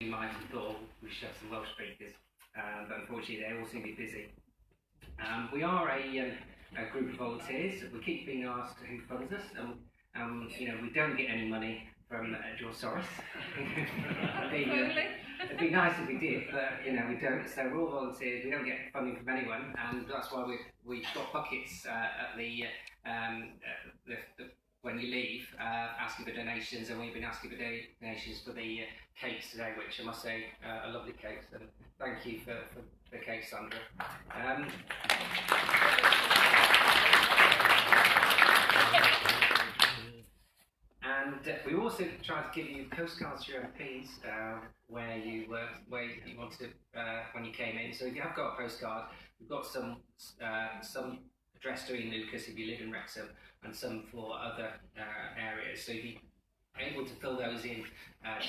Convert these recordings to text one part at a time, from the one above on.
We might have thought we should have some Welsh speakers, but unfortunately they all seem to be busy. We are a group of volunteers. We keep being asked who funds us, and you know, we don't get any money from George Soros. It'd be nice if we did, but you know, we don't. So we're all volunteers. We don't get funding from anyone, and that's why we've got buckets at the when you leave, asking for donations, and we've been asking for donations for the cakes today, which I must say are lovely cakes, and thank you for the cakes, Sandra. And we also try to give you postcards to your MPs where you wanted to when you came in. So if you have got a postcard, we've got some addressed to Ian Lucas if you live in Wrexham, and some for other areas. So if you're able to fill those in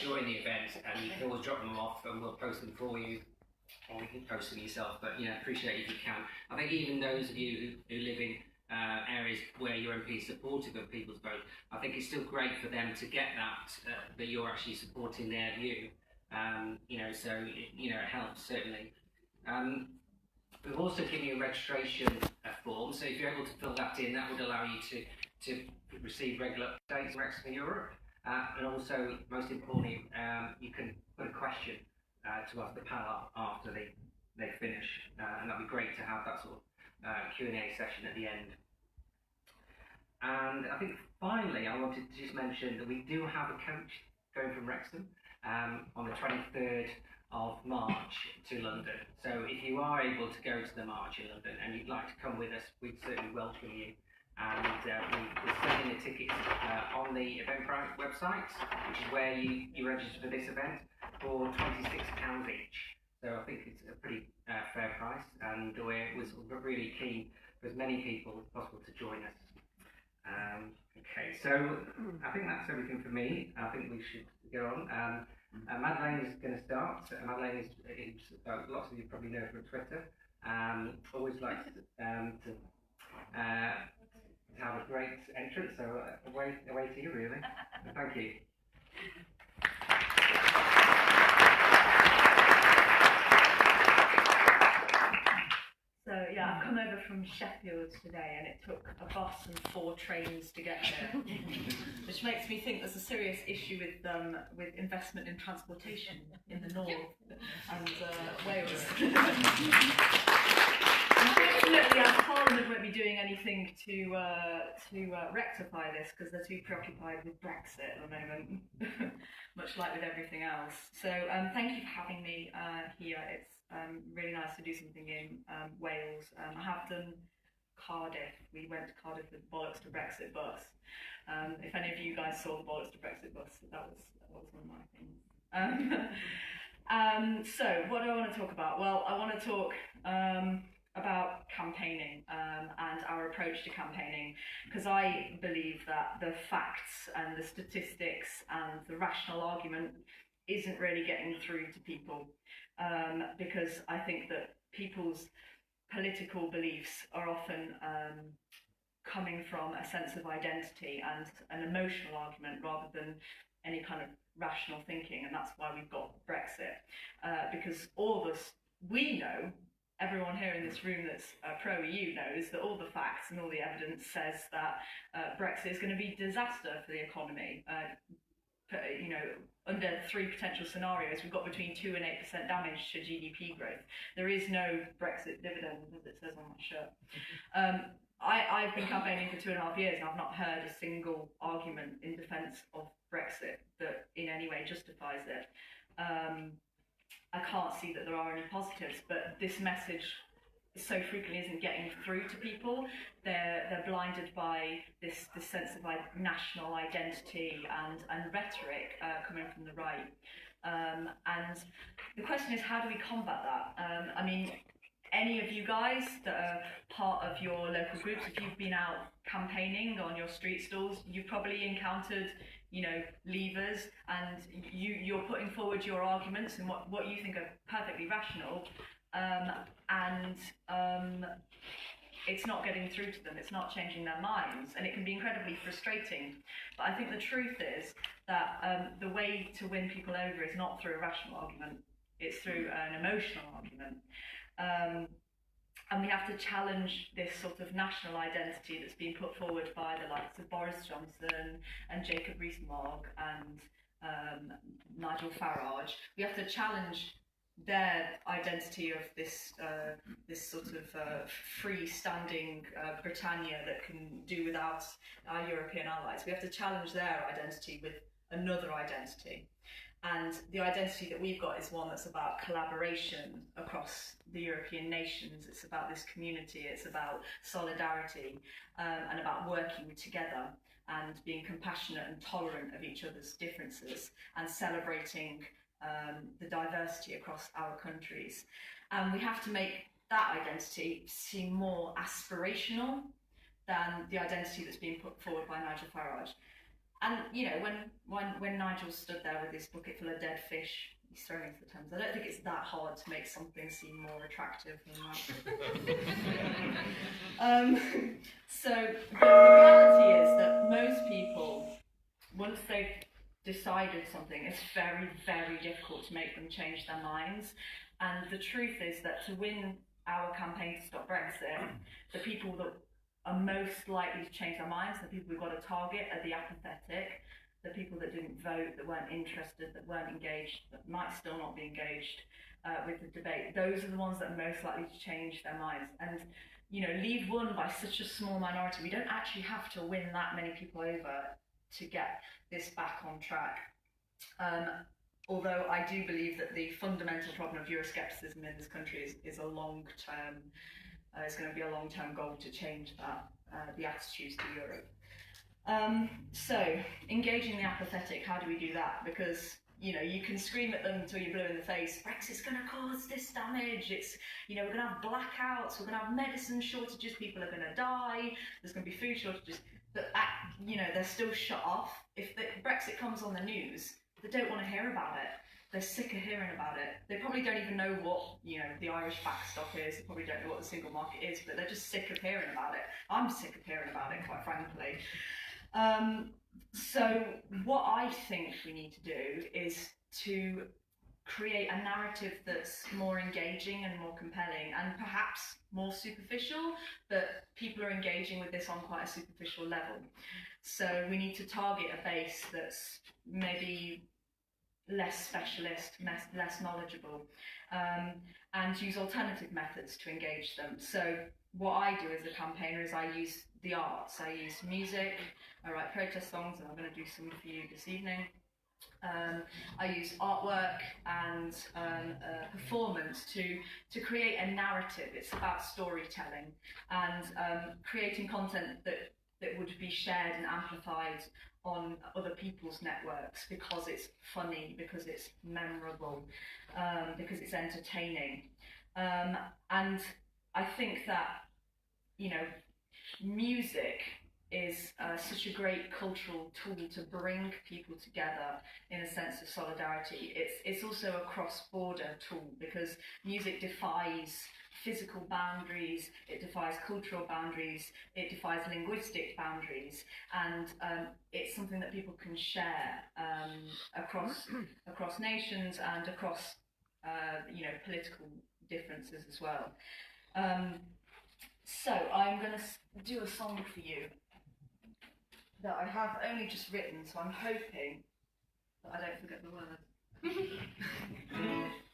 during the event, and you can always drop them off and we'll post them for you, or you can post them yourself, but you know, appreciate it if you can. I think even those of you who live in areas where your MP is supportive of people's vote, I think it's still great for them to get that you're actually supporting their view. You know, so it helps certainly. We've also given you a registration form, so if you're able to fill that in, that would allow you to receive regular updates on Wrexham in Europe, and also, most importantly, you can put a question to ask the panel after they finish, and that'd be great to have that sort of Q&A session at the end. And I think finally I wanted to just mention that we do have a coach going from Wrexham on the 23rd of March to London. So if you are able to go to the march in London and you'd like to come with us, we'd certainly welcome you. And we're selling the tickets on the Eventbrite website, which is where you register for this event, for £26 each. So I think it's a pretty fair price, and we're really keen for as many people as possible to join us. Okay, so I think that's everything for me. I think we should go on. Madeleine is going to start. Madeleine is lots of you probably know from Twitter. Always likes to have a great entrance, so away to you really. Thank you. So yeah, I've come over from Sheffield today, and it took a bus and 4 trains to get here, which makes me think there's a serious issue with investment in transportation in the north and Wales. Unfortunately, our Parliament won't be doing anything to rectify this because they're too preoccupied with Brexit at the moment, much like with everything else. So thank you for having me here. It's really nice to do something in Wales. I have done Cardiff. We went to Cardiff with the Bollocks to Brexit bus. If any of you guys saw the Bollocks to Brexit bus, that was one of my things. So what do I want to talk about? Well, I want to talk about campaigning and our approach to campaigning, because I believe that the facts and the statistics and the rational argument isn't really getting through to people, because I think that people's political beliefs are often coming from a sense of identity and an emotional argument rather than any kind of rational thinking, and that's why we've got Brexit, because all of us, we know, everyone here in this room that's pro-EU knows that all the facts and all the evidence says that Brexit is going to be a disaster for the economy. You know, under 3 potential scenarios, we've got between 2 and 8% damage to GDP growth. There is no Brexit dividend, as it says on my shirt. I've been campaigning for 2.5 years, and I've not heard a single argument in defence of Brexit that in any way justifies it. I can't see that there are any positives, but this message so frequently isn't getting through to people. They're blinded by this sense of national identity and rhetoric coming from the right. And the question is, how do we combat that? I mean, any of you guys that are part of your local groups, if you've been out campaigning on your street stalls, you've probably encountered, you know, leavers, and you're putting forward your arguments and what you think are perfectly rational, and it's not getting through to them, it's not changing their minds, and it can be incredibly frustrating. But I think the truth is that the way to win people over is not through a rational argument, it's through an emotional argument. And we have to challenge this sort of national identity that's been put forward by the likes of Boris Johnson and Jacob Rees-Mogg and Nigel Farage. We have to challenge their identity of this sort of freestanding Britannia that can do without our European allies. We have to challenge their identity with another identity. And the identity that we've got is one that's about collaboration across the European nations. It's about this community, it's about solidarity, and about working together and being compassionate and tolerant of each other's differences and celebrating the diversity across our countries. And we have to make that identity seem more aspirational than the identity that's being put forward by Nigel Farage. And, you know, when Nigel stood there with his bucket full of dead fish, he's thrown into the Thames, I don't think it's that hard to make something seem more attractive than that. So the reality is that most people, once they've decided something, it's very, very difficult to make them change their minds. And the truth is that to win our campaign to stop Brexit, the people that are most likely to change their minds, the people we've got to target, are the apathetic, the people that didn't vote, that weren't interested, that weren't engaged, that might still not be engaged with the debate. Those are the ones that are most likely to change their minds. And, you know, Leave won by such a small minority. We don't actually have to win that many people over to get this back on track. Although I do believe that the fundamental problem of Euroscepticism in this country is a long-term. It's going to be a long-term goal to change that, the attitudes to Europe. So, engaging the apathetic, how do we do that? Because, you know, you can scream at them until you're blue in the face, Brexit's going to cause this damage, it's, you know, we're going to have blackouts, we're going to have medicine shortages, people are going to die, there's going to be food shortages, but, you know, they're still shut off. If Brexit comes on the news, they don't want to hear about it. They're sick of hearing about it. They probably don't even know what, you know, the Irish backstop is. They probably don't know what the single market is, but they're just sick of hearing about it. I'm sick of hearing about it, quite frankly. So what I think we need to do is to create a narrative that's more engaging and more compelling and perhaps more superficial, but people are engaging with this on quite a superficial level. So we need to target a base that's maybe less specialist, less knowledgeable, and use alternative methods to engage them. So what I do as a campaigner is I use the arts. I use music, I write protest songs, and I'm going to do some for you this evening. I use artwork and performance to create a narrative. It's about storytelling and creating content that would be shared and amplified on other people's networks because it's funny, because it's memorable, because it's entertaining. And I think that, you know, music is such a great cultural tool to bring people together in a sense of solidarity. It's also a cross-border tool because music defies physical boundaries, it defies cultural boundaries, it defies linguistic boundaries, and it's something that people can share across nations and across you know, political differences as well. So I'm going to do a song for you that I have only just written, so I'm hoping that I don't forget the words.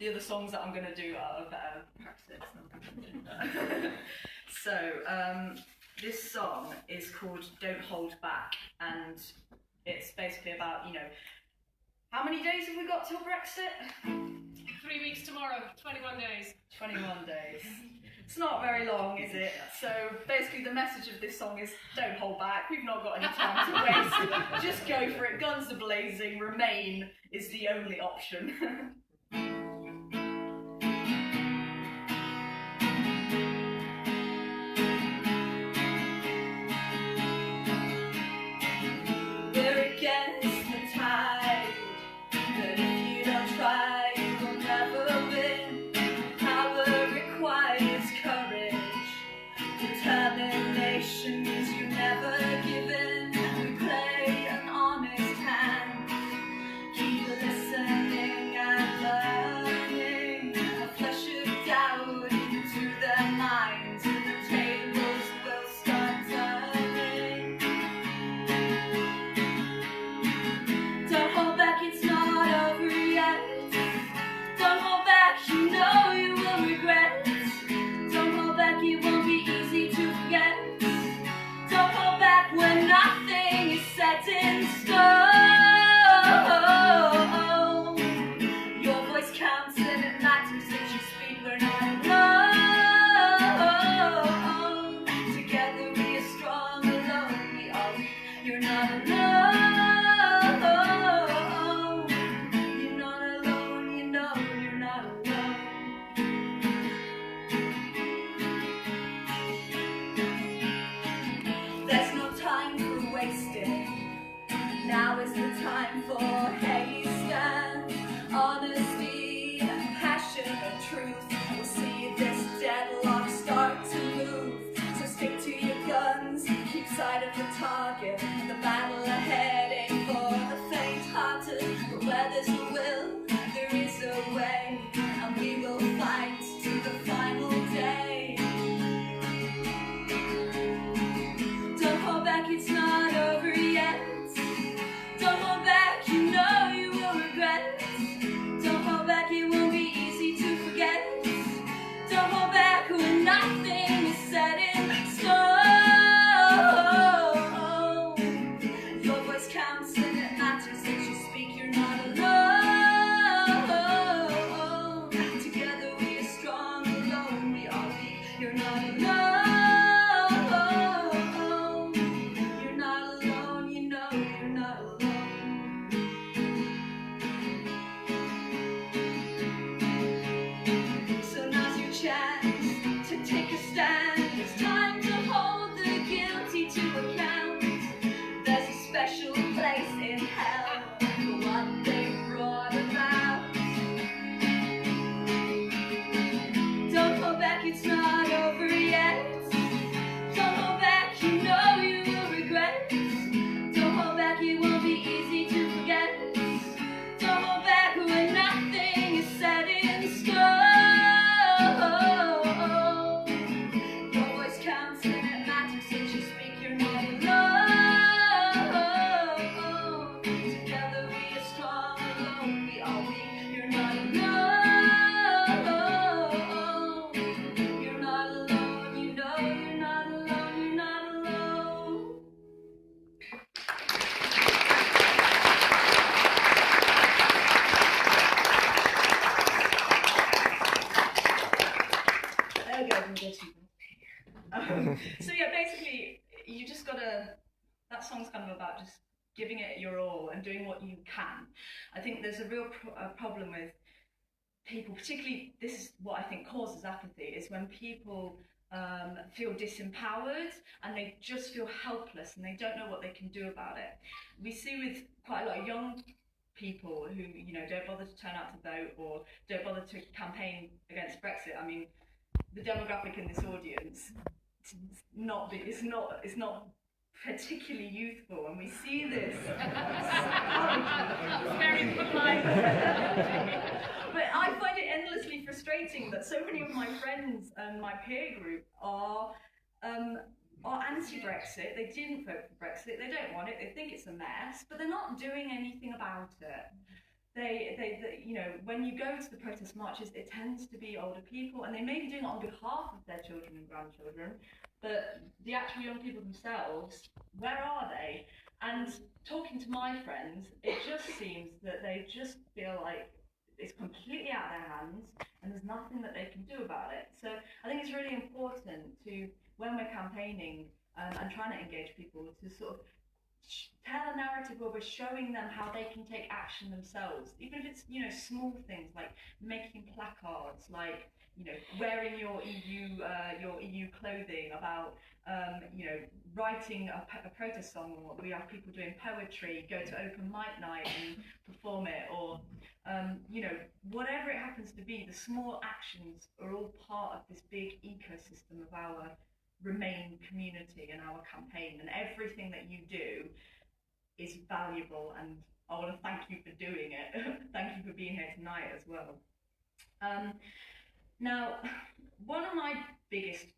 The other songs that I'm going to do are a better practice. So this song is called Don't Hold Back, and it's basically about, you know, how many days have we got till Brexit? 3 weeks tomorrow, 21 days. 21 days. It's not very long, is it? So basically the message of this song is don't hold back, we've not got any time to waste, just go for it, guns are blazing, remain is the only option. We're against the tide, but if you don't try, you will never win. Power requires courage to turn going to go too badly. So yeah, basically, you just gotta. That song's kind of about just giving it your all and doing what you can. I think there's a real problem with people, particularly this is what I think causes apathy, is when people feel disempowered and they just feel helpless and they don't know what they can do about it. We see with quite a lot of young people who, you know, don't bother to turn out to vote or don't bother to campaign against Brexit. I mean, the demographic in this audience it's not particularly youthful, and we see this. Very polite. But I find it endlessly frustrating that so many of my friends and my peer group are anti-Brexit. They didn't vote for Brexit. They don't want it. They think it's a mess, but they're not doing anything about it. They you know, when you go to the protest marches, it tends to be older people, and they may be doing it on behalf of their children and grandchildren, but the actual young people themselves, where are they? And talking to my friends, it just seems that they just feel like it's completely out of their hands and there's nothing that they can do about it. So I think it's really important to, when we're campaigning and trying to engage people, to sort of tell a narrative where we're showing them how they can take action themselves, even if it's, you know, small things like making placards, like, you know, wearing your EU clothing, about you know, writing a protest song, or we have people doing poetry, go to open mic night and perform it, or you know, whatever it happens to be. The small actions are all part of this big ecosystem of our Remain community and our campaign, and everything that you do is valuable, and I want to thank you for doing it. Thank you for being here tonight as well. Now, one of my biggest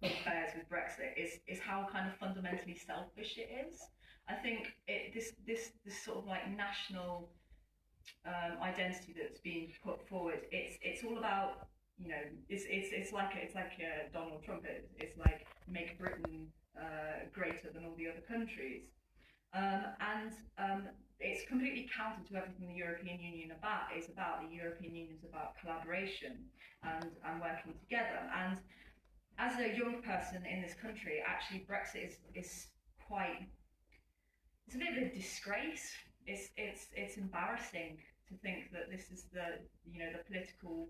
bugbears with Brexit is how kind of fundamentally selfish it is. I think this sort of like national identity that's being put forward, it's all about, you know, it's like Donald Trump. It's like make Britain greater than all the other countries, and it's completely counter to everything the European Union is about. The European Union is about collaboration and working together. And as a young person in this country, actually Brexit is quite, it's a bit of a disgrace. It's embarrassing to think that this is the, you know, the political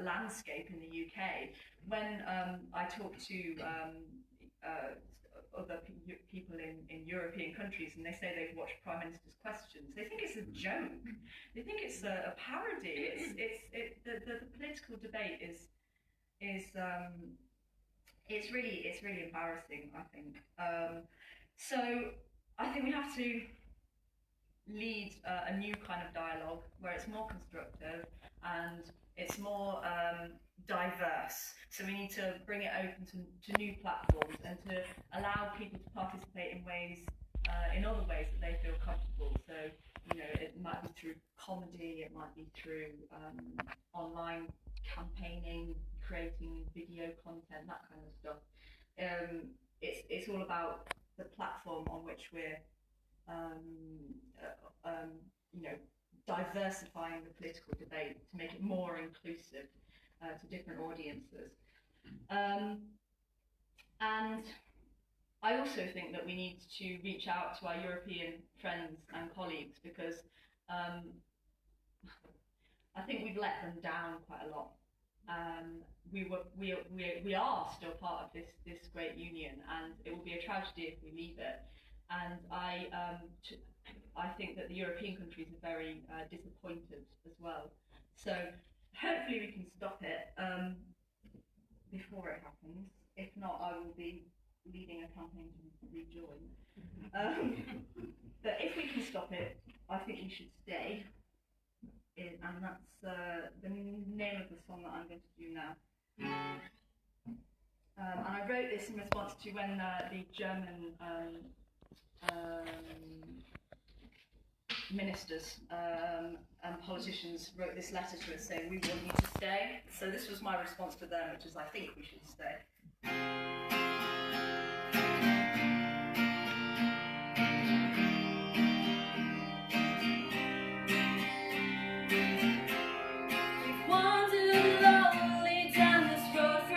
landscape in the UK. When I talk to other people in European countries, and they say they've watched Prime Minister's Questions, they think it's a joke. They think it's a parody. The political debate is it's really embarrassing, I think. So I think we have to lead a new kind of dialogue where it's more constructive and it's more diverse. So we need to bring it open to new platforms and to allow people to participate in other ways that they feel comfortable. So, you know, it might be through comedy, it might be through online campaigning, creating video content, that kind of stuff. It's all about the platform on which we're you know, diversifying the political debate to make it more inclusive to different audiences. And I also think that we need to reach out to our European friends and colleagues, because I think we've let them down quite a lot. We are still part of this great union, and it will be a tragedy if we leave it. And I think that the European countries are very disappointed as well. So hopefully we can stop it before it happens. If not, I will be leading a campaign to rejoin. But if we can stop it, I think we should stay. And that's the name of the song that I'm going to do now. And I wrote this in response to when the German ministers and politicians wrote this letter to us saying, we want you to stay. So this was my response to them, which is, I think we should stay. We've wandered lonely down this road for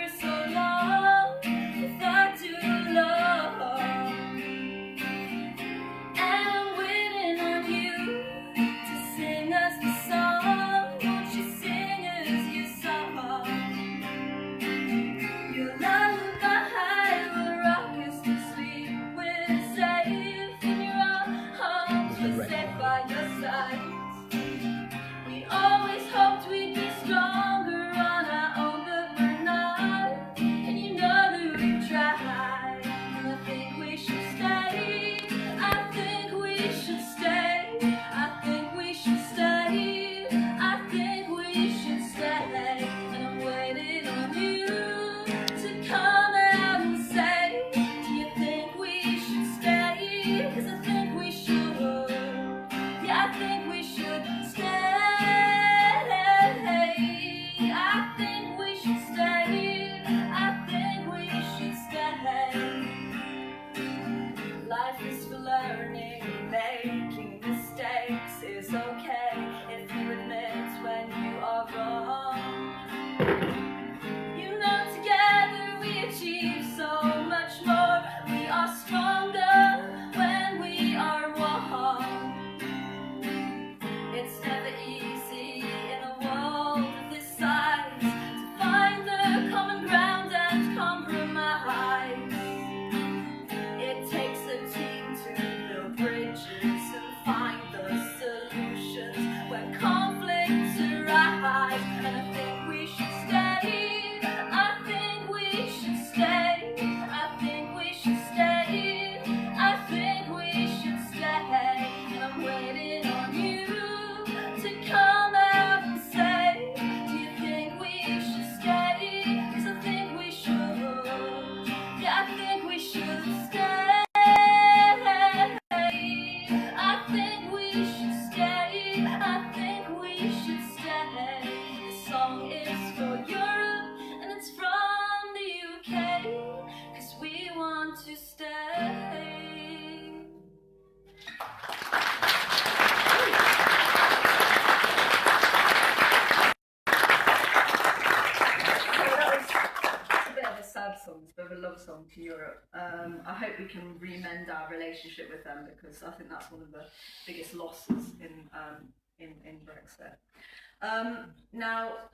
rise, and I think we should stay. I think we should stay. I think we should stay. I think we should stay. And I'm waiting on you to come out and say, do you think we should stay? 'Cause I think we should. Yeah, I think we should stay. I think we should stay. I think we should stay. The song is for Europe and it's from the UK, 'cause we want to stay. Song, it's a bit of a love song to Europe. I hope we can remend our relationship with them, because I think that's one of the biggest losses in Brexit. Now,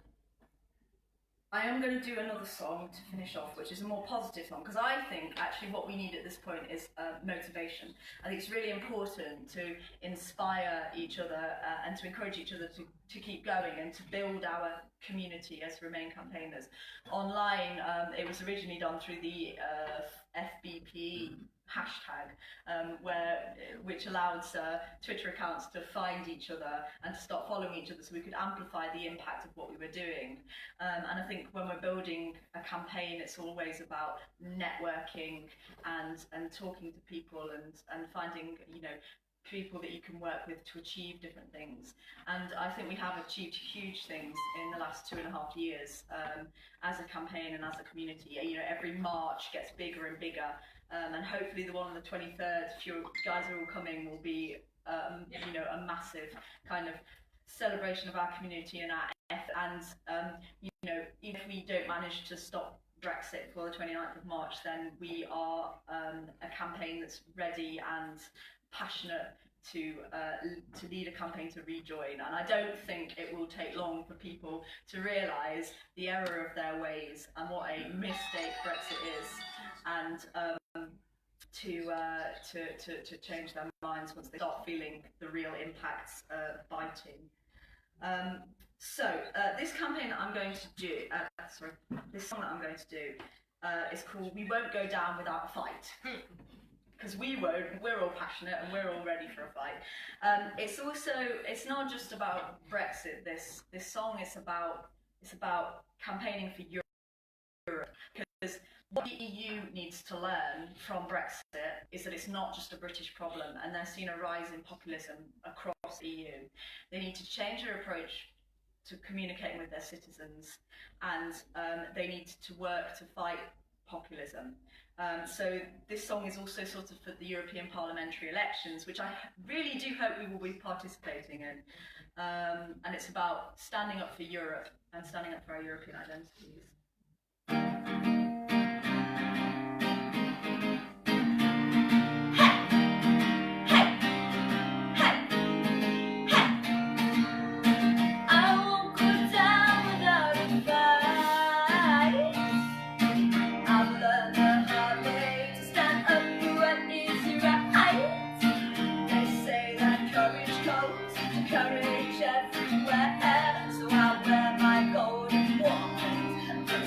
I am going to do another song to finish off, which is a more positive song, because I think actually what we need at this point is motivation. I think it's really important to inspire each other and to encourage each other to keep going and to build our community as Remain campaigners. Online, it was originally done through the FBP hashtag, which allowed Twitter accounts to find each other and to start following each other, so we could amplify the impact of what we were doing. And I think when we're building a campaign, it's always about networking and talking to people and finding, you know, people that you can work with to achieve different things. And I think we have achieved huge things in the last 2.5 years as a campaign and as a community. You know, every March gets bigger and bigger, and hopefully the one on the 23rd, if you guys are all coming, will be you know, a massive kind of celebration of our community and our effort. And you know, even if we don't manage to stop Brexit for the 29th of March, then we are a campaign that's ready and passionate to lead a campaign to rejoin. And I don't think it will take long for people to realise the error of their ways and what a mistake Brexit is, and to change their minds once they start feeling the real impacts biting. So this campaign that I'm going to do, this song that I'm going to do is called "We Won't Go Down Without a Fight." Because we won't, we're all passionate and we're all ready for a fight. It's not just about Brexit. This song is about campaigning for Europe. Because what the EU needs to learn from Brexit is that it's not just a British problem, and they're seeing a rise in populism across the EU. They need to change their approach to communicating with their citizens, and they need to work to fight populism. So this song is also sort of for the European parliamentary elections, which I really do hope we will be participating in. And it's about standing up for Europe and standing up for our European identities. Courage everywhere, so I wear my golden wand and put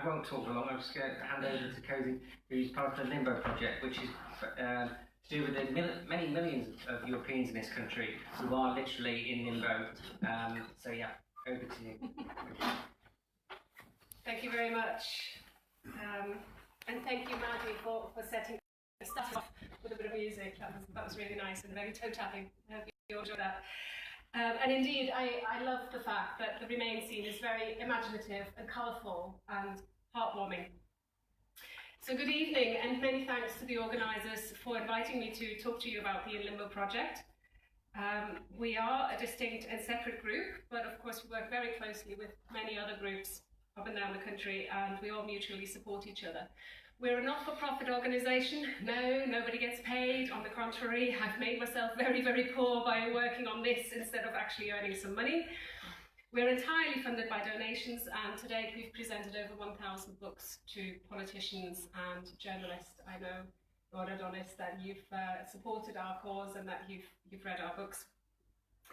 won't talk for long. I'm just going to hand over to Cosi, who's part of the Limbo project, which is to do with the many millions of Europeans in this country who are literally in limbo. So yeah, over to you. Thank you very much. And thank you, Maddie, for starting off with a bit of music. That was really nice and very toe-tapping. I hope you enjoyed that. And indeed, I love the fact that the Remain scene is very imaginative and colourful and heartwarming. So good evening, and many thanks to the organisers for inviting me to talk to you about the In Limbo project. We are a distinct and separate group, but of course we work very closely with many other groups up and down the country, and we all mutually support each other. We're a not-for-profit organisation. No, nobody gets paid. On the contrary, I've made myself very, very poor by working on this instead of actually earning some money. We're entirely funded by donations, and to date we've presented over 1,000 books to politicians and journalists. I know, Lord Adonis, that you've supported our cause and that you've read our books.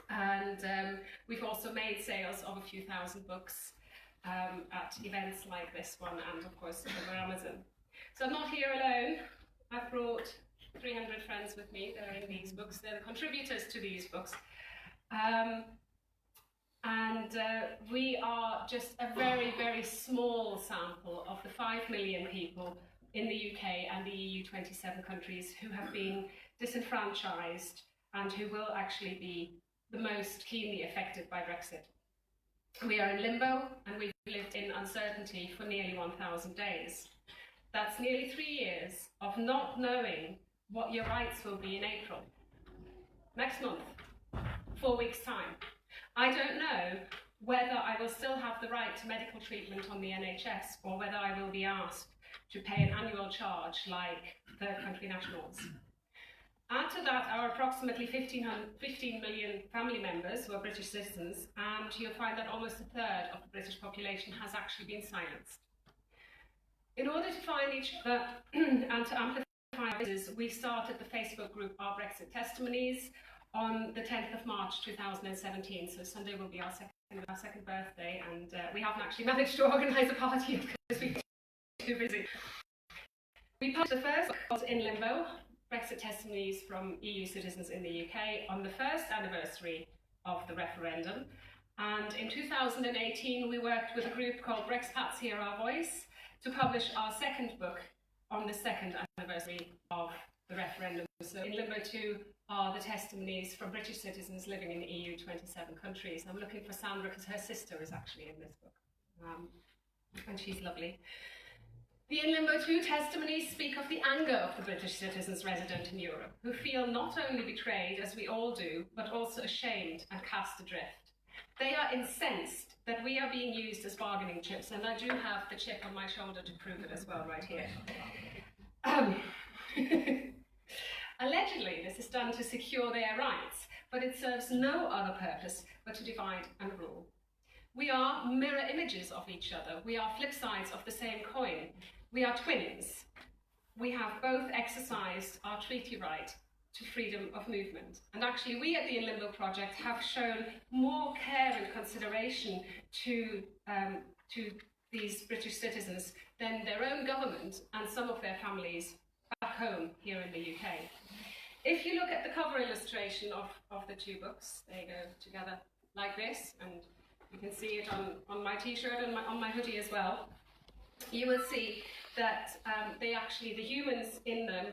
And we've also made sales of a few thousand books at events like this one, and of course over Amazon. So I'm not here alone. I've brought 300 friends with me. They're in these books. They're the contributors to these books. We are just a very, very small sample of the 5 million people in the UK and the EU 27 countries who have been disenfranchised and who will actually be the most keenly affected by Brexit. We are in limbo, and we've lived in uncertainty for nearly 1,000 days. That's nearly 3 years of not knowing what your rights will be in April. Next month, 4 weeks' time. I don't know whether I will still have the right to medical treatment on the NHS, or whether I will be asked to pay an annual charge like third country nationals. Add to that our approximately 15 million family members who are British citizens, and you'll find that almost a third of the British population has actually been silenced. In order to find each other and to amplify our voices, we started the Facebook group Our Brexit Testimonies on the 10th of March 2017, so Sunday will be our second birthday, and we haven't actually managed to organise a party because we're too busy. We published the first book called In Limbo, Brexit Testimonies from EU citizens in the UK, on the first anniversary of the referendum, and in 2018 we worked with a group called Brexpats Hear Our Voice to publish our second book on the second anniversary of the referendum. So In Limbo 2 are the testimonies from British citizens living in EU 27 countries. I'm looking for Sandra because her sister is actually in this book, and she's lovely. The In Limbo 2 testimonies speak of the anger of the British citizens resident in Europe, who feel not only betrayed, as we all do, but also ashamed and cast adrift. They are incensed that we are being used as bargaining chips, and I do have the chip on my shoulder to prove it as well right here. Allegedly, this is done to secure their rights, but it serves no other purpose but to divide and rule. We are mirror images of each other. We are flip sides of the same coin. We are twins. We have both exercised our treaty right to freedom of movement. And actually, we at the In Limbo project have shown more care and consideration to these British citizens than their own government and some of their families back home here in the UK. If you look at the cover illustration of the two books, they go together like this, and you can see it on my t-shirt and on my hoodie as well. You will see that the humans in them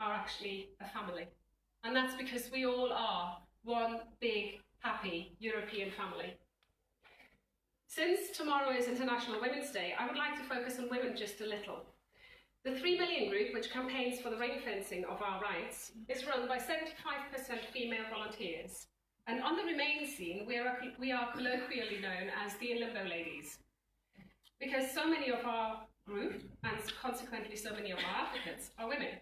are actually a family. And that's because we all are one big, happy European family. Since tomorrow is International Women's Day, I would like to focus on women just a little. The 3 Million Group, which campaigns for the ring fencing of our rights, is run by 75% female volunteers. And on the Remain scene, we are colloquially known as the In Limbo ladies, because so many of our group, and consequently so many of our advocates, are women.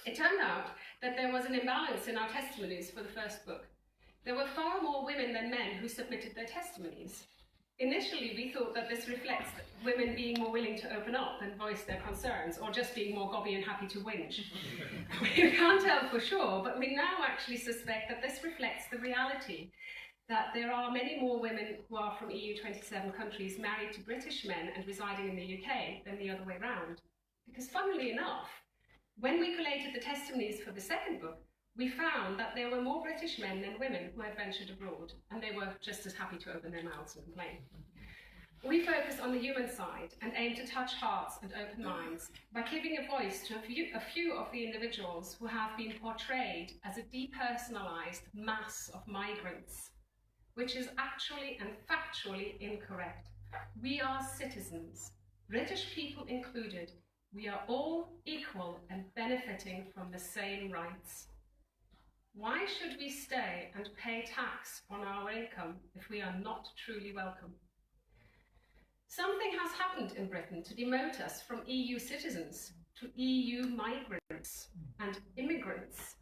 It turned out that there was an imbalance in our testimonies for the first book. There were far more women than men who submitted their testimonies. Initially, we thought that this reflects women being more willing to open up and voice their concerns, or just being more gobby and happy to whinge. We can't tell for sure, but we now actually suspect that this reflects the reality that there are many more women who are from EU 27 countries married to British men and residing in the UK than the other way round. Because funnily enough, when we collated the testimonies for the second book, we found that there were more British men than women who had ventured abroad, and they were just as happy to open their mouths and complain. We focus on the human side and aim to touch hearts and open minds by giving a voice to a few of the individuals who have been portrayed as a depersonalised mass of migrants, which is actually and factually incorrect. We are citizens, British people included. We are all equal and benefiting from the same rights. Why should we stay and pay tax on our income if we are not truly welcome? Something has happened in Britain to demote us from EU citizens to EU migrants and immigrants,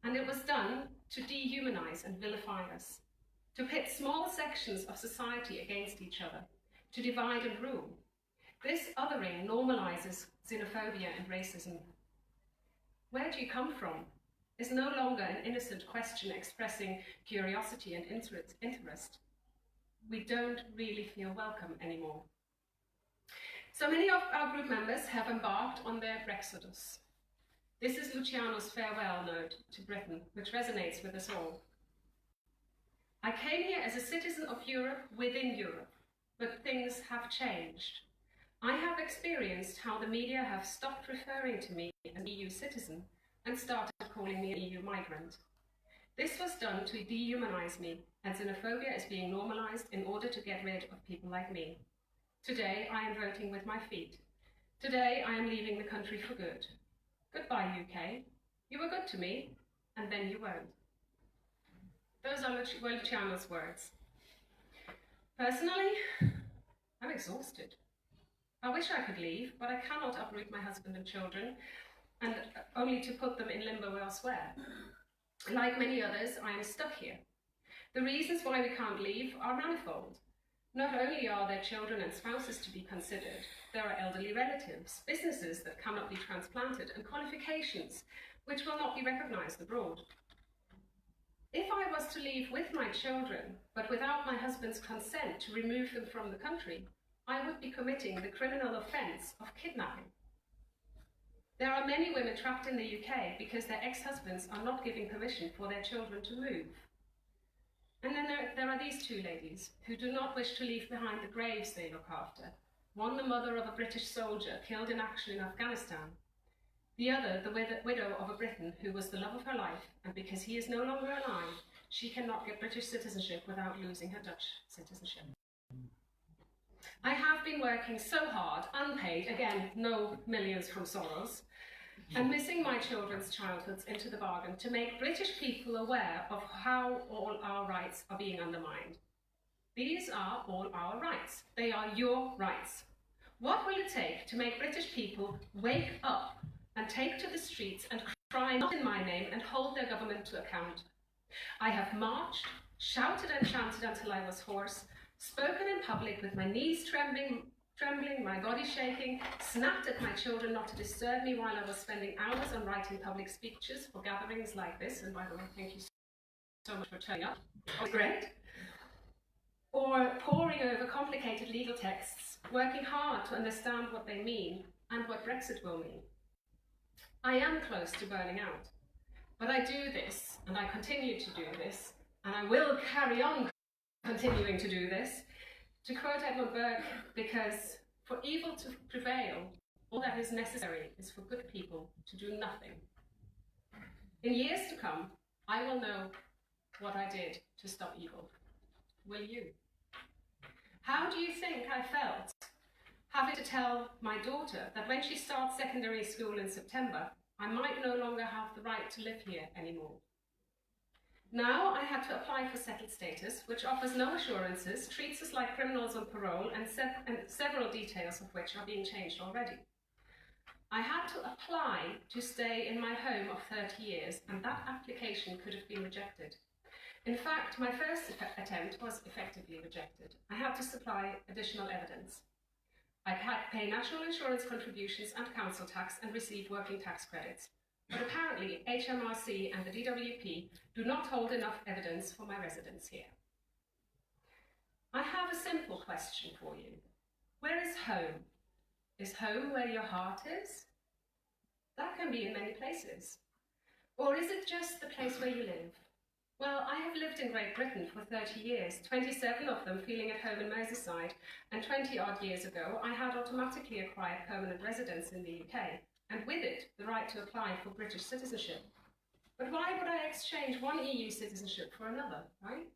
and it was done to dehumanise and vilify us, to pit small sections of society against each other, to divide and rule. This othering normalises xenophobia and racism. Where do you come from is no longer an innocent question expressing curiosity and interest. We don't really feel welcome anymore. So many of our group members have embarked on their Brexodus. This is Luciano's farewell note to Britain, which resonates with us all. I came here as a citizen of Europe within Europe, but things have changed. I have experienced how the media have stopped referring to me as an EU citizen and started calling me an EU migrant. This was done to dehumanise me, and xenophobia is being normalised in order to get rid of people like me. Today I am voting with my feet. Today I am leaving the country for good. Goodbye UK. You were good to me, and then you weren't. Those are Luciano's words. Personally, I'm exhausted. I wish I could leave, but I cannot uproot my husband and children, and only to put them in limbo elsewhere. Like many others, I am stuck here. The reasons why we can't leave are manifold. Not only are there children and spouses to be considered, there are elderly relatives, businesses that cannot be transplanted, and qualifications which will not be recognised abroad. If I was to leave with my children, but without my husband's consent to remove them from the country, I would be committing the criminal offence of kidnapping. There are many women trapped in the UK because their ex-husbands are not giving permission for their children to move. And then there are these two ladies who do not wish to leave behind the graves they look after. One, the mother of a British soldier killed in action in Afghanistan. The other, the widow of a Briton who was the love of her life, and because he is no longer alive, she cannot get British citizenship without losing her Dutch citizenship. I have been working so hard, unpaid, again, no millions from Soros, and missing my children's childhoods into the bargain to make British people aware of how all our rights are being undermined. These are all our rights. They are your rights. What will it take to make British people wake up and take to the streets and cry not in my name and hold their government to account? I have marched, shouted and chanted until I was hoarse, spoken in public with my knees trembling, my body shaking, snapped at my children not to disturb me while I was spending hours on writing public speeches for gatherings like this, and by the way, thank you so much for turning up, it was great. Or poring over complicated legal texts, working hard to understand what they mean and what Brexit will mean. I am close to burning out, but I do this, and I continue to do this, and I will carry on continuing to do this, to quote Edmund Burke, because for evil to prevail, all that is necessary is for good people to do nothing. In years to come, I will know what I did to stop evil. Will you? How do you think I felt having to tell my daughter that when she starts secondary school in September, I might no longer have the right to live here anymore? Now I had to apply for settled status, which offers no assurances, treats us like criminals on parole, and several details of which are being changed already. I had to apply to stay in my home of 30 years, and that application could have been rejected. In fact, my first attempt was effectively rejected. I had to supply additional evidence. I had to pay national insurance contributions and council tax and receive working tax credits. But apparently, HMRC and the DWP do not hold enough evidence for my residence here. I have a simple question for you. Where is home? Is home where your heart is? That can be in many places. Or is it just the place where you live? Well, I have lived in Great Britain for 30 years, 27 of them feeling at home in Merseyside, and 20 odd years ago I had automatically acquired permanent residence in the UK, and with it the right to apply for British citizenship. But why would I exchange one EU citizenship for another, right?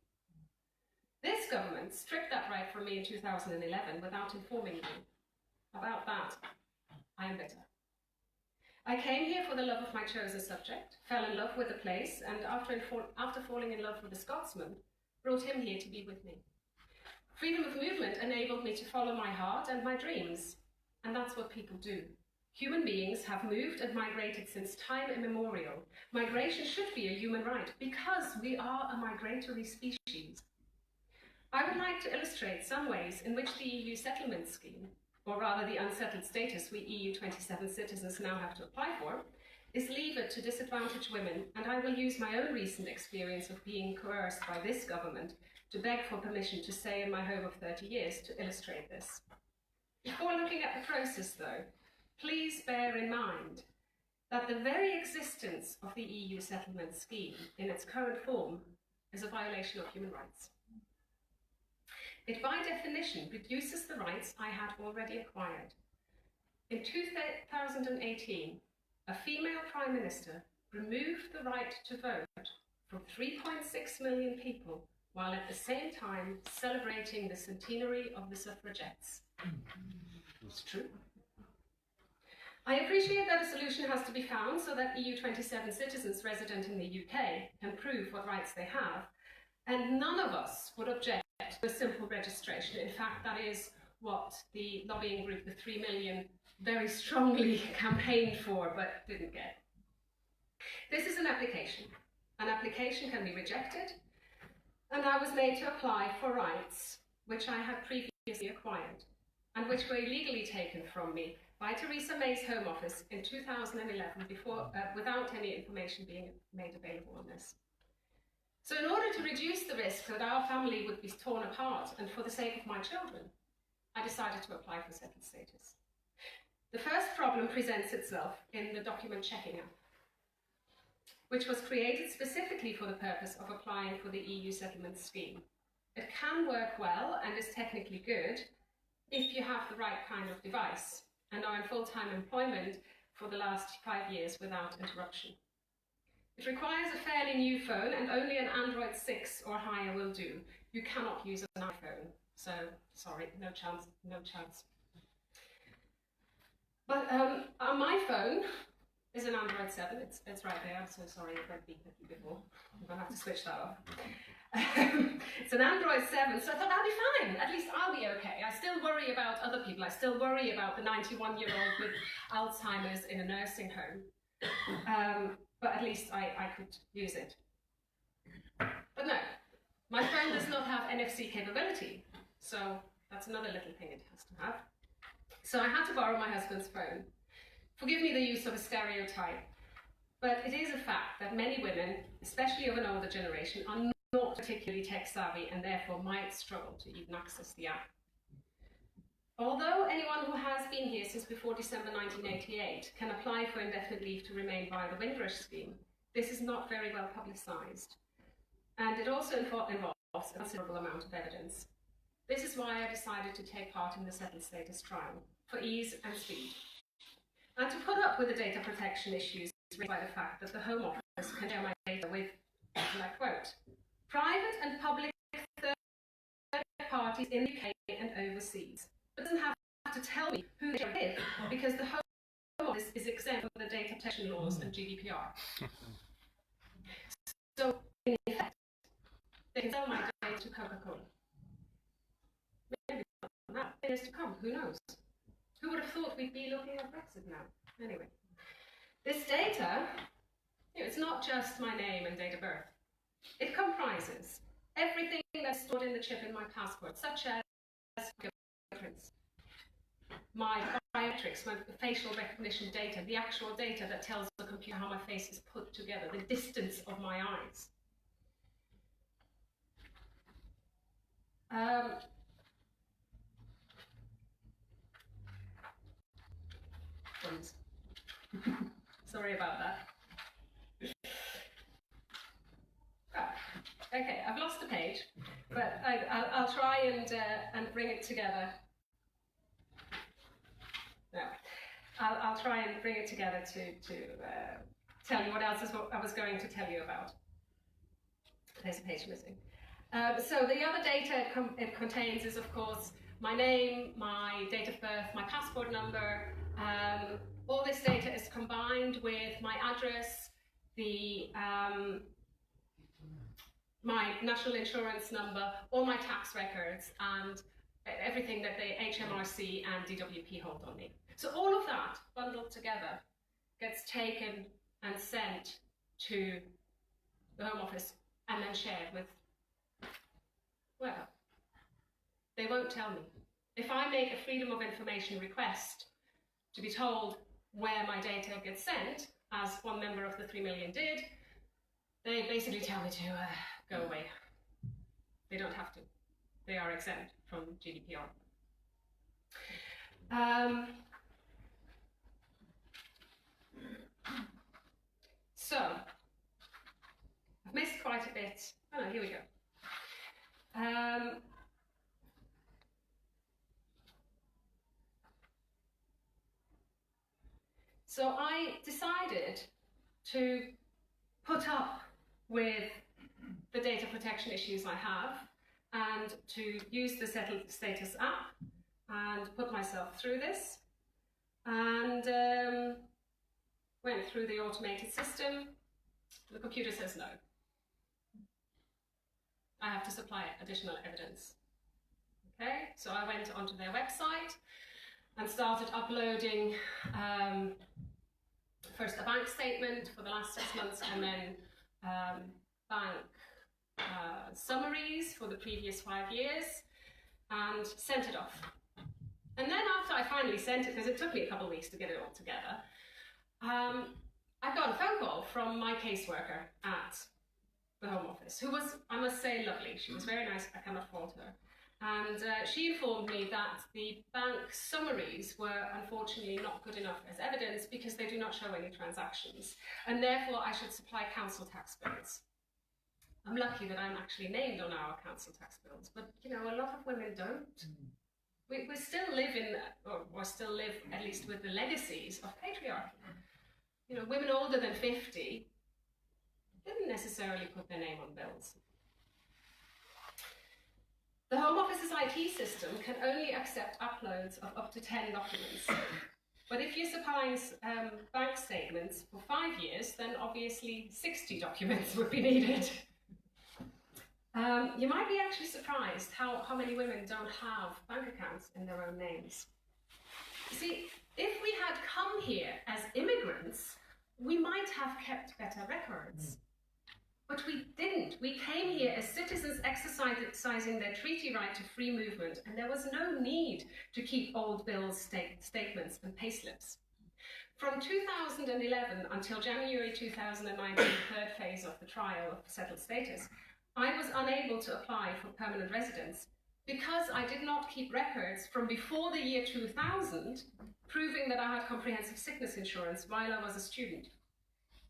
This government stripped that right from me in 2011 without informing me. About that, I am bitter. I came here for the love of my chosen subject, fell in love with the place, and after falling in love with a Scotsman, brought him here to be with me. Freedom of movement enabled me to follow my heart and my dreams, and that's what people do. Human beings have moved and migrated since time immemorial. Migration should be a human right because we are a migratory species. I would like to illustrate some ways in which the EU settlement scheme, or rather the unsettled status we EU 27 citizens now have to apply for, is levered to disadvantaged women, and I will use my own recent experience of being coerced by this government to beg for permission to stay in my home of 30 years to illustrate this. Before looking at the process though, please bear in mind that the very existence of the EU settlement scheme in its current form is a violation of human rights. It by definition reduces the rights I had already acquired. In 2018, a female Prime Minister removed the right to vote from 3.6 million people while at the same time celebrating the centenary of the suffragettes. It's true. I appreciate that a solution has to be found so that EU 27 citizens resident in the UK can prove what rights they have, and none of us would object to a simple registration. In fact, that is what the lobbying group, the 3 million, very strongly campaigned for but didn't get. This is an application. An application can be rejected, and I was made to apply for rights which I had previously acquired and which were illegally taken from me by Theresa May's Home Office in 2011 without any information being made available on this. So in order to reduce the risk that our family would be torn apart and for the sake of my children, I decided to apply for settled status. The first problem presents itself in the document checking app, which was created specifically for the purpose of applying for the EU settlement scheme. It can work well and is technically good if you have the right kind of device and are in full-time employment for the last 5 years without interruption. It requires a fairly new phone and only an Android 6 or higher will do. You cannot use an iPhone, so sorry, no chance, no chance. But my phone is an Android 7, it's right there, I'm so sorry it went beep at you before. I'm going to have to switch that off. It's an Android 7, so I thought I'll be fine, at least I'll be okay. I still worry about other people, I still worry about the 91-year-old with Alzheimer's in a nursing home. But at least I could use it. But no, my phone does not have NFC capability, so that's another little thing it has to have. So I had to borrow my husband's phone. Forgive me the use of a stereotype, but it is a fact that many women, especially of an older generation, are not particularly tech savvy and therefore might struggle to even access the app. Although anyone who has been here since before December 1988 can apply for indefinite leave to remain via the Windrush scheme, this is not very well publicised. And it also involves a considerable amount of evidence. This is why I decided to take part in the settled status trial, for ease and speed. And to put up with the data protection issues raised by the fact that the Home Office can share my data with, and I quote, private and public third parties in the UK and overseas. It doesn't have to tell me who they are with, because the Home Office is exempt from the data protection laws and GDPR. So, in effect, they can sell my data to Coca-Cola. Maybe not now, years to come, who knows? Who would have thought we'd be looking at Brexit now? Anyway, this data, it's not just my name and date of birth. It comprises everything that's stored in the chip in my passport, such as fingerprints, my biometrics, my facial recognition data, the actual data that tells the computer how my face is put together, the distance of my eyes. Sorry about that. Okay, I've lost the page, but I'll try and bring it together. No, I'll try and bring it together to tell you what else is what I was going to tell you about. There's a page missing. So the other data it contains is, of course, my name, my date of birth, my passport number. All this data is combined with my address, my national insurance number, all my tax records, and everything that the HMRC and DWP hold on me. So all of that bundled together gets taken and sent to the Home Office and then shared with, well, they won't tell me. If I make a Freedom of Information request to be told where my data gets sent, as one member of the 3 million did, they basically tell me to go away. They don't have to. They are exempt from GDPR. So, I've missed quite a bit. Oh no, here we go. So I decided to put up with the data protection issues I have and to use the Settled Status app and put myself through this, and went through the automated system. The computer says no. I have to supply additional evidence. Okay, so I went onto their website and started uploading first a bank statement for the last 6 months, and then bank summaries for the previous 5 years, and sent it off. And then after I finally sent it, because it took me a couple of weeks to get it all together, I got a phone call from my caseworker at the Home Office, who was, I must say, lovely. She was very nice, I cannot fault her. And she informed me that the bank summaries were unfortunately not good enough as evidence because they do not show any transactions, and therefore I should supply council tax bills. I'm lucky that I'm actually named on our council tax bills, but you know, a lot of women don't. We still live in, or still live at least with the legacies of patriarchy. You know, women older than 50 didn't necessarily put their name on bills. The Home Office's IT system can only accept uploads of up to 10 documents. But if you're supplying bank statements for 5 years, then obviously 60 documents would be needed. You might be actually surprised how many women don't have bank accounts in their own names. You see, if we had come here as immigrants, we might have kept better records. But we didn't. We came here as citizens exercising their treaty right to free movement, and there was no need to keep old bills, statements and payslips. From 2011 until January 2019, the third phase of the trial of settled status, I was unable to apply for permanent residence because I did not keep records from before the year 2000, proving that I had comprehensive sickness insurance while I was a student.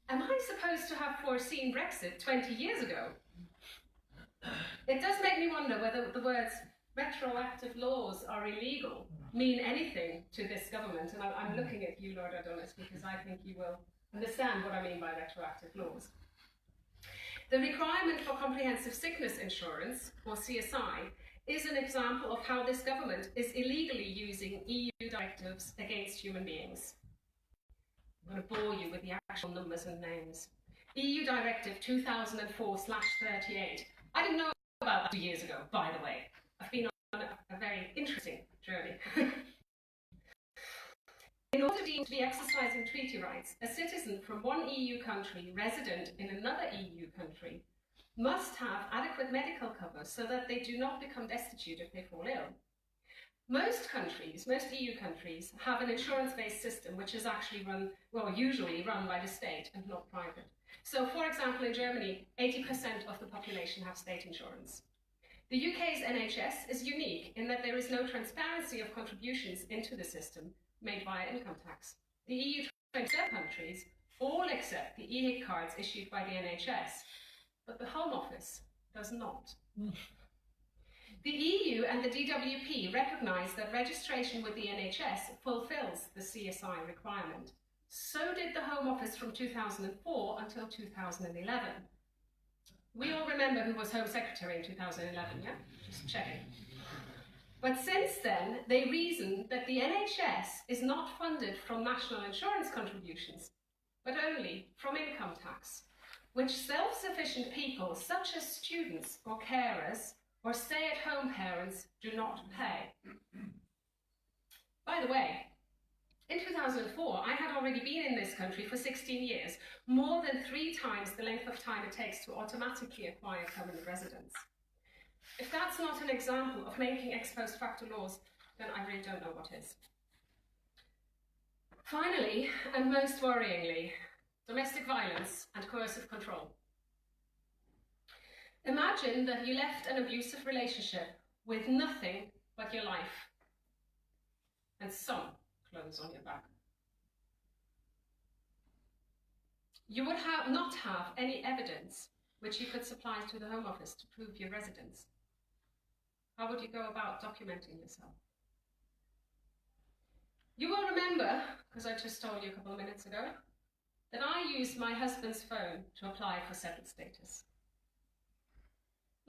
Am I supposed to have foreseen Brexit 20 years ago? It does make me wonder whether the words retroactive laws are illegal mean anything to this government, and I'm looking at you, Lord Adonis, because I think you will understand what I mean by retroactive laws. The requirement for comprehensive sickness insurance, or CSI, is an example of how this government is illegally using EU directives against human beings. I'm going to bore you with the actual numbers and names. EU Directive 2004/38. I didn't know about that 2 years ago, by the way. I've been on a very interesting journey. In order to be exercising treaty rights, a citizen from one EU country resident in another EU country must have adequate medical cover so that they do not become destitute if they fall ill. Most countries, most EU countries, have an insurance-based system which is actually run, well, usually run by the state and not private. So, for example, in Germany, 80% of the population have state insurance. The UK's NHS is unique in that there is no transparency of contributions into the system made via income tax. The EU 27 countries all accept the EHIC cards issued by the NHS, but the Home Office does not. The EU and the DWP recognise that registration with the NHS fulfills the CSI requirement. So did the Home Office from 2004 until 2011. We all remember who was Home Secretary in 2011, yeah? Just checking. But since then, they reasoned that the NHS is not funded from national insurance contributions, but only from income tax, which self-sufficient people such as students or carers or stay-at-home parents do not pay. By the way, in 2004, I had already been in this country for 16 years, more than 3 times the length of time it takes to automatically acquire permanent residence. If that's not an example of making ex post facto laws, then I really don't know what is. Finally, and most worryingly, domestic violence and coercive control. Imagine that you left an abusive relationship with nothing but your life and some clothes on your back. You would not have any evidence which you could supply to the Home Office to prove your residence. How would you go about documenting yourself? You will remember, because I just told you a couple of minutes ago, that I used my husband's phone to apply for settled status.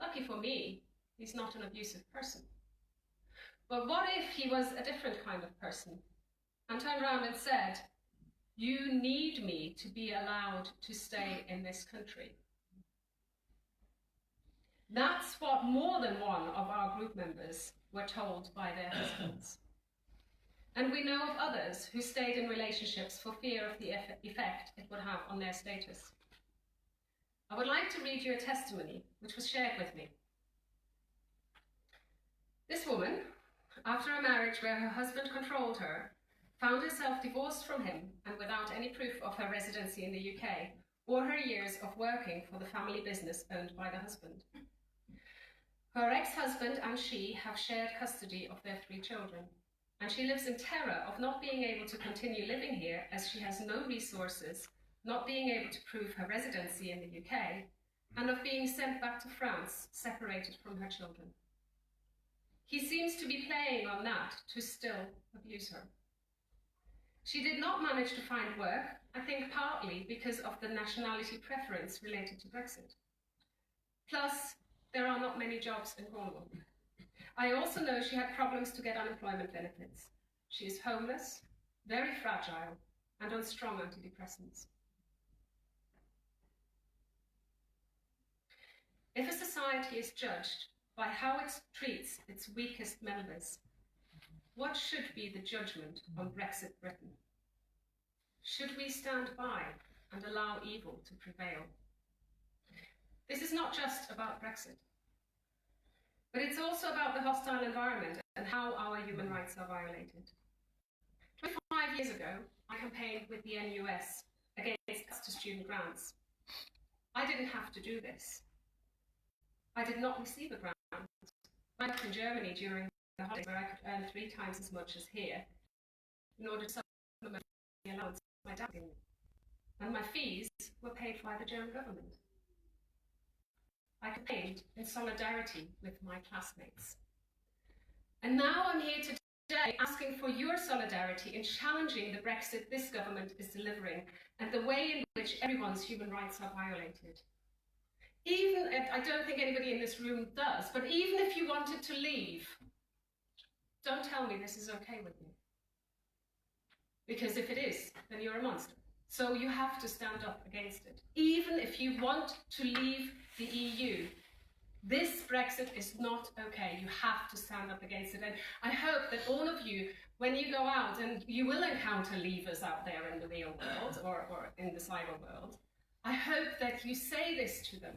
Lucky for me, he's not an abusive person. But what if he was a different kind of person and turned around and said, "You need me to be allowed to stay in this country"? That's what more than one of our group members were told by their husbands. And we know of others who stayed in relationships for fear of the effect it would have on their status. I would like to read you a testimony which was shared with me. This woman, after a marriage where her husband controlled her, found herself divorced from him and without any proof of her residency in the UK or her years of working for the family business owned by the husband. Her ex-husband and she have shared custody of their 3 children, and she lives in terror of not being able to continue living here as she has no resources, not being able to prove her residency in the UK, and of being sent back to France, separated from her children. He seems to be playing on that to still abuse her. She did not manage to find work, I think partly because of the nationality preference related to Brexit. Plus, there are not many jobs in Cornwall. I also know she had problems to get unemployment benefits. She is homeless, very fragile, and on strong antidepressants. If a society is judged by how it treats its weakest members, what should be the judgment on Brexit Britain? Should we stand by and allow evil to prevail? This is not just about Brexit, but it's also about the hostile environment and how our human rights are violated. 25 years ago, I campaigned with the NUS against cuts to student grants. I didn't have to do this. I did not receive a grant. I worked in Germany during the holidays where I could earn 3 times as much as here in order to supplement the allowance my dad gave me. And my fees were paid by the German government. I campaigned in solidarity with my classmates. And now I'm here today asking for your solidarity in challenging the Brexit this government is delivering and the way in which everyone's human rights are violated. Even if, I don't think anybody in this room does, but even if you wanted to leave, don't tell me this is okay with you. Because if it is, then you're a monster. So you have to stand up against it. Even if you want to leave the EU, this Brexit is not okay. You have to stand up against it. And I hope that all of you, when you go out, and you will encounter leavers out there in the real world or in the cyber world, I hope that you say this to them.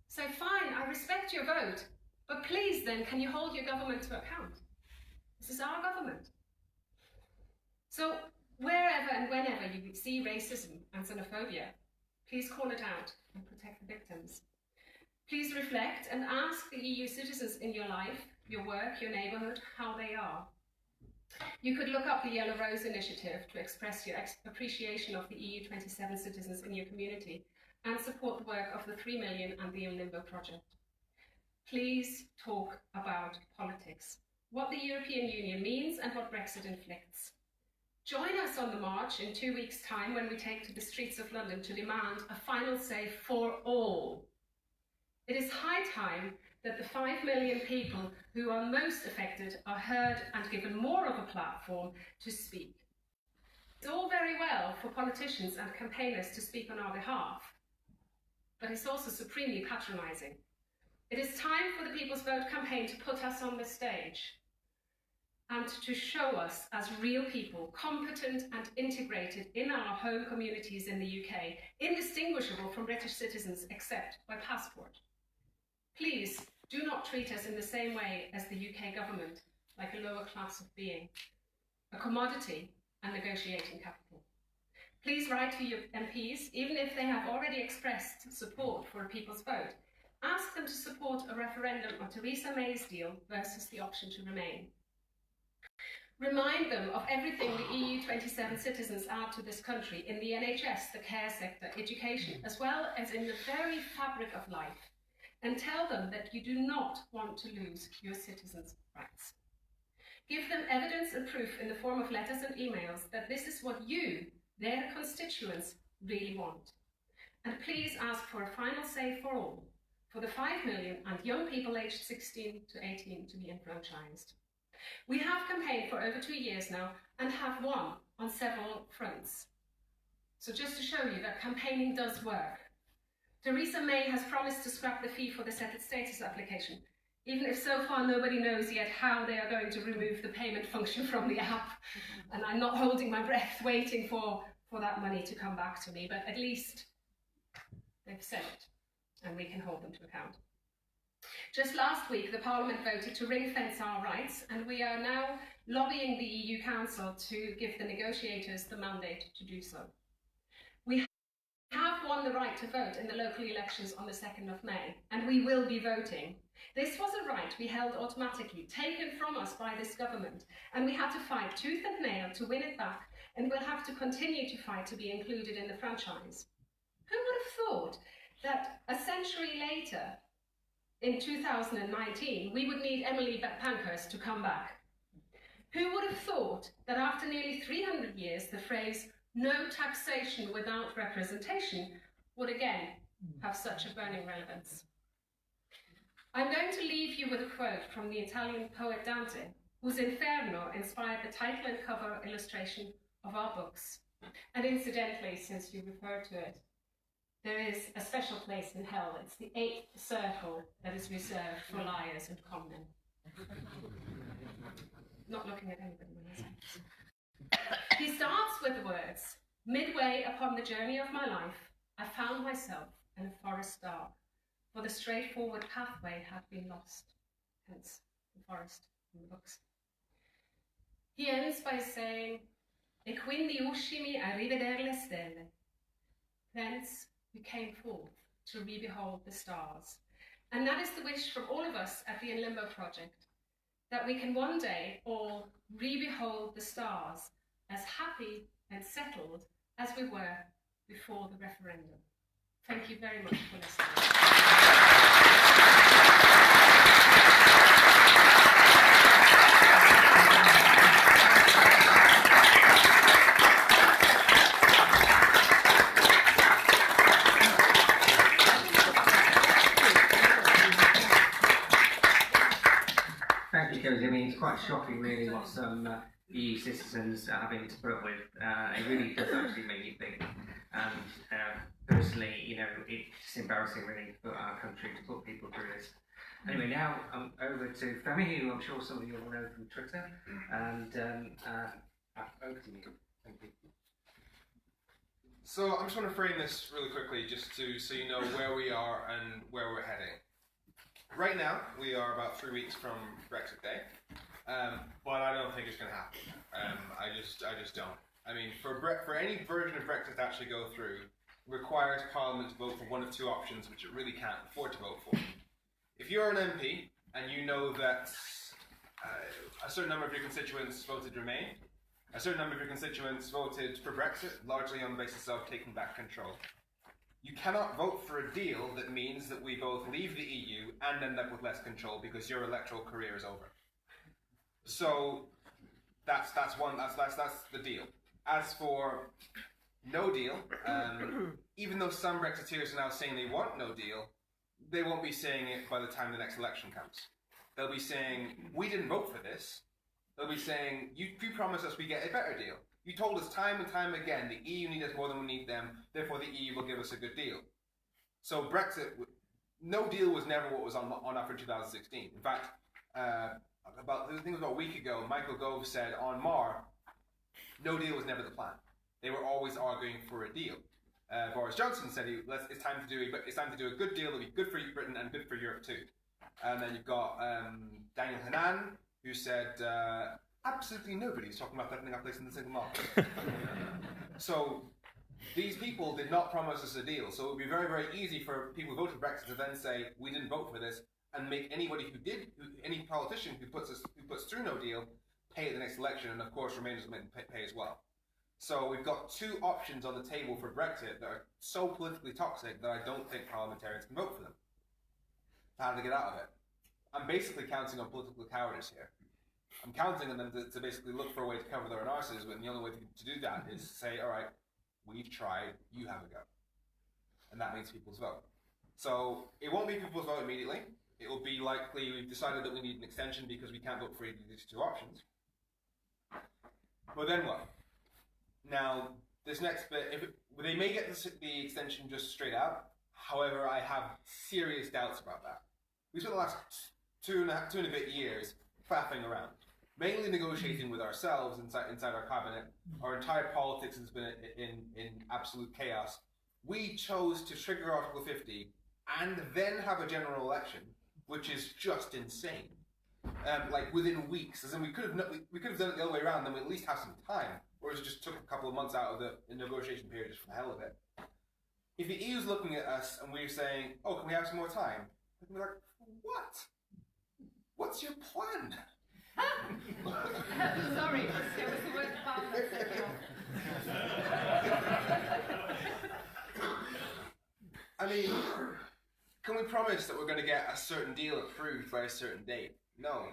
Say, fine, I respect your vote, but please then, can you hold your government to account? This is our government. So wherever and whenever you see racism and xenophobia, please call it out and protect the victims. Please reflect and ask the EU citizens in your life, your work, your neighbourhood, how they are. You could look up the Yellow Rose Initiative to express your appreciation of the EU 27 citizens in your community and support the work of the 3 Million and the Limbo Project. Please talk about politics, what the European Union means and what Brexit inflicts. Join us on the march in 2 weeks' time when we take to the streets of London to demand a final say for all. It is high time that the 5 million people who are most affected are heard and given more of a platform to speak. It's all very well for politicians and campaigners to speak on our behalf, but it's also supremely patronising. It is time for the People's Vote campaign to put us on the stage and to show us as real people, competent and integrated in our home communities in the UK, indistinguishable from British citizens except by passport. Please do not treat us in the same way as the UK government, like a lower class of being, a commodity and negotiating capital. Please write to your MPs, even if they have already expressed support for a People's Vote. Ask them to support a referendum on Theresa May's deal versus the option to remain. Remind them of everything the EU 27 citizens add to this country in the NHS, the care sector, education, as well as in the very fabric of life. And tell them that you do not want to lose your citizens' rights. Give them evidence and proof in the form of letters and emails that this is what you, their constituents, really want. And please ask for a final say for all, for the 5 million and young people aged 16 to 18 to be enfranchised. We have campaigned for over 2 years now and have won on several fronts. So just to show you that campaigning does work. Theresa May has promised to scrap the fee for the settled status application, even if so far nobody knows yet how they are going to remove the payment function from the app. And I'm not holding my breath waiting for that money to come back to me, but at least they've said it and we can hold them to account. Just last week, the Parliament voted to ring-fence our rights, and we are now lobbying the EU Council to give the negotiators the mandate to do so. We have won the right to vote in the local elections on the 2nd of May, and we will be voting. This was a right we held automatically, taken from us by this government, and we had to fight tooth and nail to win it back, and we'll have to continue to fight to be included in the franchise. Who would have thought that a century later, in 2019, we would need Emily Pankhurst to come back? Who would have thought that after nearly 300 years, the phrase "no taxation without representation" would again have such a burning relevance? I'm going to leave you with a quote from the Italian poet Dante, whose Inferno inspired the title and cover illustration of our books. And incidentally, since you referred to it, there is a special place in hell. It's the 8th circle that is reserved for liars and con men. Not looking at anybody when I say this. He starts with the words, "Midway upon the journey of my life, I found myself in a forest dark, for the straightforward pathway had been lost." Hence, the forest in the books. He ends by saying, "E quindi uscimi a rivedere le stelle." Thence we came forth to re-behold the stars. And that is the wish from all of us at the In Limbo Project, that we can one day all re-behold the stars as happy and settled as we were before the referendum. Thank you very much for listening. Thank you, Cosi. I mean, it's quite shocking, really, what some EU citizens are having to put up with. It really does actually make you think. And personally, you know, it's embarrassing, really, for our country to put people through this. Anyway, now I'm over to Femi, who I'm sure some of you will know from Twitter. And over to you. Thank you. So I'm just going to frame this really quickly, just so you know where we are and where we're heading. Right now, we are about 3 weeks from Brexit Day, but I don't think it's going to happen. I just don't. I mean, for any version of Brexit to actually go through, requires Parliament to vote for one of two options which it really can't afford to vote for. If you're an MP and you know that a certain number of your constituents voted Remain, a certain number of your constituents voted for Brexit, largely on the basis of taking back control, you cannot vote for a deal that means that we both leave the EU and end up with less control because your electoral career is over. So that's the deal. As for no deal, even though some Brexiteers are now saying they want no deal, they won't be saying it by the time the next election comes. They'll be saying, we didn't vote for this. They'll be saying, you promised us we get a better deal. You told us time and time again the EU need us more than we need them, therefore the EU will give us a good deal. So Brexit, no deal was never what was on offer in 2016. In fact, I think it was about a week ago, Michael Gove said on Mar, no deal was never the plan. They were always arguing for a deal. Boris Johnson said it's time to do a good deal that'll be good for Britain and good for Europe too. And then you've got Daniel Hannan, who said absolutely nobody's talking about opening our place in the single market. So these people did not promise us a deal. So it would be very, very easy for people who voted for Brexit to then say we didn't vote for this, and make anybody any politician who puts through no deal pay at the next election, and of course Remainers will pay as well. So we've got two options on the table for Brexit that are so politically toxic that I don't think parliamentarians can vote for them. How to get out of it? I'm basically counting on political cowardice here. I'm counting on them to basically look for a way to cover their own arses, and the only way to do that is to say, all right, we've tried, you have a go. And that means people's vote. So it won't be people's vote immediately. It will be likely we've decided that we need an extension because we can't vote for either of these two options. But then what? Now, this next bit, they may get the extension just straight out. However, I have serious doubts about that. We spent the last two and a bit years faffing around, mainly negotiating with ourselves inside our cabinet. Our entire politics has been in absolute chaos. We chose to trigger Article 50 and then have a general election, which is just insane. Like within weeks, as in we could have done it the other way around, then we at least have some time. Whereas it just took a couple of months out of the negotiation period just for the hell of it. If the EU's looking at us and we're saying, oh, can we have some more time? They'd be like, what? What's your plan? Sorry, it was the word plan. I mean, can we promise that we're going to get a certain deal approved by a certain date? No.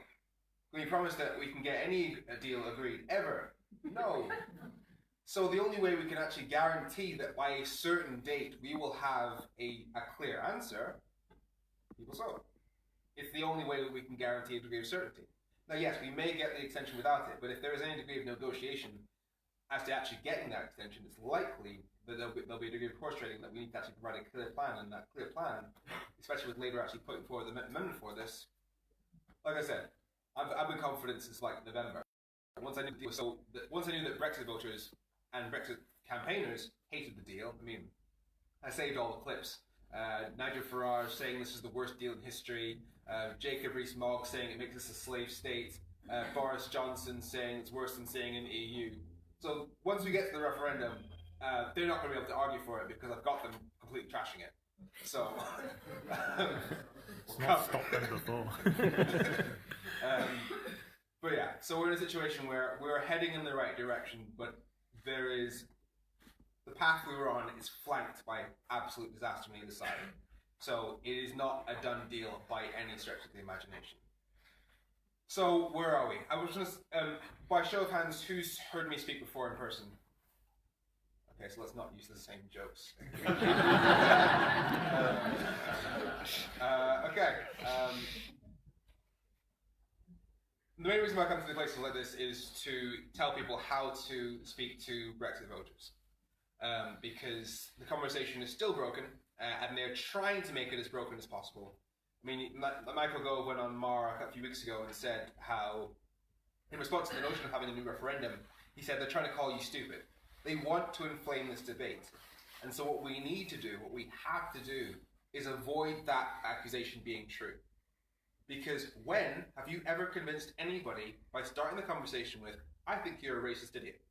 Can we promise that we can get any deal agreed ever? No. So the only way we can actually guarantee that by a certain date we will have a clear answer, people's vote. It's the only way that we can guarantee a degree of certainty. Now yes, we may get the extension without it, but if there is any degree of negotiation as to actually getting that extension, it's likely that there'll be a degree of horse trading that we need to actually provide a clear plan, and that clear plan, especially with Labour actually putting forward the amendment for this, like I said, I've been confident since like November. Once I knew that Brexit voters and Brexit campaigners hated the deal, I mean, I saved all the clips. Nigel Farage saying this is the worst deal in history, Jacob Rees-Mogg saying it makes us a slave state, Boris Johnson saying it's worse than staying in the EU. So once we get to the referendum, they're not going to be able to argue for it because I've got them completely trashing it. So, it's not stopped them before. But yeah, so we're in a situation where we're heading in the right direction, but the path we were on is flanked by absolute disaster on either side. So it is not a done deal by any stretch of the imagination. So where are we? I was just, by show of hands, who's heard me speak before in person? Okay, so let's not use the same jokes. Okay. The main reason why I come to the places like this is to tell people how to speak to Brexit voters. Because the conversation is still broken, and they're trying to make it as broken as possible. I mean, Michael Gove went on Mar a few weeks ago and said how, in response to the notion of having a new referendum, he said they're trying to call you stupid. They want to inflame this debate. And so what we need to do, what we have to do, is avoid that accusation being true. Because when have you ever convinced anybody by starting the conversation with, I think you're a racist idiot?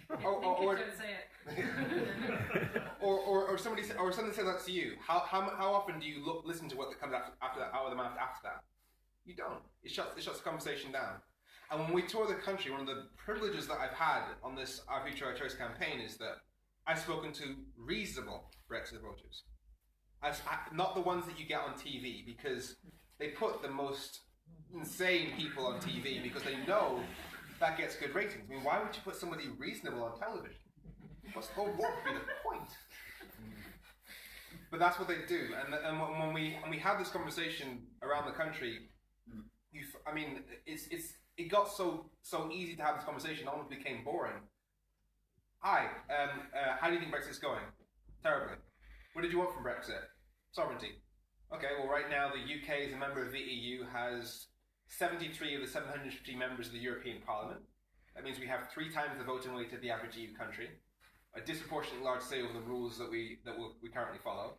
Don't say it. or somebody or something says that to you. How often do you listen to what comes after that, out of the mouth after that? You don't. It shuts the conversation down. And when we tour the country, one of the privileges that I've had on this Our Future Our Choice campaign is that I've spoken to reasonable Brexit voters. Not the ones that you get on TV, because they put the most insane people on TV because they know that gets good ratings. I mean, why would you put somebody reasonable on television? What would be the point? But that's what they do. And when we have this conversation around the country, it got so easy to have this conversation, it almost became boring. Hi, how do you think Brexit's going? Terribly. What did you want from Brexit? Sovereignty. Okay, well right now the UK as a member of the EU has 73 of the 750 members of the European Parliament. That means we have 3 times the voting weight of the average EU country. A disproportionately large say over the rules that we currently follow.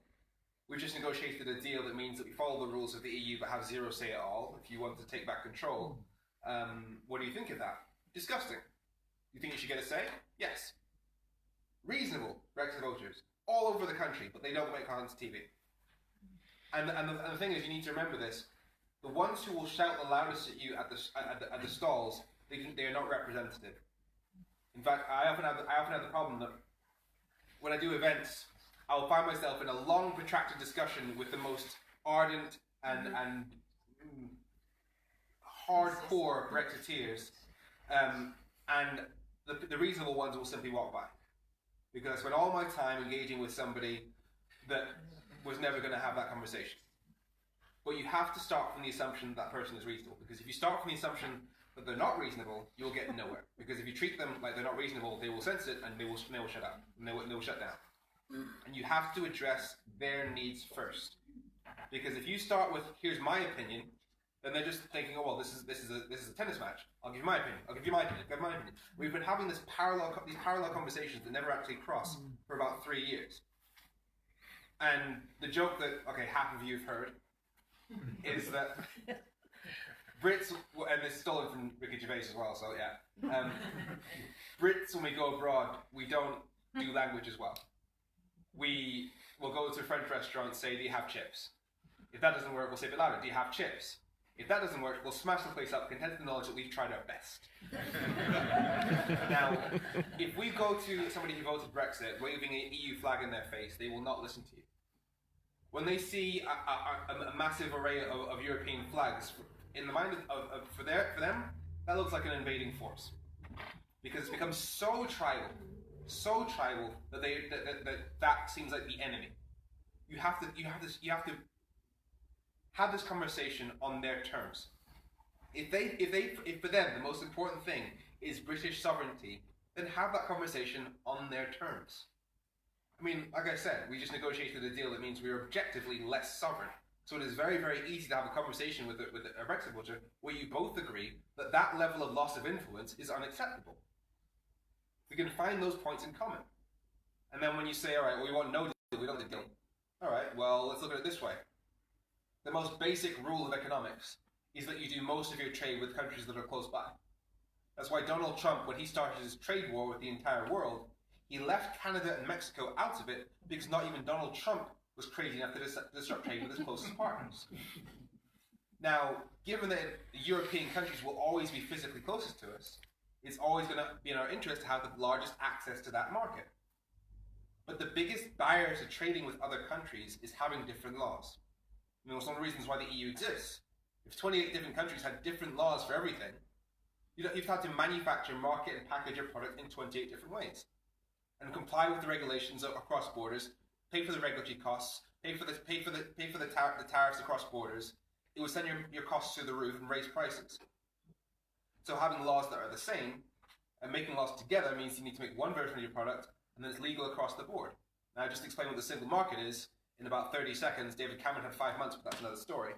We've just negotiated a deal that means that we follow the rules of the EU but have zero say at all. If you want to take back control, what do you think of that? Disgusting. You think you should get a say? Yes. Reasonable Brexit voters all over the country, but they don't make it onto TV. And the thing is, you need to remember this: the ones who will shout the loudest at you at the stalls, they are not representative. In fact, I often have the problem that when I do events, I will find myself in a long, protracted discussion with the most ardent and hardcore Brexiteers, and the reasonable ones will simply walk by. Because I spent all my time engaging with somebody that was never going to have that conversation. But you have to start from the assumption that person is reasonable. Because if you start from the assumption that they're not reasonable, you'll get nowhere. Because if you treat them like they're not reasonable, they will sense it and they will shut up. And they will shut down. And you have to address their needs first. Because if you start with, here's my opinion, then they're just thinking, oh well, this is a tennis match. I'll give you my opinion. I'll give you my opinion. I'll give you my opinion. We've been having these parallel conversations that never actually cross for about 3 years. And the joke that half of you have heard is that Brits, and it's stolen from Ricky Gervais as well. So yeah, Brits when we go abroad, we don't do language as well. We will go to a French restaurant, say, do you have chips? If that doesn't work, we'll say a bit louder, do you have chips? If that doesn't work, we'll smash the place up, content the knowledge that we've tried our best. Now, if we go to somebody who voted Brexit, waving an EU flag in their face, they will not listen to you. When they see a massive array of European flags, in the mind for them, that looks like an invading force. Because it's become so tribal that seems like the enemy. You have to have this conversation on their terms. If for them the most important thing is British sovereignty, then have that conversation on their terms. I mean, like I said, we just negotiated a deal that means we are objectively less sovereign. So it is very, very easy to have a conversation with a Brexit voter where you both agree that that level of loss of influence is unacceptable. We can find those points in common. And then when you say, all right, well, we want no deal, we don't want a deal. All right, well, let's look at it this way. The most basic rule of economics is that you do most of your trade with countries that are close by. That's why Donald Trump, when he started his trade war with the entire world, he left Canada and Mexico out of it because not even Donald Trump was crazy enough to disrupt trade with his closest partners. Now, given that the European countries will always be physically closest to us, it's always going to be in our interest to have the largest access to that market. But the biggest barrier to trading with other countries is having different laws. I mean, it's one of the reasons why the EU exists. If 28 different countries had different laws for everything, you'd have to manufacture, market, and package your product in 28 different ways, and comply with the regulations across borders, pay for the regulatory costs, pay for the tariffs across borders. It would send your costs through the roof and raise prices. So having laws that are the same and making laws together means you need to make one version of your product and then it's legal across the board. Now, just explain what the single market is in about 30 seconds. David Cameron had 5 months, but that's another story.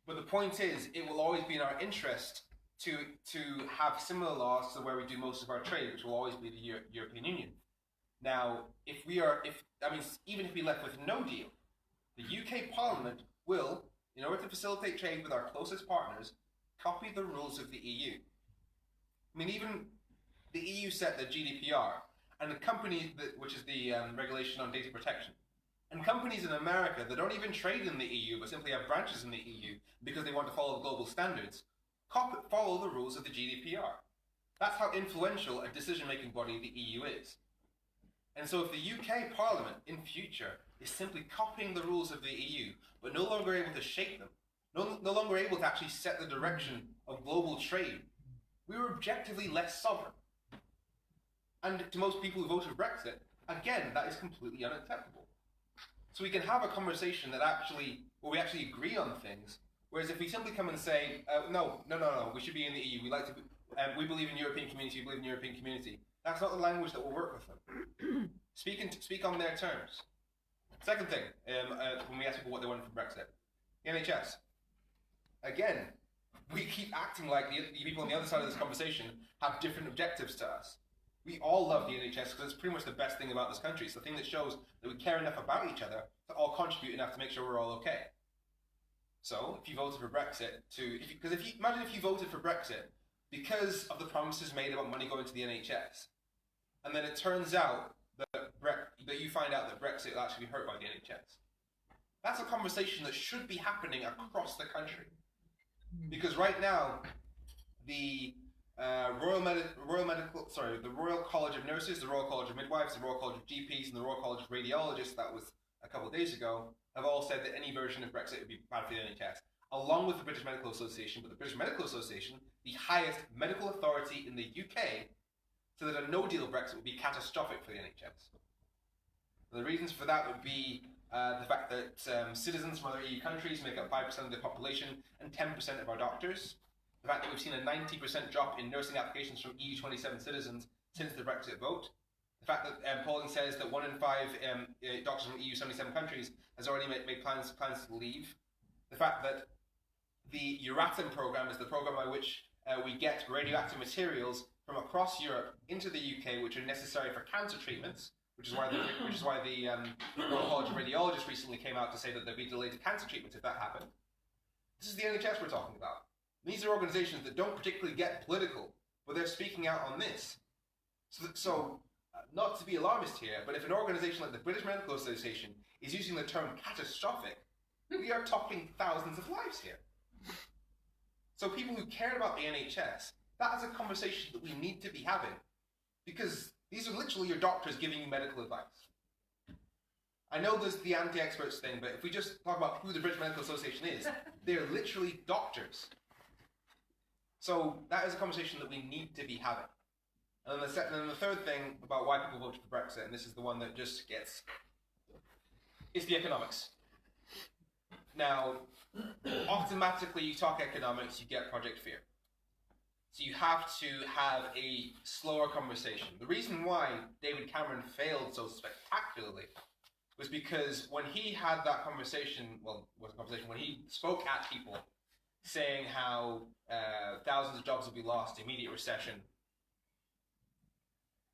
But the point is, it will always be in our interest to have similar laws to where we do most of our trade, which will always be the European Union. Now, even if we left with no deal, the UK Parliament will, in order to facilitate trade with our closest partners, copy the rules of the EU. I mean, even the EU set the GDPR, and the company, which is the regulation on data protection, and companies in America that don't even trade in the EU but simply have branches in the EU because they want to follow global standards, follow the rules of the GDPR. That's how influential a decision-making body the EU is. And so if the UK Parliament in future is simply copying the rules of the EU but no longer able to shape them, no longer able to actually set the direction of global trade, we were objectively less sovereign. And to most people who voted for Brexit, again, that is completely unacceptable. So we can have a conversation that where we actually agree on things, whereas if we simply come and say, no, we should be in the EU, we believe in European community, we believe in European community, that's not the language that will work with them. Speak on their terms. Second thing, when we ask people what they want from Brexit, the NHS. Again, we keep acting like the people on the other side of this conversation have different objectives to us. We all love the NHS because it's pretty much the best thing about this country. It's the thing that shows that we care enough about each other to all contribute enough to make sure we're all okay. So, if you voted for Brexit, imagine if you voted for Brexit because of the promises made about money going to the NHS, and then it turns out that you find out that Brexit will actually be hurt by the NHS. That's a conversation that should be happening across the country, because right now, the Royal College of Nurses, the Royal College of Midwives, the Royal College of GPs, and the Royal College of Radiologists, that was a couple of days ago, have all said that any version of Brexit would be bad for the NHS, along with the British Medical Association. But the British Medical Association, the highest medical authority in the UK, said that a no-deal Brexit would be catastrophic for the NHS. And the reasons for that would be the fact that citizens from other EU countries make up 5% of the population and 10% of our doctors. The fact that we've seen a 90% drop in nursing applications from EU 27 citizens since the Brexit vote. The fact that polling says that 1 in 5 doctors from EU 77 countries has already made plans to leave. The fact that the Euratom program is the program by which we get radioactive materials from across Europe into the UK, which are necessary for cancer treatments, which is why the Royal College of Radiologists recently came out to say that there'd be delayed cancer treatments if that happened. This is the NHS we're talking about. These are organizations that don't particularly get political, but they're speaking out on this. So not to be alarmist here, but if an organization like the British Medical Association is using the term catastrophic, we are talking thousands of lives here. So people who care about the NHS, that is a conversation that we need to be having, because these are literally your doctors giving you medical advice. I know there's the anti-experts thing, but if we just talk about who the British Medical Association is, they're literally doctors. So that is a conversation that we need to be having. And then the third thing about why people voted for Brexit, and this is the one that just gets, is the economics. Now, automatically you talk economics, you get Project Fear. So you have to have a slower conversation. The reason why David Cameron failed so spectacularly was because when he had that conversation, when he spoke at people saying how thousands of jobs will be lost, immediate recession,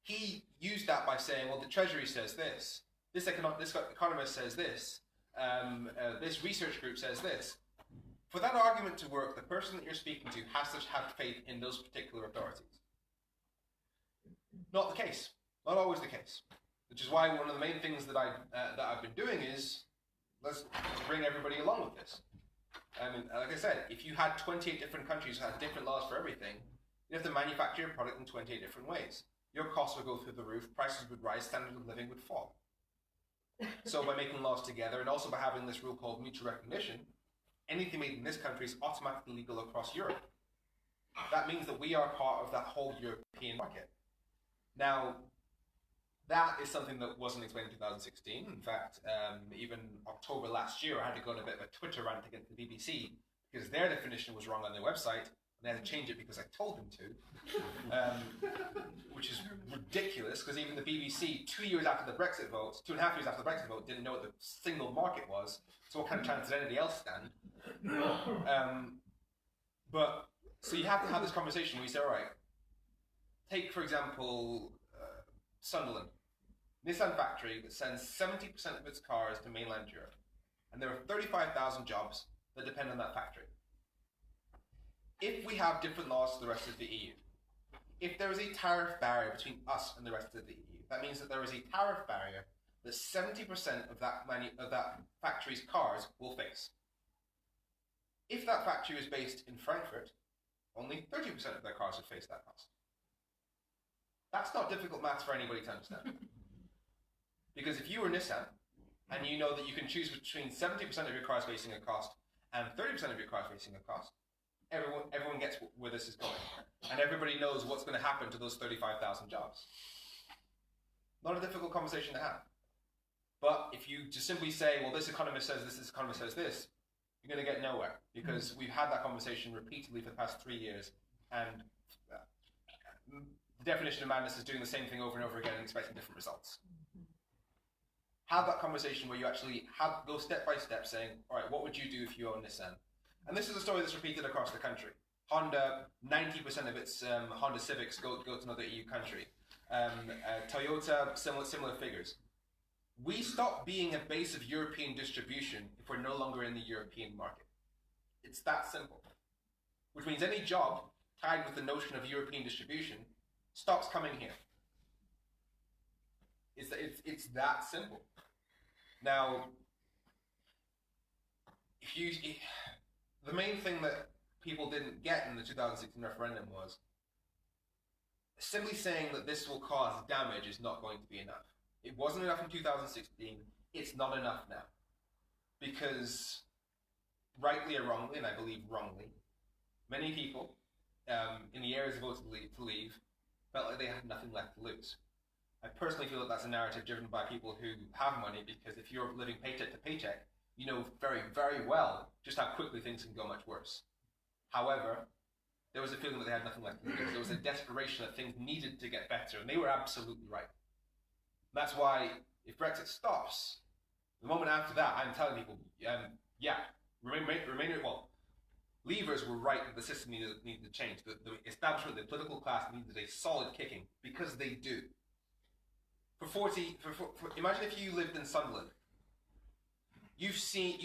he used that by saying, well, the Treasury says this economist says this, this research group says this. For that argument to work, the person that you're speaking to has to have faith in those particular authorities. Not the case. Not always the case. Which is why one of the main things that I've been doing is let's bring everybody along with this. Like I said, if you had 28 different countries that had different laws for everything, you'd have to manufacture your product in 28 different ways. Your costs would go through the roof, prices would rise, standard of living would fall. So by making laws together, and also by having this rule called mutual recognition, anything made in this country is automatically legal across Europe. That means that we are part of that whole European market. Now, that is something that wasn't explained in 2016. In fact, even October last year, I had to go on a bit of a Twitter rant against the BBC because their definition was wrong on their website, and they had to change it because I told them to, which is ridiculous because even the BBC, 2 years after the Brexit vote, 2.5 years after the Brexit vote, didn't know what the single market was. So what kind of chance did anybody else stand? So you have to have this conversation where you say, all right, take, for example, Sunderland. Nissan factory that sends 70% of its cars to mainland Europe. And there are 35,000 jobs that depend on that factory. If we have different laws to the rest of the EU, if there is a tariff barrier between us and the rest of the EU, that means that there is a tariff barrier that 70% of that factory's cars will face. If that factory is based in Frankfurt, only 30% of their cars would face that cost. That's not difficult maths for anybody to understand. Because if you were Nissan, and you know that you can choose between 70% of your cars facing a cost and 30% of your cars facing a cost, everyone gets where this is going. And everybody knows what's going to happen to those 35,000 jobs. Not a difficult conversation to have. But if you just simply say, well, this economist says this economist says this, you're going to get nowhere. Because we've had that conversation repeatedly for the past 3 years, and the definition of madness is doing the same thing over and over again and expecting different results. Have that conversation where you actually go step by step saying, all right, what would you do if you own Nissan? And this is a story that's repeated across the country. Honda, 90% of its Honda Civics go to another EU country. Toyota, similar figures. We stop being a base of European distribution if we're no longer in the European market. It's that simple. Which means any job tied with the notion of European distribution stops coming here. It's that simple. Now, the main thing that people didn't get in the 2016 referendum was simply saying that this will cause damage is not going to be enough. It wasn't enough in 2016. It's not enough now. Because, rightly or wrongly, and I believe wrongly, many people in the areas voted to leave felt like they had nothing left to lose. I personally feel that that's a narrative driven by people who have money, because if you're living paycheck to paycheck, you know very, very well just how quickly things can go much worse. However, there was a feeling that they had nothing left to lose. There was a desperation that things needed to get better, and they were absolutely right. That's why, if Brexit stops, the moment after that, I'm telling people, leavers were right that the system needed to change. The establishment, the political class needed a solid kicking, because they do. Imagine if you lived in Sunderland. You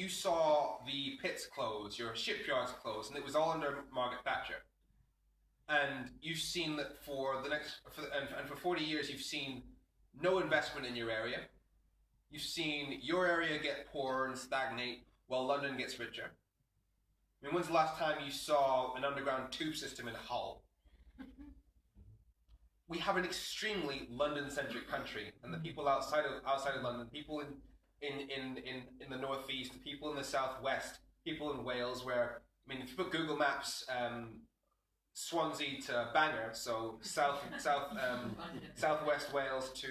saw the pits close, your shipyards close, and it was all under Margaret Thatcher. And you've seen that for 40 years, you've seen no investment in your area. You've seen your area get poorer and stagnate while London gets richer. I mean, when's the last time you saw an underground tube system in Hull? We have an extremely London-centric country, and the people outside of London, people in the northeast, people in the southwest, people in Wales, where, I mean, if you put Google Maps, Swansea to Bangor, so southwest Wales to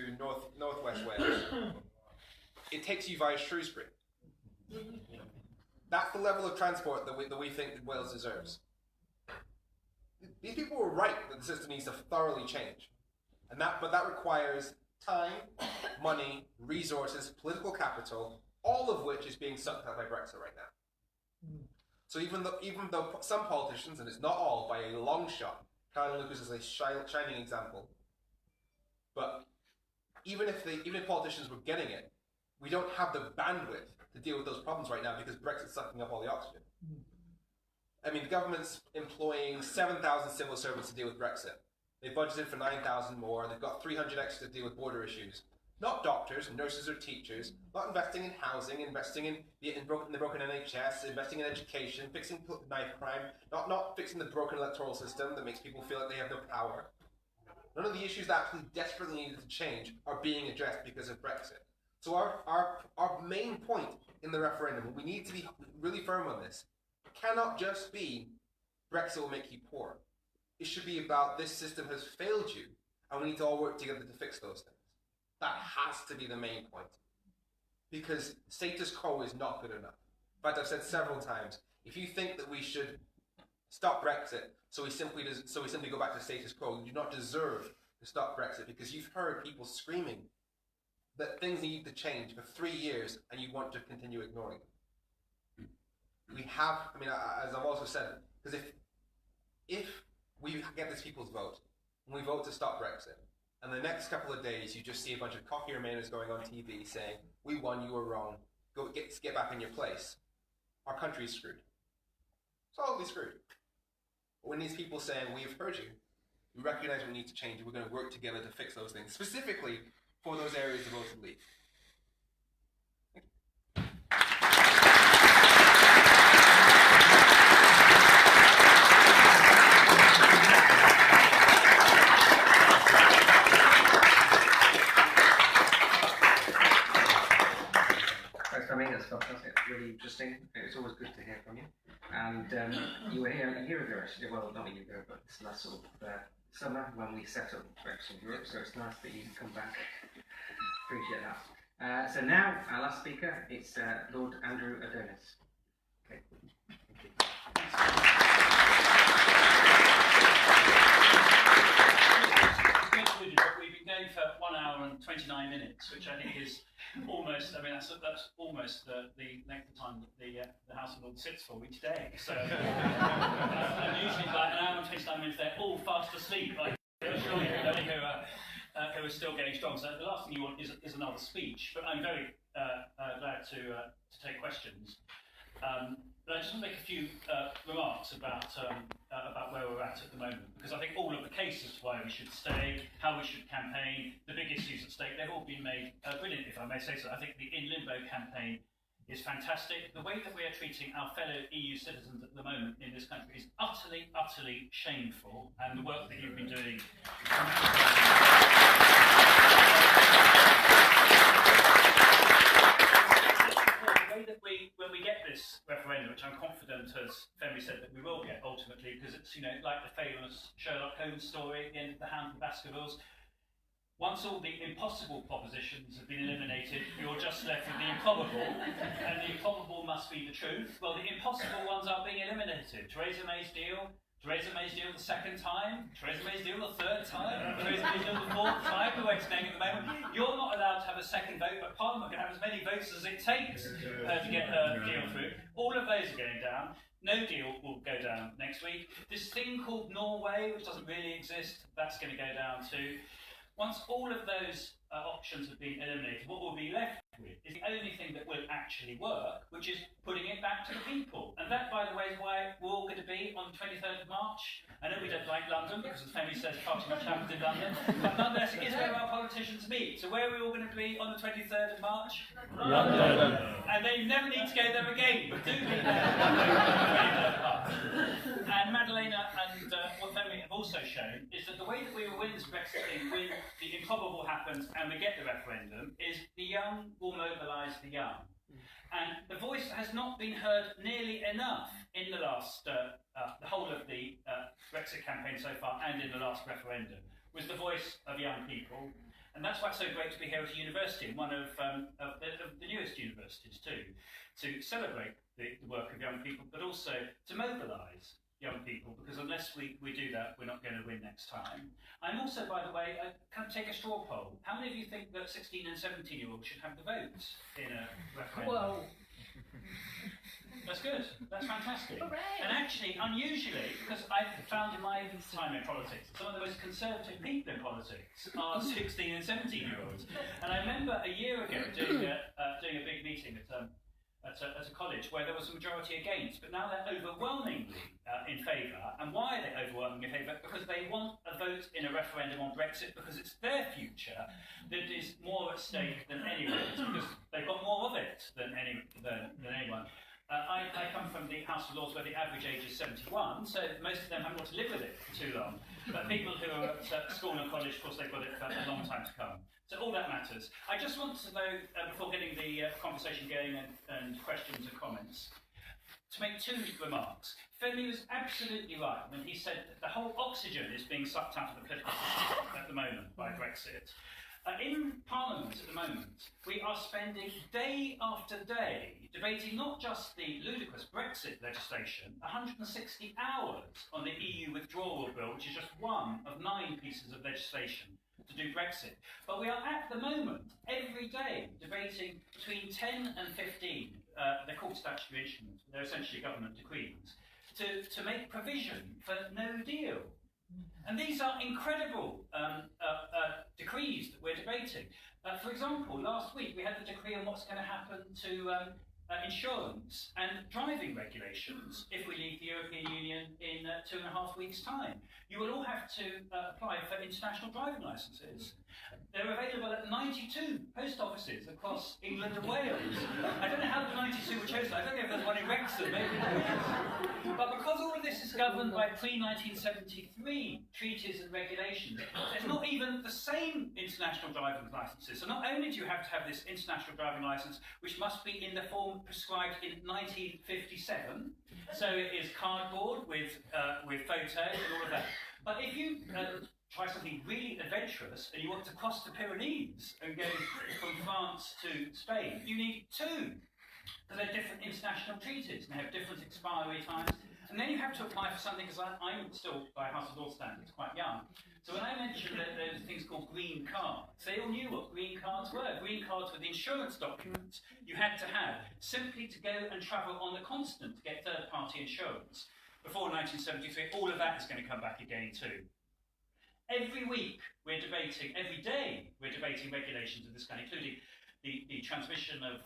northwest Wales, it takes you via Shrewsbury. That's the level of transport that we think that Wales deserves. These people were right that the system needs to thoroughly change, but that requires time, money, resources, political capital, all of which is being sucked out by Brexit right now. So even though some politicians, and it's not all by a long shot, Caroline Lucas is a shining example, but even if politicians were getting it, we don't have the bandwidth to deal with those problems right now because Brexit's sucking up all the oxygen. I mean, the government's employing 7,000 civil servants to deal with Brexit. They've budgeted for 9,000 more. They've got 300 extra to deal with border issues. Not doctors, nurses, or teachers. Not investing in housing, investing in the broken NHS, investing in education, fixing knife crime. Not fixing the broken electoral system that makes people feel like they have no power. None of the issues that actually desperately needed to change are being addressed because of Brexit. So our main point in the referendum, and we need to be really firm on this, cannot just be Brexit will make you poor. It should be about this system has failed you, and we need to all work together to fix those things. That has to be the main point. Because status quo is not good enough. In fact, I've said several times, if you think that we should stop Brexit so we simply go back to status quo, you do not deserve to stop Brexit, because you've heard people screaming that things need to change for 3 years and you want to continue ignoring them. We have, I mean, as I've also said, because if we get this people's vote, and we vote to stop Brexit, and the next couple of days you just see a bunch of cocky remainers going on TV saying, we won, you were wrong, get back in your place, our country is screwed. Solidly screwed. When these people saying, we have heard you, We recognise we need to change, and we're going to work together to fix those things, specifically for those areas of voted leave. Thanks for coming. That's fantastic. Really interesting. It's always good to hear from you. And you were here a year ago, actually. Well, not a year ago, but this last sort of summer when we set up Wrexham Europe. So it's nice that you can come back. Appreciate that. So now our last speaker, it's Lord Andrew Adonis. Okay. Thank you. We've been going for 1 hour and 29 minutes, which I think is almost, I mean, that's almost the length of time that the House of Lords sits for each day. So, and usually by 1 hour and 29 minutes, they're all fast asleep. Like, who are still getting strong. So the last thing you want is another speech. But I'm very glad to take questions. But I just want to make a few remarks about where we're at the moment, because I think all of the cases why we should stay, how we should campaign, the big issues at stake, they've all been made brilliant, if I may say so. I think the In Limbo campaign is fantastic. The way that we are treating our fellow EU citizens at the moment in this country is utterly, utterly shameful, and the work that you've been doing. When we get this referendum, which I'm confident, as Femi said, that we will get ultimately, because it's, you know, like the famous Sherlock Holmes story at the end of The Hound of Baskervilles. Once all the impossible propositions have been eliminated, you're just left with the improbable, and the improbable must be the truth. Well, the impossible ones are being eliminated. Theresa May's deal the second time, Theresa May's deal the third time, Theresa May's deal the fourth time, the way it's going at the moment. You're not allowed to have a second vote, but Parliament can have as many votes as it takes to get a deal through. All of those are going down. No deal will go down next week. This thing called Norway, which doesn't really exist, that's going to go down too. Once all of those options have been eliminated, what we'll be left with is the only thing that will actually work, which is putting it back to the people. And that, by the way, is why we're all going to be on the 23rd of March. I know we don't like London, because as Femi says, far too much happens in London, but nonetheless, it is where our politicians meet. So where are we all going to be on the 23rd of March? London. And they never need to go there again, but do be there. And Madeleina and what Femi have also shown is that the way that we will win this Brexit thing, when the improbable happens and we get the referendum, is the young will mobilise the young. And the voice has not been heard nearly enough in the last, the whole of the Brexit campaign so far, and in the last referendum, was the voice of young people. And that's why it's so great to be here at a university, and one of the newest universities too, to celebrate the work of young people, but also to mobilise young people, because unless we do that, we're not going to win next time. I'm also, by the way, can I take a straw poll? How many of you think that 16 and 17-year-olds should have the votes in a referendum? Whoa. That's good. That's fantastic. Hooray. And actually, unusually, because I've found in my time in politics, some of the most conservative people in politics are 16 and 17-year-olds. And I remember a year ago doing a big meeting at a college where there was a majority against, but now they're overwhelmingly in favour. And why are they overwhelmingly in favour? Because they want a vote in a referendum on Brexit, because it's their future that is more at stake than anyone's, because they've got more of it than anyone. I come from the House of Lords where the average age is 71, so most of them haven't got to live with it for too long. But people who are at school and college, of course, they've got it for a long time to come. So all that matters. I just want to know, before getting the conversation going and questions and comments, to make two remarks. Femi was absolutely right when he said that the whole oxygen is being sucked out of the political system at the moment by Brexit. In Parliament at the moment, we are spending day after day debating not just the ludicrous Brexit legislation, 160 hours on the EU withdrawal bill, which is just one of 9 pieces of legislation to do Brexit. But we are at the moment, every day, debating between 10 and 15, they're called statutory instruments, they're essentially government decrees, to make provision for no deal. And these are incredible decrees that we're debating. For example, last week we had the decree on what's going to happen to insurance and driving regulations if we leave the European Union in 2.5 weeks' time. You will all have to apply for international driving licences. They're available at 92 post offices across England and Wales. I don't know how the 92 were chosen. I don't know if there's one in Wrexham, maybe there is. But because all of this is governed by pre-1973 treaties and regulations, there's not even the same international driving licences. So not only do you have to have this international driving licence, which must be in the form prescribed in 1957, so it is cardboard with photos and all of that. But if you try something really adventurous and you want to cross the Pyrenees and go from France to Spain, you need two. Because they're different international treaties and they have different expiry times. And then you have to apply for something, because I'm still, by House of Lords standards, quite young. So when I mentioned that there's things called green cards, they all knew what green cards were. Green cards were the insurance documents you had to have simply to go and travel on the continent to get third-party insurance. Before 1973, all of that is going to come back again too. Every week we're debating, every day we're debating regulations of this kind, including the transmission of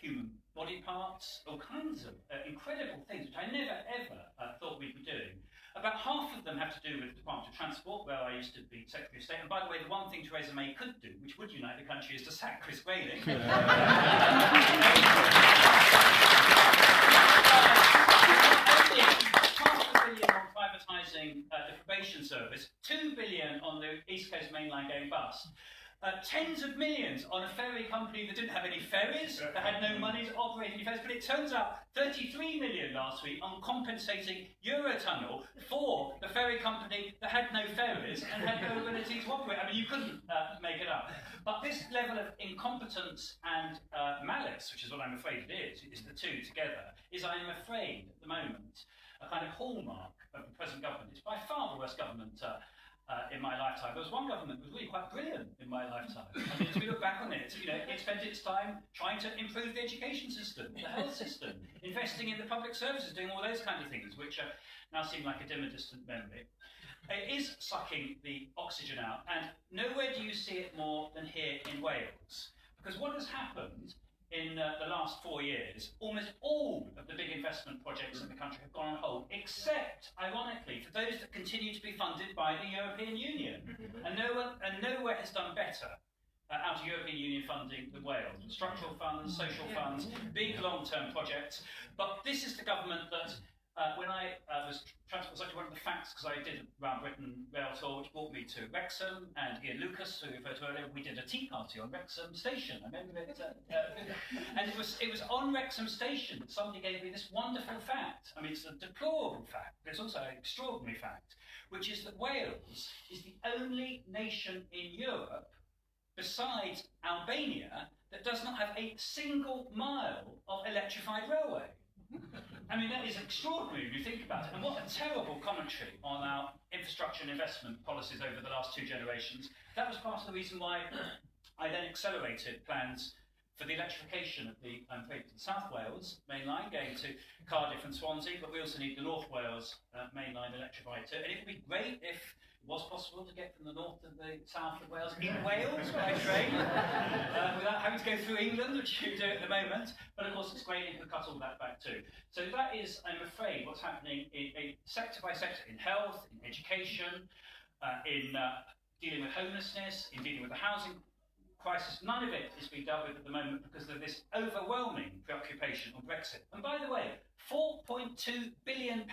human body parts, all kinds of incredible things which I never ever thought we'd be doing. About half of them have to do with the Department of Transport, where I used to be Secretary of State. And by the way, the one thing Theresa May could do, which would unite the country, is to sack Chris Grayling. Privatising the probation service, 2 billion on the East Coast Main Line going bust, tens of millions on a ferry company that didn't have any ferries, that had no money to operate any ferries, but it turns out 33 million last week on compensating Eurotunnel for the ferry company that had no ferries and had no ability to operate. I mean, you couldn't make it up. But this level of incompetence and malice, which is what I'm afraid it is the two together, is, I'm afraid, at the moment, a kind of hallmark of the present government. It's by far the worst government in my lifetime. There was one government that was really quite brilliant in my lifetime. I mean, as we look back on it, it spent its time trying to improve the education system, the health system, investing in the public services, doing all those kind of things, which now seem like a dim and distant memory. It is sucking the oxygen out, and nowhere do you see it more than here in Wales. Because what has happened in the last 4 years, almost all of the big investment projects in the country have gone on hold, except, ironically, for those that continue to be funded by the European Union. And nowhere has done better out of European Union funding than Wales. Structural funds, social funds, big long-term projects. But this is the government that, when I was Transport Secretary, one of the facts, because I did a Round Britain rail tour, which brought me to Wrexham, and Ian Lucas, who we referred to earlier, we did a tea party on Wrexham Station. I remember it. And it was on Wrexham Station that somebody gave me this wonderful fact. I mean, it's a deplorable fact, but it's also an extraordinary fact, which is that Wales is the only nation in Europe, besides Albania, that does not have a single mile of electrified railway. I mean, that is extraordinary when you think about it. And what a terrible commentary on our infrastructure and investment policies over the last 2 generations. That was part of the reason why I then accelerated plans for the electrification of the South Wales main line going to Cardiff and Swansea, but we also need the North Wales main line electrified too. And it would be great if it was possible to get from the north to the south of Wales in Wales by train without having to go through England, which you do at the moment. But of course, it's great if we cut all that back too. So that is, I'm afraid, what's happening in sector by sector, in health, in education, in dealing with homelessness, in dealing with the housing crisis. None of it is being dealt with at the moment because of this overwhelming preoccupation on Brexit. And by the way, £4.2 billion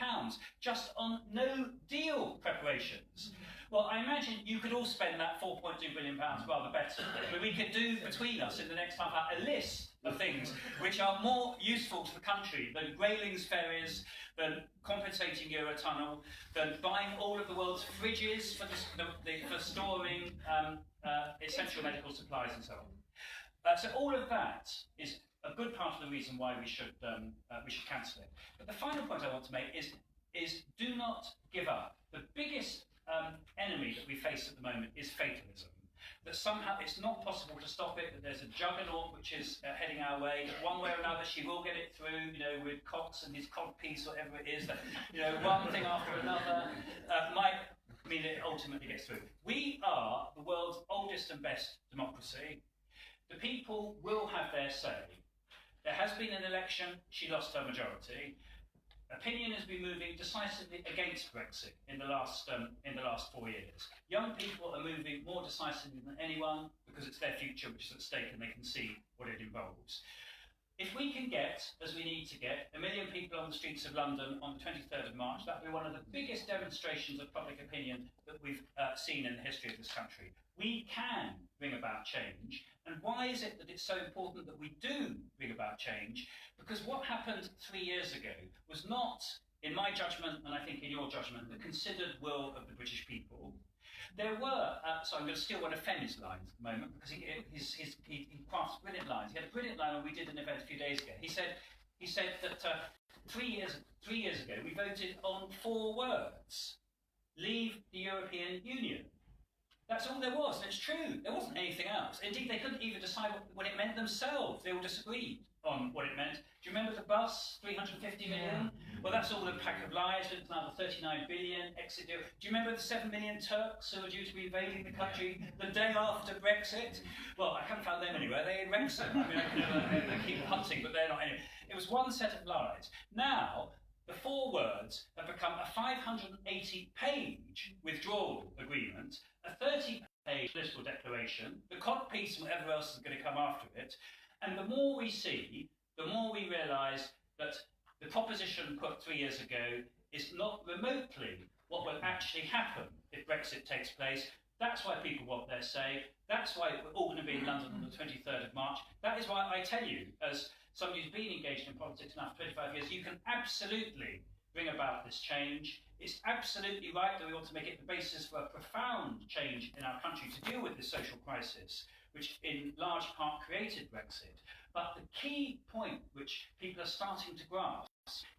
just on no deal preparations. Well, I imagine you could all spend that £4.2 billion rather better. But we could do between us in the next half hour a list of things which are more useful to the country than Grayling's ferries, than compensating Eurotunnel, than buying all of the world's fridges for storing essential medical supplies and so on. So all of that is a good part of the reason why we should cancel it. But the final point I want to make is do not give up. The biggest enemy that we face at the moment is fatalism. That somehow it's not possible to stop it, that there's a juggernaut which is heading our way, that one way or another she will get it through, with Cox and his codpiece, whatever it is, that, one thing after another might mean it ultimately gets through. We are the world's oldest and best democracy. The people will have their say. has been an election, she lost her majority. Opinion has been moving decisively against Brexit in the last 4 years. Young people are moving more decisively than anyone because it's their future which is at stake and they can see what it involves. If we can get, as we need to get, 1 million people on the streets of London on the 23rd of March, that will be one of the biggest demonstrations of public opinion that we've seen in the history of this country. We can bring about change. And why is it that it's so important that we do bring about change? Because what happened 3 years ago was not, in my judgment, and I think in your judgment, the considered will of the British people. There were, so I'm going to steal one of Femi's lines at the moment, because he crafts brilliant lines. He had a brilliant line when we did an event a few days ago. He said that 3 years ago we voted on 4 words: leave the European Union. That's all there was, and it's true. There wasn't anything else. Indeed, they couldn't even decide what it meant themselves. They all disagreed on what it meant. Do you remember the bus, 350 million? Well, that's all a pack of lies. It's now the 39 billion exit deal. Do you remember the 7 million Turks who were due to be invading the country the day after Brexit? Well, I haven't found them anywhere. They're in Wrexham. I mean, I keep hunting, but they're not anywhere. It was one set of lies. Now, the 4 words have become a 580-page withdrawal agreement, a 30-page political declaration, the codpiece and whatever else is going to come after it. And the more we see, the more we realise that the proposition put 3 years ago is not remotely what will actually happen if Brexit takes place. That's why people want their say. That's why we're all going to be in London on the 23rd of March. That is why I tell you, as somebody who's been engaged in politics now for 25 years, you can absolutely bring about this change. It's absolutely right that we want to make it the basis for a profound change in our country to deal with this social crisis, which in large part created Brexit. But the key point which people are starting to grasp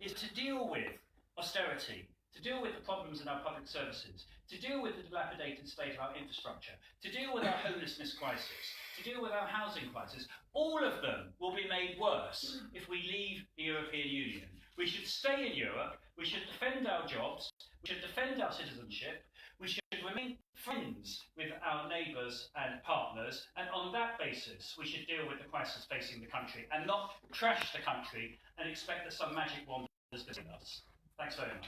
is to deal with austerity, to deal with the problems in our public services, to deal with the dilapidated state of our infrastructure, to deal with our homelessness crisis, to deal with our housing crisis. All of them will be made worse if we leave the European Union. We should stay in Europe, we should defend our jobs, we should defend our citizenship, we should remain friends with our neighbours and partners, and on that basis we should deal with the crisis facing the country and not trash the country and expect that some magic wand is going to save us. Thanks very much.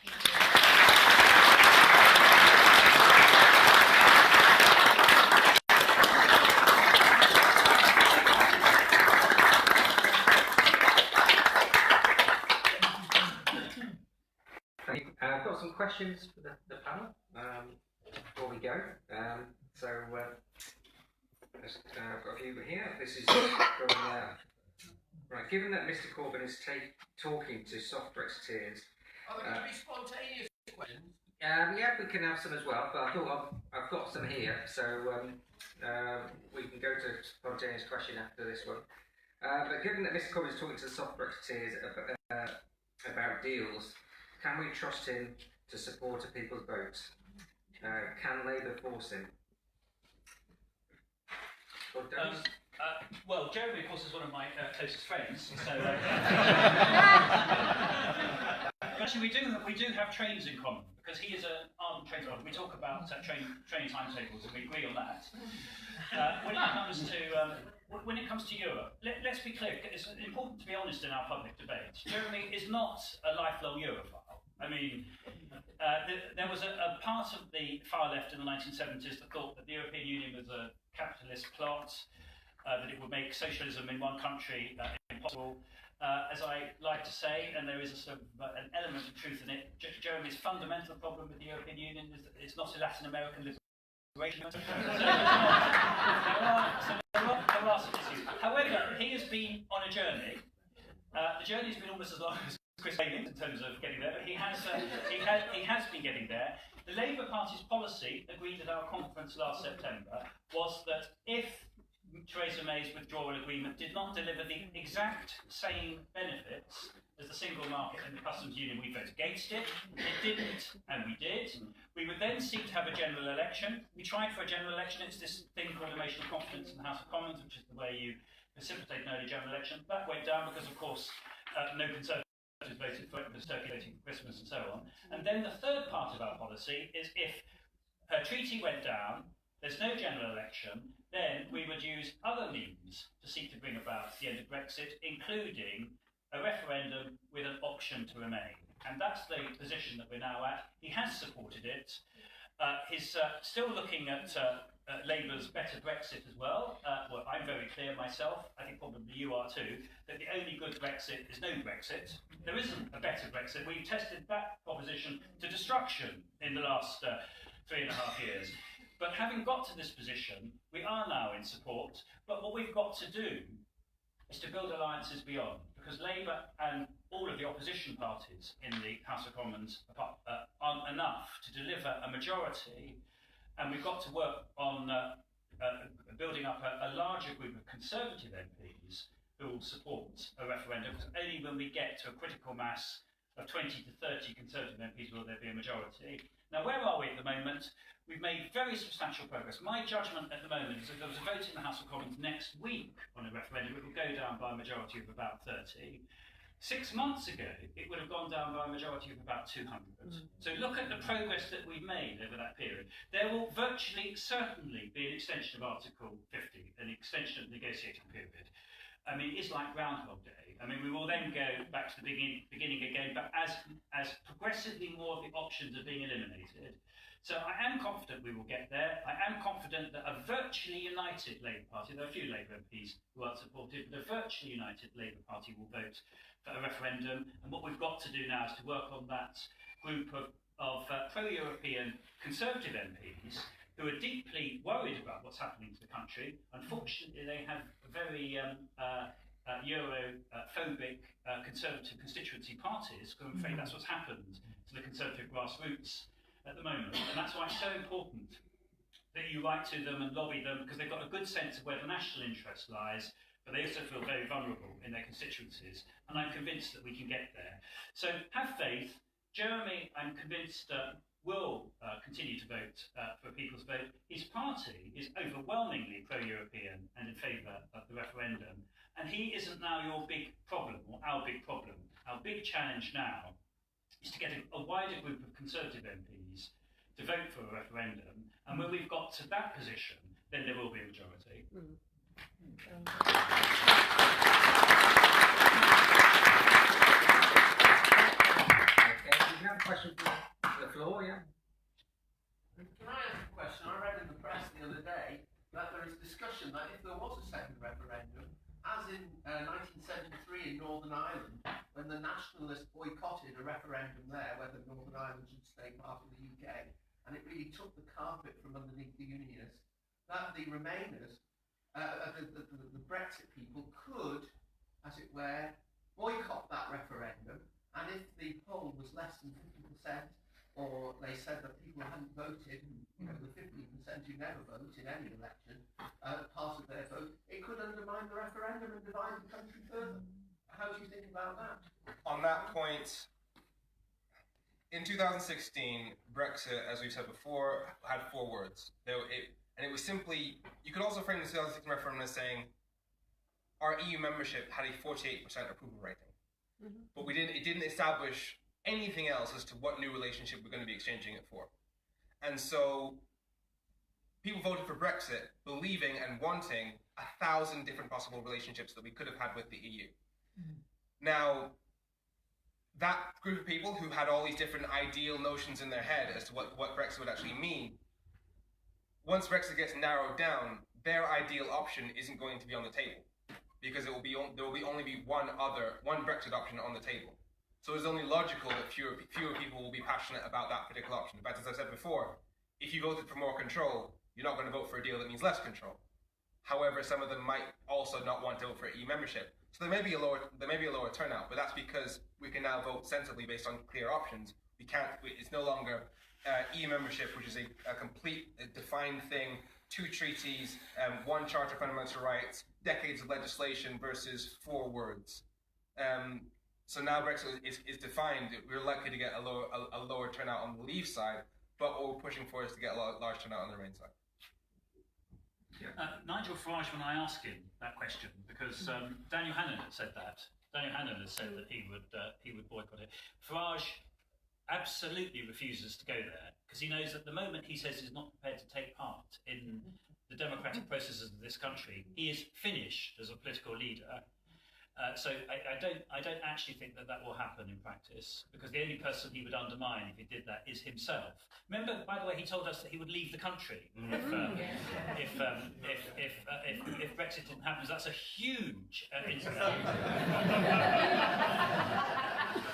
I've got some questions for the panel before we go. I've got a few here. This is from, right. Given that Mr. Corbyn is talking to soft Brexiteers, Are there going to be spontaneous questions? yeah, we can have some as well. But I thought I've got some here, so we can go to spontaneous question after this one. But given that Mr. Corbyn is talking to the soft Brexiteers about deals, can we trust him to support a people's vote? Can Labour force him? Well, Jeremy, of course, is one of my closest friends. So, actually, we do have trains in common because he is an ardent train driver. We talk about train timetables, and we agree on that. When it comes to Europe, let's be clear. It's important to be honest in our public debate. Jeremy is not a lifelong Europhile. I mean, there was a part of the far left in the 1970s that thought that the European Union was a capitalist plot, that it would make socialism in one country impossible. As I like to say, and there is a sort of an element of truth in it, Jeremy's fundamental problem with the European Union is that it's not a Latin American liberation. There are some issues. However, he has been on a journey. The journey's been almost as long as Chris Hayden in terms of getting there, but he has been getting there. The Labour Party's policy, agreed at our conference last September, was that if Theresa May's withdrawal agreement did not deliver the exact same benefits as the single market and the customs union, we voted against it. It didn't, and we did. We would then seek to have a general election. We tried for a general election. It's this thing called a motion of confidence in the House of Commons, which is the way you precipitate an early general election. That went down because, of course, no Conservatives voted for it, because Turkey voting for Christmas and so on. And then the third part of our policy is if her treaty went down, there's no general election, then we would use other means to seek to bring about the end of Brexit, including a referendum with an option to remain. And that's the position that we're now at. He has supported it. He's still looking at Labour's better Brexit as well. Well, I'm very clear myself, I think probably you are too, that the only good Brexit is no Brexit. There isn't a better Brexit. We've tested that proposition to destruction in the last 3.5 years. But having got to this position, we are now in support. But what we've got to do is to build alliances beyond, because Labour and all of the opposition parties in the House of Commons aren't enough to deliver a majority, and we've got to work on building up a larger group of Conservative MPs who will support a referendum, because only when we get to a critical mass of 20 to 30 Conservative MPs will there be a majority. Now, where are we at the moment? We've made very substantial progress. My judgment at the moment is that if there was a vote in the House of Commons next week on a referendum, it would go down by a majority of about 30. 6 months ago, it would have gone down by a majority of about 200. So look at the progress that we've made over that period. There will virtually certainly be an extension of Article 50, an extension of the negotiating period. I mean, it's like Groundhog Day. I mean, we will then go back to the beginning again, but as progressively more of the options are being eliminated. So I am confident we will get there. I am confident that a virtually united Labour Party, there are a few Labour MPs who aren't supported, but a virtually united Labour Party will vote for a referendum. And what we've got to do now is to work on that group of pro-European Conservative MPs who are deeply worried about what's happening to the country. Unfortunately, they have very Euro-phobic Conservative constituency parties, because I'm afraid that's what's happened to the Conservative grassroots at the moment. And that's why it's so important that you write to them and lobby them, because they've got a good sense of where the national interest lies, but they also feel very vulnerable in their constituencies. And I'm convinced that we can get there. So have faith. Jeremy, I'm convinced, will continue to vote for a people's vote. His party is overwhelmingly pro-European and in favour of the referendum. And he isn't now your big problem, or our big problem. Our big challenge now is to get a wider group of Conservative MPs to vote for a referendum. And when we've got to that position, then there will be a majority. Okay, we have a question from the floor, yeah? Can I ask a question? I read in the press the other day that there is discussion that if there was a second referendum, as in 1973 in Northern Ireland, when the nationalists boycotted a referendum there whether Northern Ireland should stay part of the UK, and it really took the carpet from underneath the Unionists, that the Remainers, the Brexit people could, as it were, boycott that referendum, and if the poll was less than 50%, or they said that people hadn't voted, you know, the 15% who never vote in any election, part of their vote, it could undermine the referendum and divide the country further. How do you think about that? On that point, in 2016, Brexit, as we've said before, had 4 words. And it was simply, you could also frame the 2016 referendum as saying, our EU membership had a 48% approval rating. But it didn't establish anything else as to what new relationship we're going to be exchanging it for. And so people voted for Brexit believing and wanting 1,000 different possible relationships that we could have had with the EU. Now, that group of people who had all these different ideal notions in their head as to what Brexit would actually mean, once Brexit gets narrowed down, their ideal option isn't going to be on the table, because there will only be one Brexit option on the table. So it's only logical that fewer people will be passionate about that particular option. In fact, as I said before, if you voted for more control, you're not going to vote for a deal that means less control. However, some of them might also not want to vote for EU membership. So there may be a lower turnout, but that's because we can now vote sensibly based on clear options. It's no longer EU membership, which is a complete defined thing, 2 treaties, 1 Charter of Fundamental Rights, decades of legislation versus 4 words. So now Brexit is defined. We're likely to get a lower turnout on the Leave side, but what we're pushing for is to get a large turnout on the Remain side. Nigel Farage, when I asked him that question, because Daniel Hannan had said that. Daniel Hannan has said that he would boycott it. Farage absolutely refuses to go there because he knows at the moment he says he's not prepared to take part in the democratic processes of this country, he is finished as a political leader. So I don't actually think that will happen in practice, because the only person he would undermine if he did that is himself. Remember, by the way, he told us that he would leave the country if Brexit didn't happen. That's a huge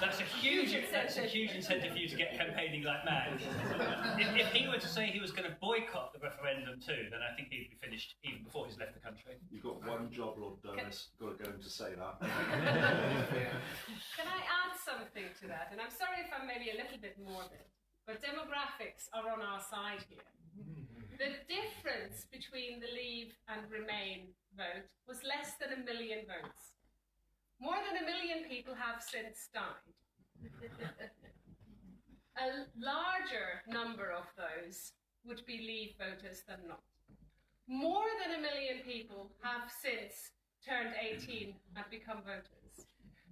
that's a huge incentive for you to get campaigning like mad. If he were to say he was going to boycott the referendum too, then I think he'd be finished even before he's left the country. You've got one job, Lord Adonis. Got to get him to say that. Can I add something to that? And I'm sorry if I'm maybe a little bit morbid, but demographics are on our side here. The difference between the Leave and Remain vote was less than 1 million votes. More than 1 million people have since died. A larger number of those would be Leave voters than not. More than 1 million people have since turned 18 and become voters.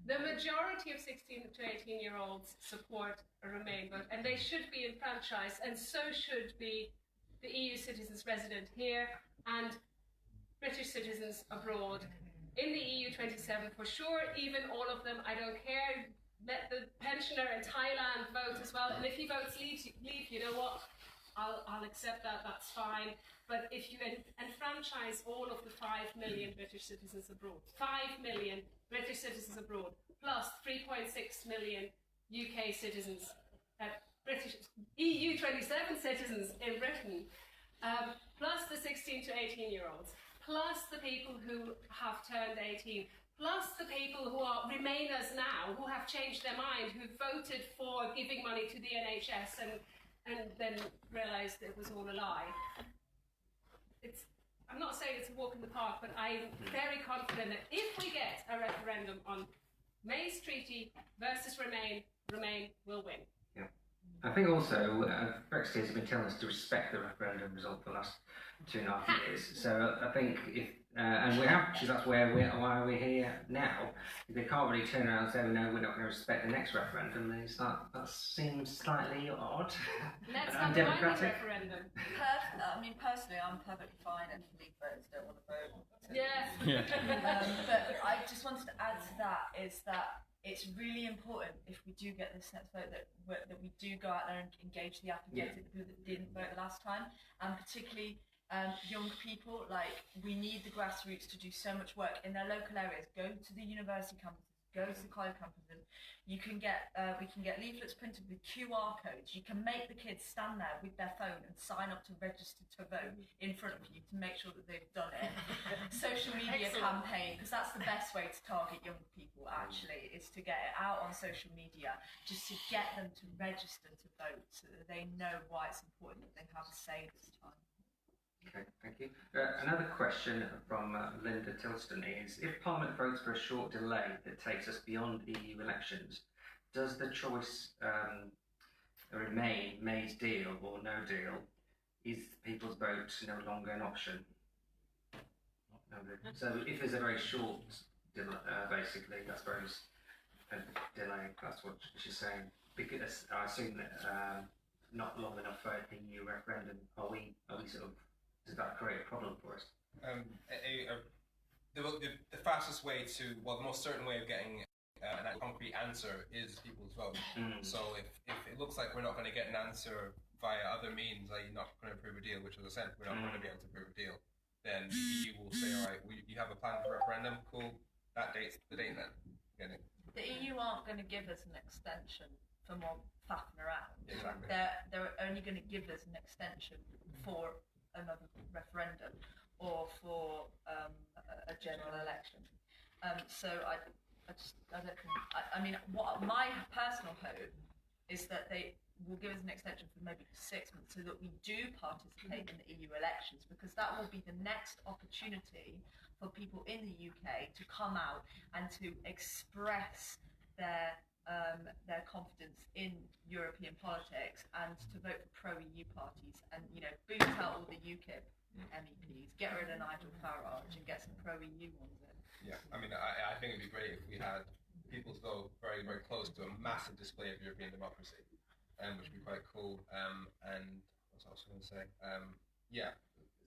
The majority of 16 to 18-year-olds support a Remain vote, and they should be enfranchised, and so should be the EU citizens resident here and British citizens abroad. In the EU 27, for sure, even all of them, I don't care. Let the pensioner in Thailand vote as well, and if he votes leave, you know what? I'll accept that, that's fine. But if you enfranchise all of the 5 million British citizens abroad, 5 million British citizens abroad, plus 3.6 million UK citizens, British EU 27 citizens in Britain, plus the 16 to 18-year-olds, plus the people who have turned 18, plus the people who are Remainers now, who have changed their mind, who voted for giving money to the NHS and then realised it was all a lie. I'm not saying it's a walk in the park, but I'm very confident that if we get a referendum on May's treaty versus Remain, Remain will win. Yeah. I think also Brexiteers have been telling us to respect the referendum result for the last 2.5 years. So I think if and we have, because that's why we're here now. They can't really turn around and say, no, we're not going to respect the next referendum. Then it's like, that seems slightly odd. Let's have a referendum. I mean, personally, I'm perfectly fine if Leave voters don't want to vote. Yeah. But I just wanted to add to that is that it's really important if we do get this next vote that we do go out there and engage the applicants, the people that didn't vote the last time, and particularly young people. Like, we need the grassroots to do so much work in their local areas. Go to the university campuses, go to the college campuses. We can get leaflets printed with QR codes. You can make the kids stand there with their phone and sign up to register to vote in front of you to make sure that they've done it. Social media campaign, because that's the best way to target young people, actually, is to get it out on social media, just to get them to register to vote so that they know why it's important that they have a say this time. Okay, thank you. Another question from Linda Tilston is, if Parliament votes for a short delay that takes us beyond EU elections, does the choice remain May's deal or no deal? Is people's vote no longer an option? So if there's a very short delay, basically, I suppose, a delay, that's what she's saying. Because I assume that not long enough for an EU referendum, are we sort of, does that create a problem for us? The fastest way to, well, the most certain way of getting a concrete answer is people's vote. So if it looks like we're not going to get an answer via other means, i.e. not going to approve a deal, which as I said, we're not going to be able to approve a deal, then the EU will say, all right, you have a plan for a referendum, cool, that date's the date then. Get it? The EU aren't going to give us an extension for more faffing around. Exactly. They're only going to give us an extension for another referendum or for a general election. So I don't think. I mean, what my personal hope is that they will give us an extension for maybe 6 months, so that we do participate in the EU elections, because that will be the next opportunity for people in the UK to come out and to express their confidence in European politics and to vote for pro-EU parties, and, you know, boot out all the UKIP MEPs, get rid of Nigel Farage and get some pro-EU ones in. Yeah, I mean, I think it'd be great if we had people's vote very, very close to a massive display of European democracy. which would be quite cool. And what was I also going to say? Yeah.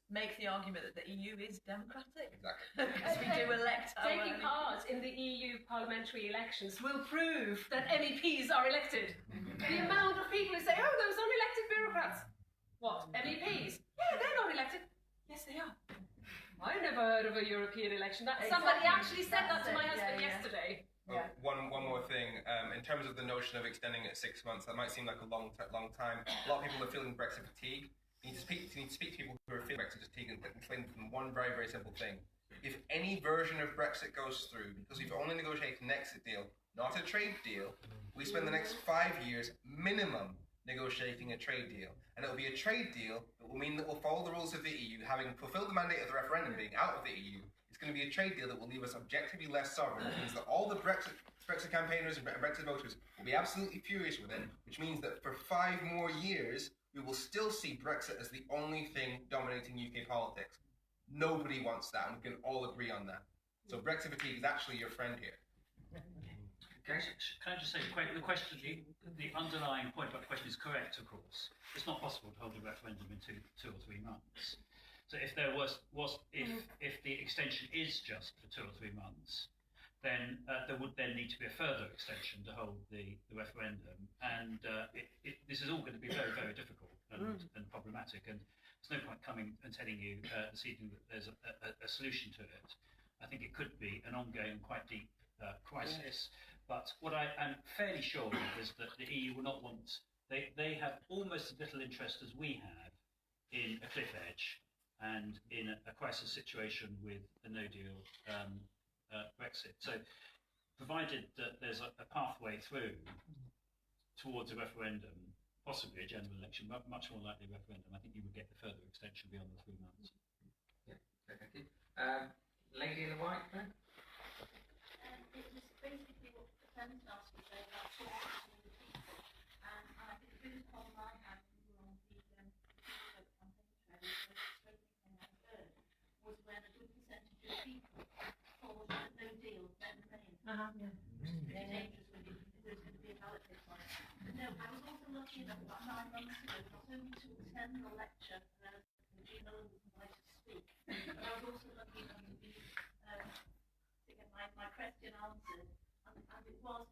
Make the argument that the EU is democratic. Exactly. Because we do elect our Taking part in the EU parliamentary elections will prove that MEPs are elected. The amount of people who say, oh, those unelected bureaucrats. What, MEPs? Yeah, they're not elected. Yes, they are. I never heard of a European election. Somebody actually said that to my husband yesterday. Yeah. One more thing. In terms of the notion of extending it 6 months, that might seem like a long time. A lot of people are feeling Brexit fatigue. You need to speak to people who are feeling Brexit fatigue and explain to them one very, very simple thing. If any version of Brexit goes through, because we've only negotiated an exit deal, not a trade deal, we spend the next 5 years minimum negotiating a trade deal. And it will be a trade deal that will mean that we'll follow the rules of the EU, having fulfilled the mandate of the referendum being out of the EU. It's going to be a trade deal that will leave us objectively less sovereign. It means that all the Brexit campaigners and Brexit voters will be absolutely furious with it, which means that for 5 more years, we will still see Brexit as the only thing dominating UK politics. Nobody wants that, and we can all agree on that. So Brexit fatigue is actually your friend here. Can I just say, the question, the underlying point about the question is correct, of course. It's not possible to hold a referendum in two or 3 months. So if there if the extension is just for 2 or 3 months, then there would then need to be a further extension to hold the referendum, and this is all going to be very, very difficult and problematic. And there's no point coming and telling you this evening that there's a solution to it. I think it could be an ongoing, quite deep crisis. But what I am fairly sure of is that the EU will not want. They have almost as little interest as we have in a cliff edge and in a crisis situation with a no-deal Brexit. So, provided that there's a pathway through towards a referendum, possibly a general election, but much more likely a referendum, I think you would get the further extension beyond the 3 months. Yeah, thank you. Lady in the white, then? It was basically what the friends asked me today about talking to the people. And I think the biggest problem I had when we were on the campaign trail, the most frustrating thing I heard was when a good percentage of people thought that no deal then remained. Which is pretty dangerous when there's going to be a ballot paper on it. But no, I was also lucky enough about 9 months ago not only to attend the lecture where Gina was invited to speak, but I was also lucky enough to be to get my question answered, and it was,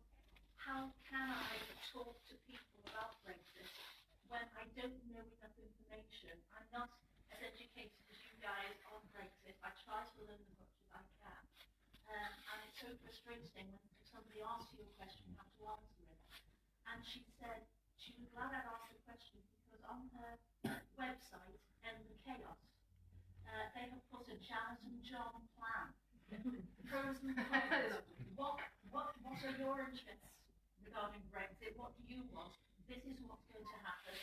how can I talk to people about Brexit when I don't know enough information? I'm not as educated as you guys on Brexit. I try to learn as much as I can, and it's so frustrating when somebody asks you a question, you have to answer it. And she said she was glad I'd asked the question because on her website, End the Chaos, they have put a Janet and John plan. Pros and cons. What are your interests regarding Brexit? What do you want? This is what's going to happen.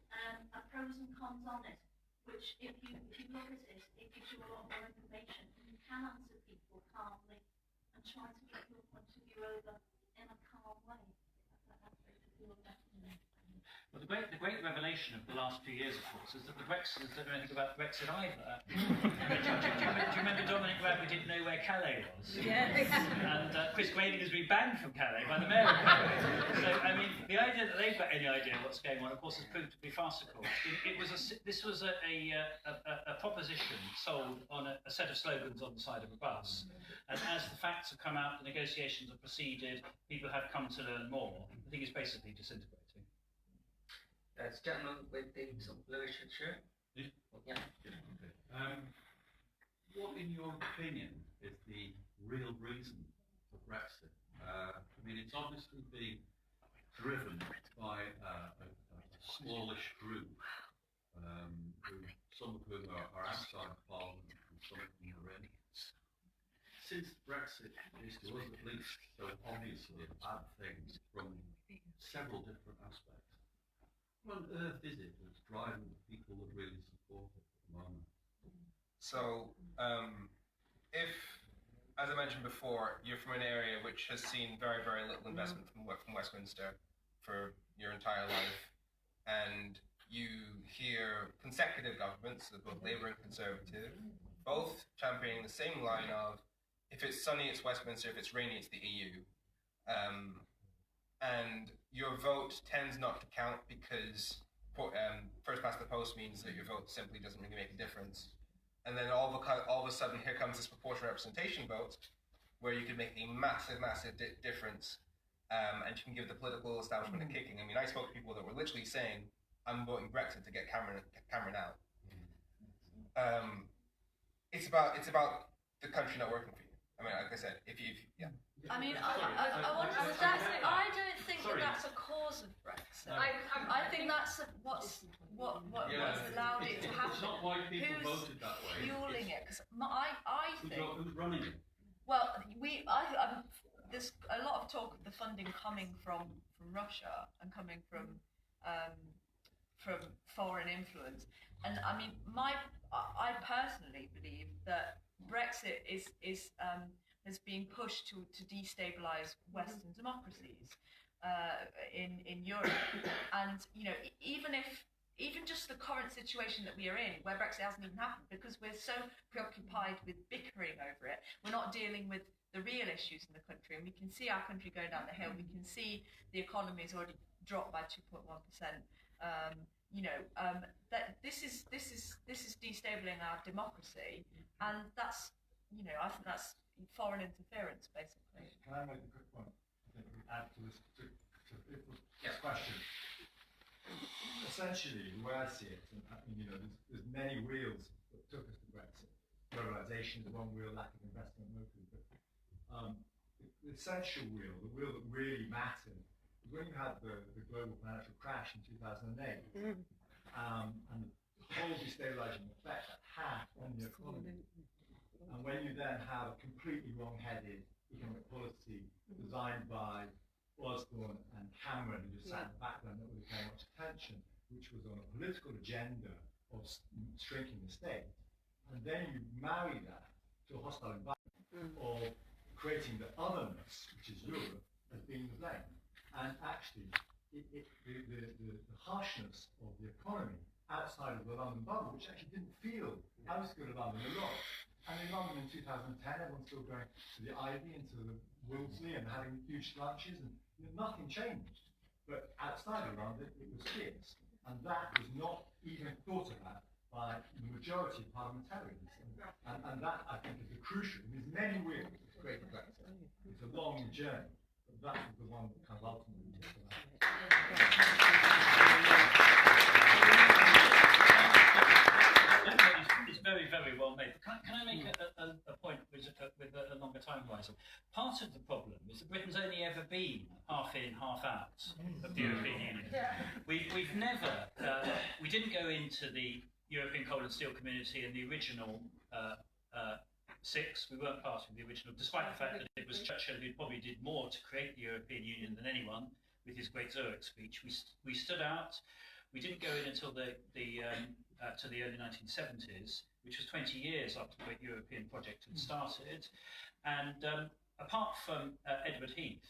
And pros and cons on it. Which, if you look at it, it gives you a lot more information. You can answer people calmly and try to get your point of view over in a calm way. That's basically what that is. Well, the great revelation of the last few years, of course, is that the Brexiters don't know anything about Brexit either. do you remember Dominic Raab, we didn't know where Calais was? Yes. And Chris Grayling has been banned from Calais by the mayor of Calais. So, I mean, the idea that they've got any idea what's going on, of course, has proved to be farcical. This was a proposition sold on a set of slogans on the side of a bus. And as the facts have come out, the negotiations have proceeded, people have come to learn more. The thing is basically disintegrating. It's gentleman with the sort of bluish shirt. Yeah. What, in your opinion, is the real reason for Brexit? I mean, it's obviously being driven by a smallish group, some of whom are outside Parliament and some of whom are in. Since Brexit is to us at least so obviously a bad thing from several different aspects, what on earth is it that's driving the people that really support it at the moment? So, if, as I mentioned before, you're from an area which has seen very, very little investment from Westminster for your entire life, and you hear consecutive governments, both Labour and Conservative, both championing the same line of, if it's sunny, it's Westminster, if it's rainy, it's the EU. and your vote tends not to count because first past the post means that your vote simply doesn't really make a difference. And then all of a sudden, here comes this proportional representation vote, where you could make a massive difference, and you can give the political establishment a kicking. I mean, I spoke to people that were literally saying, "I'm voting Brexit to get Cameron out." It's about the country not working for you. I mean, like I said, yeah. I mean, Sorry, I don't think Sorry. that that's a cause of Brexit. No. I think that's what's allowed it to happen. It's not why people Who's voted that way. fueling it? Because I think. Who's running it? Well, there's a lot of talk of the funding coming from Russia and coming from foreign influence, and I mean, I personally believe that Brexit is being pushed to destabilise Western democracies in Europe, and even just the current situation that we are in, where Brexit hasn't even happened, because we're so preoccupied with bickering over it, we're not dealing with the real issues in the country, and we can see our country going down the hill. We can see the economy has already dropped by 2.1%. That this is destabilising our democracy, and that's I think that's foreign interference, basically. Can I make a quick point? I think we add to this question. Essentially, the way I see it, and there's many wheels that took us to Brexit. Globalisation is one wheel, lack of investment, mostly. But the essential wheel, the wheel that really mattered, was when you had the global financial crash in 2008, and the whole destabilising effect that had on the economy. And when you then have a completely wrong-headed economic policy designed by Osborne and Cameron, who just sat in the background, not really paying much attention, which was on a political agenda of shrinking the state, and then you marry that to a hostile environment of creating the otherness, which is Europe, as being the blame. And actually, the harshness of the economy outside of the London bubble, which actually didn't feel outside of London a lot. And in London in 2010, everyone's still going to the Ivy and to the Wolseley and having huge lunches, and nothing changed. But outside of London, it was fierce. And that was not even thought about by the majority of parliamentarians. And that, I think, is the crucial. There's many wheels to create Brexit. It's a long journey, but that was the one that kind of ultimately took it out. It's very, very well made. Can I make a point with a longer time horizon? Part of the problem is that Britain's only ever been half in, half out of the European Union. We've never, we didn't go into the European Coal and Steel Community in the original six. We weren't part of the original, despite the fact that it was Churchill who probably did more to create the European Union than anyone with his great Zurich speech. We stood out. We didn't go in until to the early 1970s, which was 20 years after the great European project had started. And apart from Edward Heath,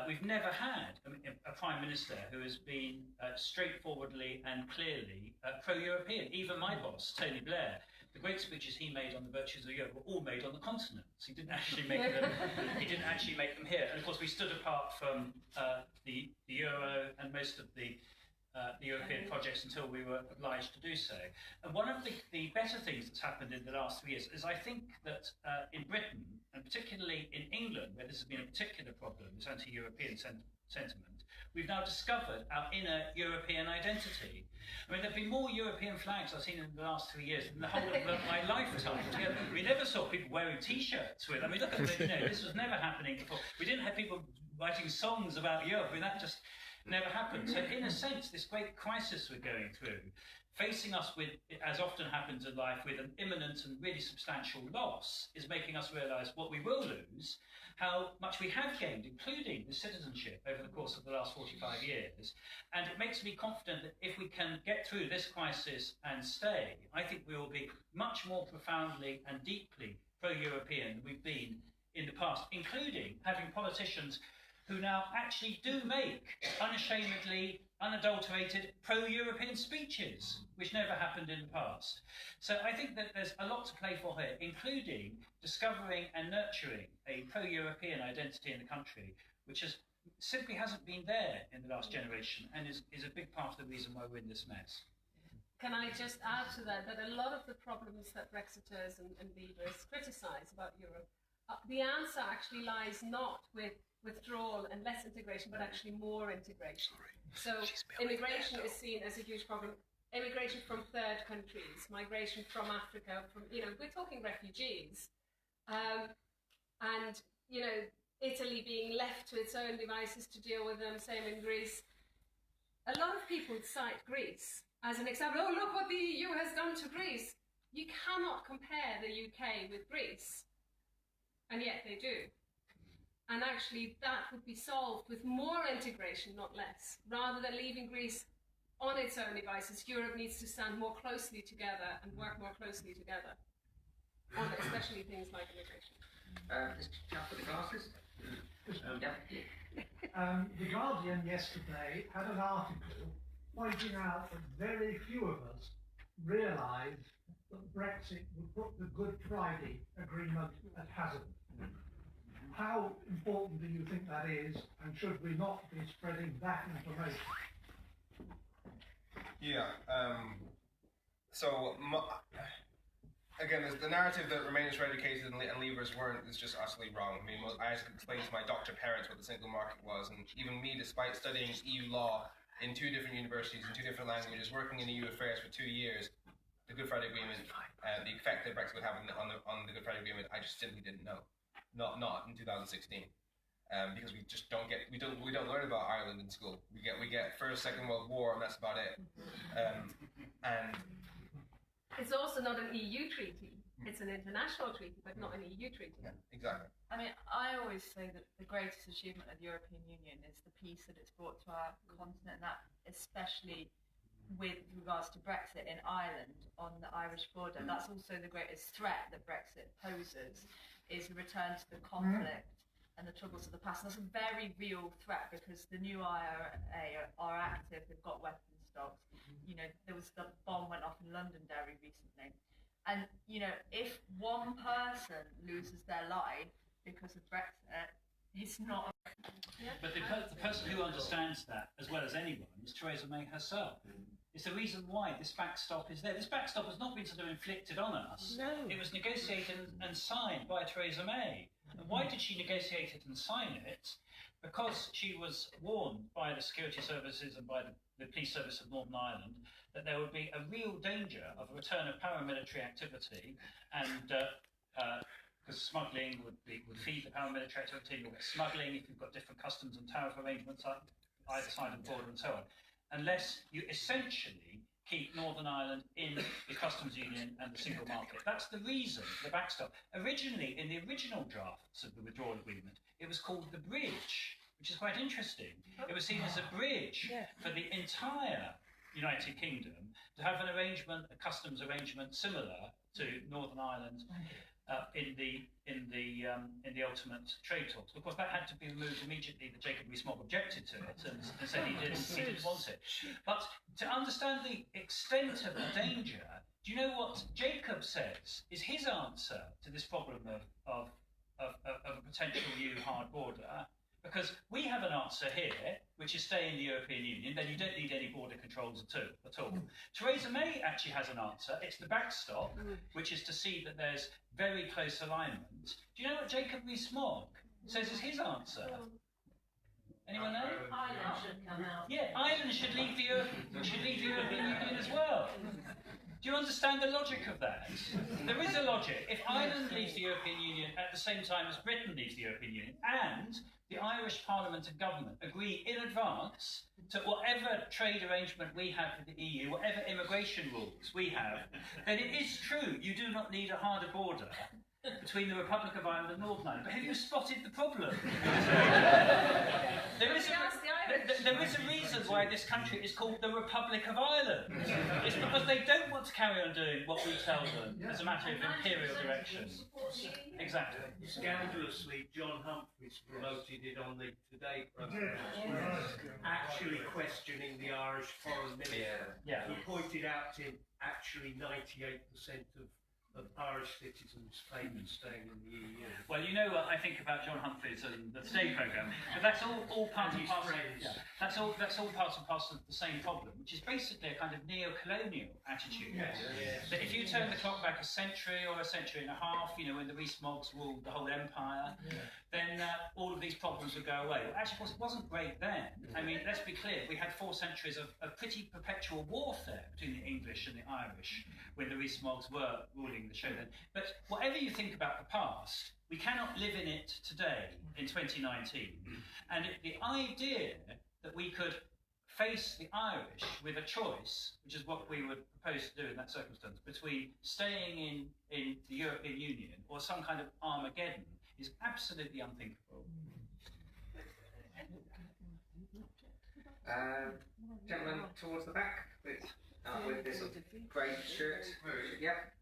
we've never had a Prime Minister who has been straightforwardly and clearly pro-European. Even my boss, Tony Blair, the great speeches he made on the virtues of Europe were all made on the continents. He didn't actually make them. He didn't actually make them here. And of course, we stood apart from the euro and most of the European projects until we were obliged to do so. And one of the better things that's happened in the last 3 years is I think that in Britain, and particularly in England, where this has been a particular problem, this anti-European sentiment, we've now discovered our inner European identity. I mean, there have been more European flags I've seen in the last 3 years than the whole of my lifetime together. We never saw people wearing T-shirts with. I mean, look at this was never happening before. We didn't have people writing songs about Europe. I mean, that just never happened. So in a sense, this great crisis we're going through, facing us with, as often happens in life, with an imminent and really substantial loss, is making us realise what we will lose, how much we have gained, including the citizenship over the course of the last 45 years. And it makes me confident that if we can get through this crisis and stay, I think we will be much more profoundly and deeply pro-European than we've been in the past, including having politicians who now actually do make unashamedly, unadulterated pro-European speeches, which never happened in the past. So I think that there's a lot to play for here, including discovering and nurturing a pro-European identity in the country, which has simply hasn't been there in the last generation, and is a big part of the reason why we're in this mess. Can I just add to that a lot of the problems that Brexiters and leaders criticise about Europe, the answer actually lies not with withdrawal and less integration, but actually more integration. So immigration is seen as a huge problem. Immigration from third countries, migration from Africa, we're talking refugees. And, Italy being left to its own devices to deal with them, same in Greece. A lot of people cite Greece as an example. Oh, look what the EU has done to Greece. You cannot compare the UK with Greece, and yet they do. And actually, that would be solved with more integration, not less. Rather than leaving Greece on its own devices, Europe needs to stand more closely together and work more closely together, on especially things like immigration. This chap with the glasses? The Guardian yesterday had an article pointing out that very few of us realised that Brexit would put the Good Friday Agreement at hazard. How important do you think that is, and should we not be spreading that information? Yeah. Again, the narrative that Remainers were educated and Leavers weren't is just utterly wrong. I mean, I explained to my doctor parents what the single market was, and even me, despite studying EU law in 2 different universities in 2 different languages, working in EU affairs for 2 years, the Good Friday Agreement, the effect that Brexit would have on the Good Friday Agreement, I just simply didn't know. Not in 2016, because we just don't learn about Ireland in school. We get First, Second World War, and that's about it. And it's also not an EU treaty. It's an international treaty, but not an EU treaty. Yeah, exactly. I mean, I always say that the greatest achievement of the European Union is the peace that it's brought to our continent, and that especially with regards to Brexit in Ireland on the Irish border. That's also the greatest threat that Brexit poses, is a return to the conflict and the troubles of the past. And that's a very real threat because the new IRA are active, they've got weapons stocks. There was the bomb went off in Londonderry recently. And, if one person loses their life because of Brexit, it's not... But the person who understands that as well as anyone is Theresa May herself. It's the reason why this backstop is there. This backstop has not been sort of inflicted on us. No. It was negotiated and signed by Theresa May. And why did she negotiate it and sign it? Because she was warned by the security services and by the police service of Northern Ireland that there would be a real danger of a return of paramilitary activity, and because smuggling would feed the paramilitary activity. You'll get smuggling if you've got different customs and tariff arrangements either side of the border and so on, unless you essentially keep Northern Ireland in the customs union and the single market. That's the reason, the backstop. Originally, in the original drafts of the withdrawal agreement, it was called the bridge, which is quite interesting. It was seen as a bridge for the entire United Kingdom to have an arrangement, a customs arrangement similar to Northern Ireland in the ultimate trade talks. Of course, that had to be removed immediately. The Jacob Rees-Mogg objected to it and said he didn't want it. But to understand the extent of the danger, do you know what Jacob says is his answer to this problem of a potential new hard border? Because we have an answer here, which is stay in the European Union, then you don't need any border controls at all. Theresa May actually has an answer. It's the backstop, which is to see that there's very close alignment. Do you know what Jacob Rees-Mogg says is his answer? Anyone know? Ireland should come out. Yeah, Ireland should leave the European Union as well. Do you understand the logic of that? There is a logic. If Ireland leaves the European Union at the same time as Britain leaves the European Union, and the Irish Parliament and government agree in advance to whatever trade arrangement we have with the EU, whatever immigration rules we have, then it is true you do not need a harder border between the Republic of Ireland and Northern Ireland. But have you spotted the problem? There is a reason why this country is called the Republic of Ireland. It's because they don't want to carry on doing what we tell them as a matter of imperial direction. Exactly. Scandalously, John Humphreys promoted it on the Today programme, actually questioning the Irish Foreign Minister, who pointed out to him actually 98% of of Irish citizens favour staying in the EU. Well, you know what I think about John Humphrys and the Stay programme, but that's all part and parcel. Yeah, that's all part and parcel of the same problem, which is basically a kind of neo-colonial attitude. Yes. That if you turn the clock back a century or a century and a half, when the Rees-Moggs ruled the whole empire, then all of these problems would go away. Well, actually, it wasn't great then. I mean, let's be clear, we had 4 centuries of pretty perpetual warfare between the English and the Irish when the Rees-Moggs were ruling the show then. But whatever you think about the past, we cannot live in it today in 2019. And the idea that we could face the Irish with a choice, which is what we would propose to do in that circumstance, between staying in the European Union or some kind of Armageddon, is absolutely unthinkable. Gentleman towards the back with this grey shirt. Yep.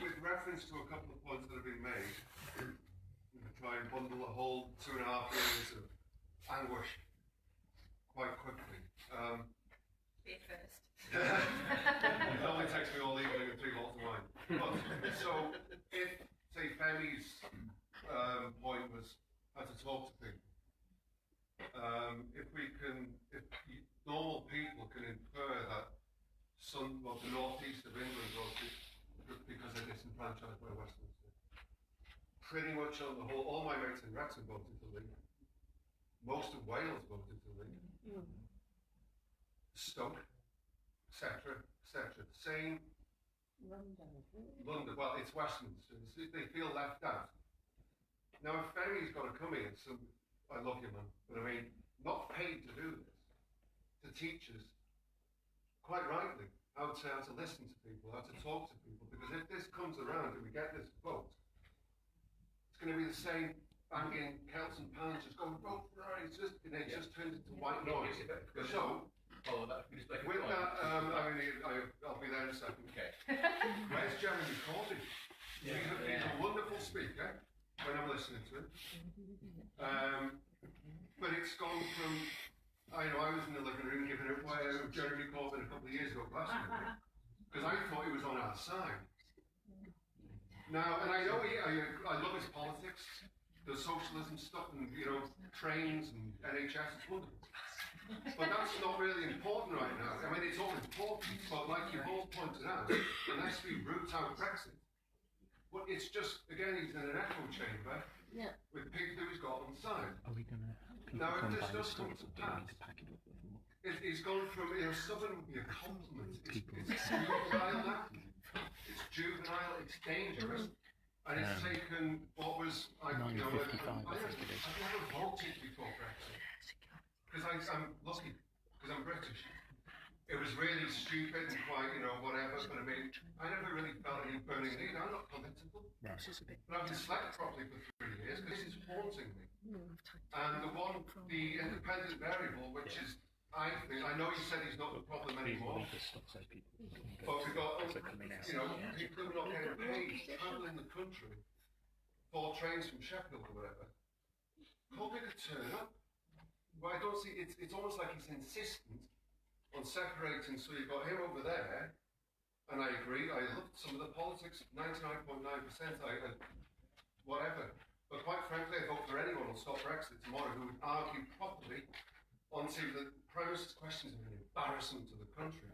With reference to a couple of points that have been made, we can try and bundle the whole 2.5 years of anguish quite quickly. Be first. It only takes me all evening and 3 bottles of wine. But, so, if, say, Femi's point was how to talk to people, if normal people can infer that the northeast of England voted because they're disenfranchised by Westminster, pretty much on the whole, all my mates in Wrexham voted to leave. Most of Wales voted to leave. Stoke, etc., etc. Same. London. Well, it's Westminster. They feel left out. Now, if Femi's got to come in, I love you, man, but I mean, not paid to do this, to teach us, quite rightly, how to listen to people, how to talk to people, because if this comes around and we get this vote, it's going to be the same banging counts and pounds, just going, vote for it, it just turns into white noise. So, with that, I'll be there in a second. Okay. Where's Jeremy Corbyn? He's a wonderful speaker when I'm listening to him. But it's gone from, I was in the living room giving it away to Jeremy Corbyn a couple of years ago, because I thought he was on our side. Now, and I know I love his politics, the socialism stuff, and trains and NHS, it's wonderful. But that's not really important right now. I mean, it's all important, but like you've all pointed out, unless we root out Brexit, well, it's just, again, he's in an echo chamber with people who's got on side. Now, if this does come to pass, it's gone from, stubborn would be a compliment. It's juvenile now. It's juvenile, it's dangerous. And it's taken what was, I've never voted before Brexit. Because I'm lucky, because I'm British. It was really stupid and quite, whatever, but I mean, I never really felt any burning need. I'm not political. But I've been slept properly for 3 years, because this is haunting me. And the independent variable, which is, I know you said he's not the problem anymore, but we've got, people who are not getting paid, travelling the country, 4 trains from Sheffield or whatever. Corbyn could turn up. But I don't see, it's almost like he's insistent on separating, so you've got him over there, and I agree, I looked at some of the politics, 99.9%, whatever. But quite frankly, I vote for anyone who'll stop Brexit tomorrow who would argue properly onto the premises questions of an embarrassment to the country.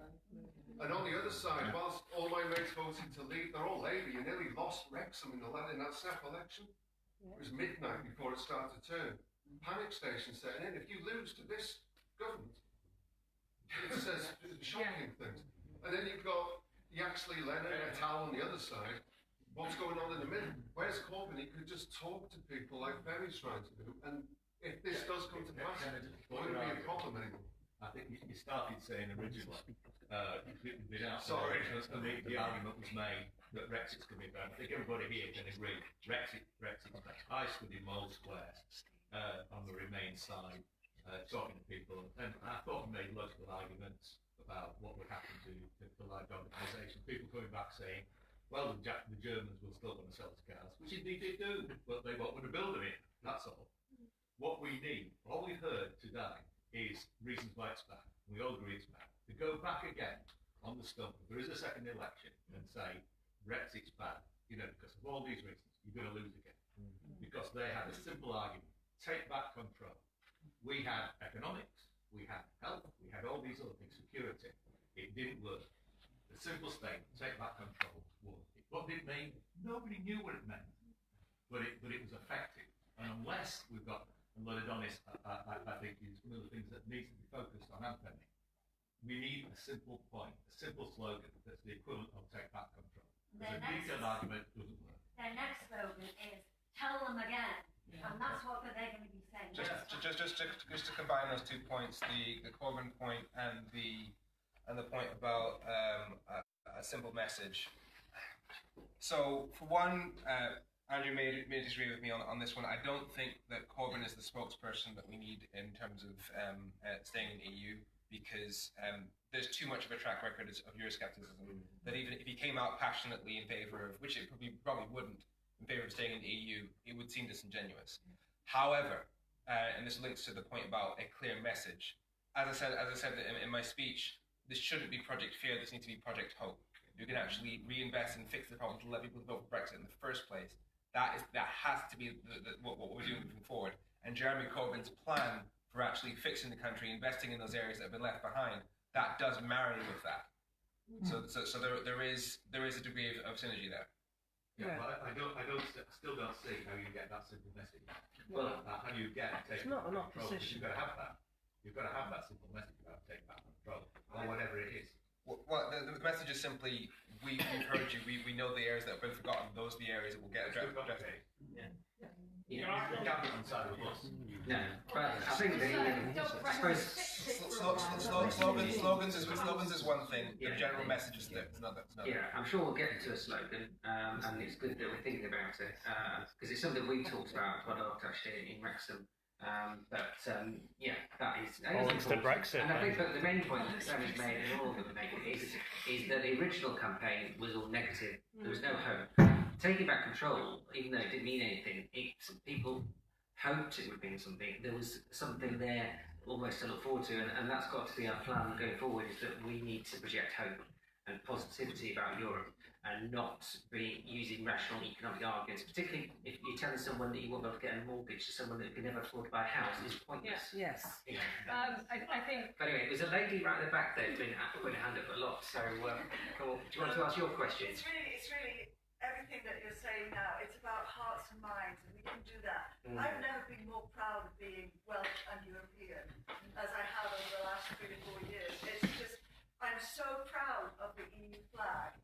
And on the other side, whilst all my mates voted to leave, they're all Labour. You nearly lost Wrexham in that SEP election. It was midnight before it started to turn. Panic station setting in. If you lose to this government, it says shocking things. And then you've got Yaxley, Leonard, et al. On the other side. What's going on in the middle? Where's Corbyn? He could just talk to people like Femi's trying to do. And if this does come to pass, it wouldn't be a problem anymore. I think you started saying originally, sorry, the argument was made that Brexit's coming back. I think everybody here can agree. Brexit's back. I stood in Mole Square on the Remain side, talking to people, and I thought we made logical arguments about what would happen to the large organisation. People coming back saying, well, the Germans will still want to sell us cars, which indeed they do, but they won't want to build them in, that's all. What we need, all we've heard today, is reasons why it's back. We all agree it's back. To go back again on the stump, if there is a second election, and say Brexit's bad, because of all these reasons, you're going to lose again. Because they had a simple argument: take back control. We had economics, we had health, we had all these other things, security. It didn't work. The simple statement, take back control, worked. What did it mean? Nobody knew what it meant, but it was effective. And unless we've got, and Lord Adonis, I think, is one of the things that needs to be focused on, Anthony. We need a simple point, a simple slogan that's the equivalent of take back control. Because a detailed argument doesn't work. Their next slogan is tell them again, and that's what they're going to be saying. Just to combine those 2 points, the Corbyn point and the point about a simple message. So for one, Andrew may disagree with me on this one. I don't think that Corbyn is the spokesperson that we need in terms of staying in the EU, because there's too much of a track record of Euroscepticism that even if he came out passionately in favour of, which it probably wouldn't, in favour of staying in the EU, it would seem disingenuous. However, and this links to the point about a clear message, as I said in my speech, this shouldn't be Project Fear, this needs to be Project Hope. You can actually reinvest and fix the problem to let people vote for Brexit in the first place. That has to be what we're doing moving forward. And Jeremy Corbyn's plan for actually fixing the country, investing in those areas that have been left behind, that does marry with that. So there is a degree of synergy there. Yeah, but I still don't see how you get that simple message. Well, how you get take it's not an control. opposition. You've got to have that. You've got to have that simple message about take back control, or whatever it is. Well, the message is simply, we've heard you, we know the areas that have been forgotten, those are the areas that will get addressed. Yeah. You can't be on the side of the bus. No, but I think I suppose slogans is one thing. The general message is another. Yeah, I'm sure we'll get into a slogan, and it's good that we're thinking about it because it's something we talked about quite a lot actually in Wrexham. Yeah, that is important. Brexit. And I think that the main point that Femi's made and all of them make is that the original campaign was all negative. There was no hope. Taking back control, even though it didn't mean anything, people hoped it would mean something. There was something there almost to look forward to, and that's got to be our plan going forward, is that we need to project hope and positivity about Europe and not be using rational economic arguments, particularly if you're telling someone that you won't be able to get a mortgage to someone that can never afford to buy a house, is pointless. Yes. Yeah. I think... But anyway, there's a lady right at the back there who's been putting her hand up a lot, so come on, do you want to ask your question? It's really everything that you're saying now, it's about hearts and minds, and we can do that. I've never been more proud of being Welsh and European as I have over the last 3 or 4 years. It's just, I'm so proud of the EU flag.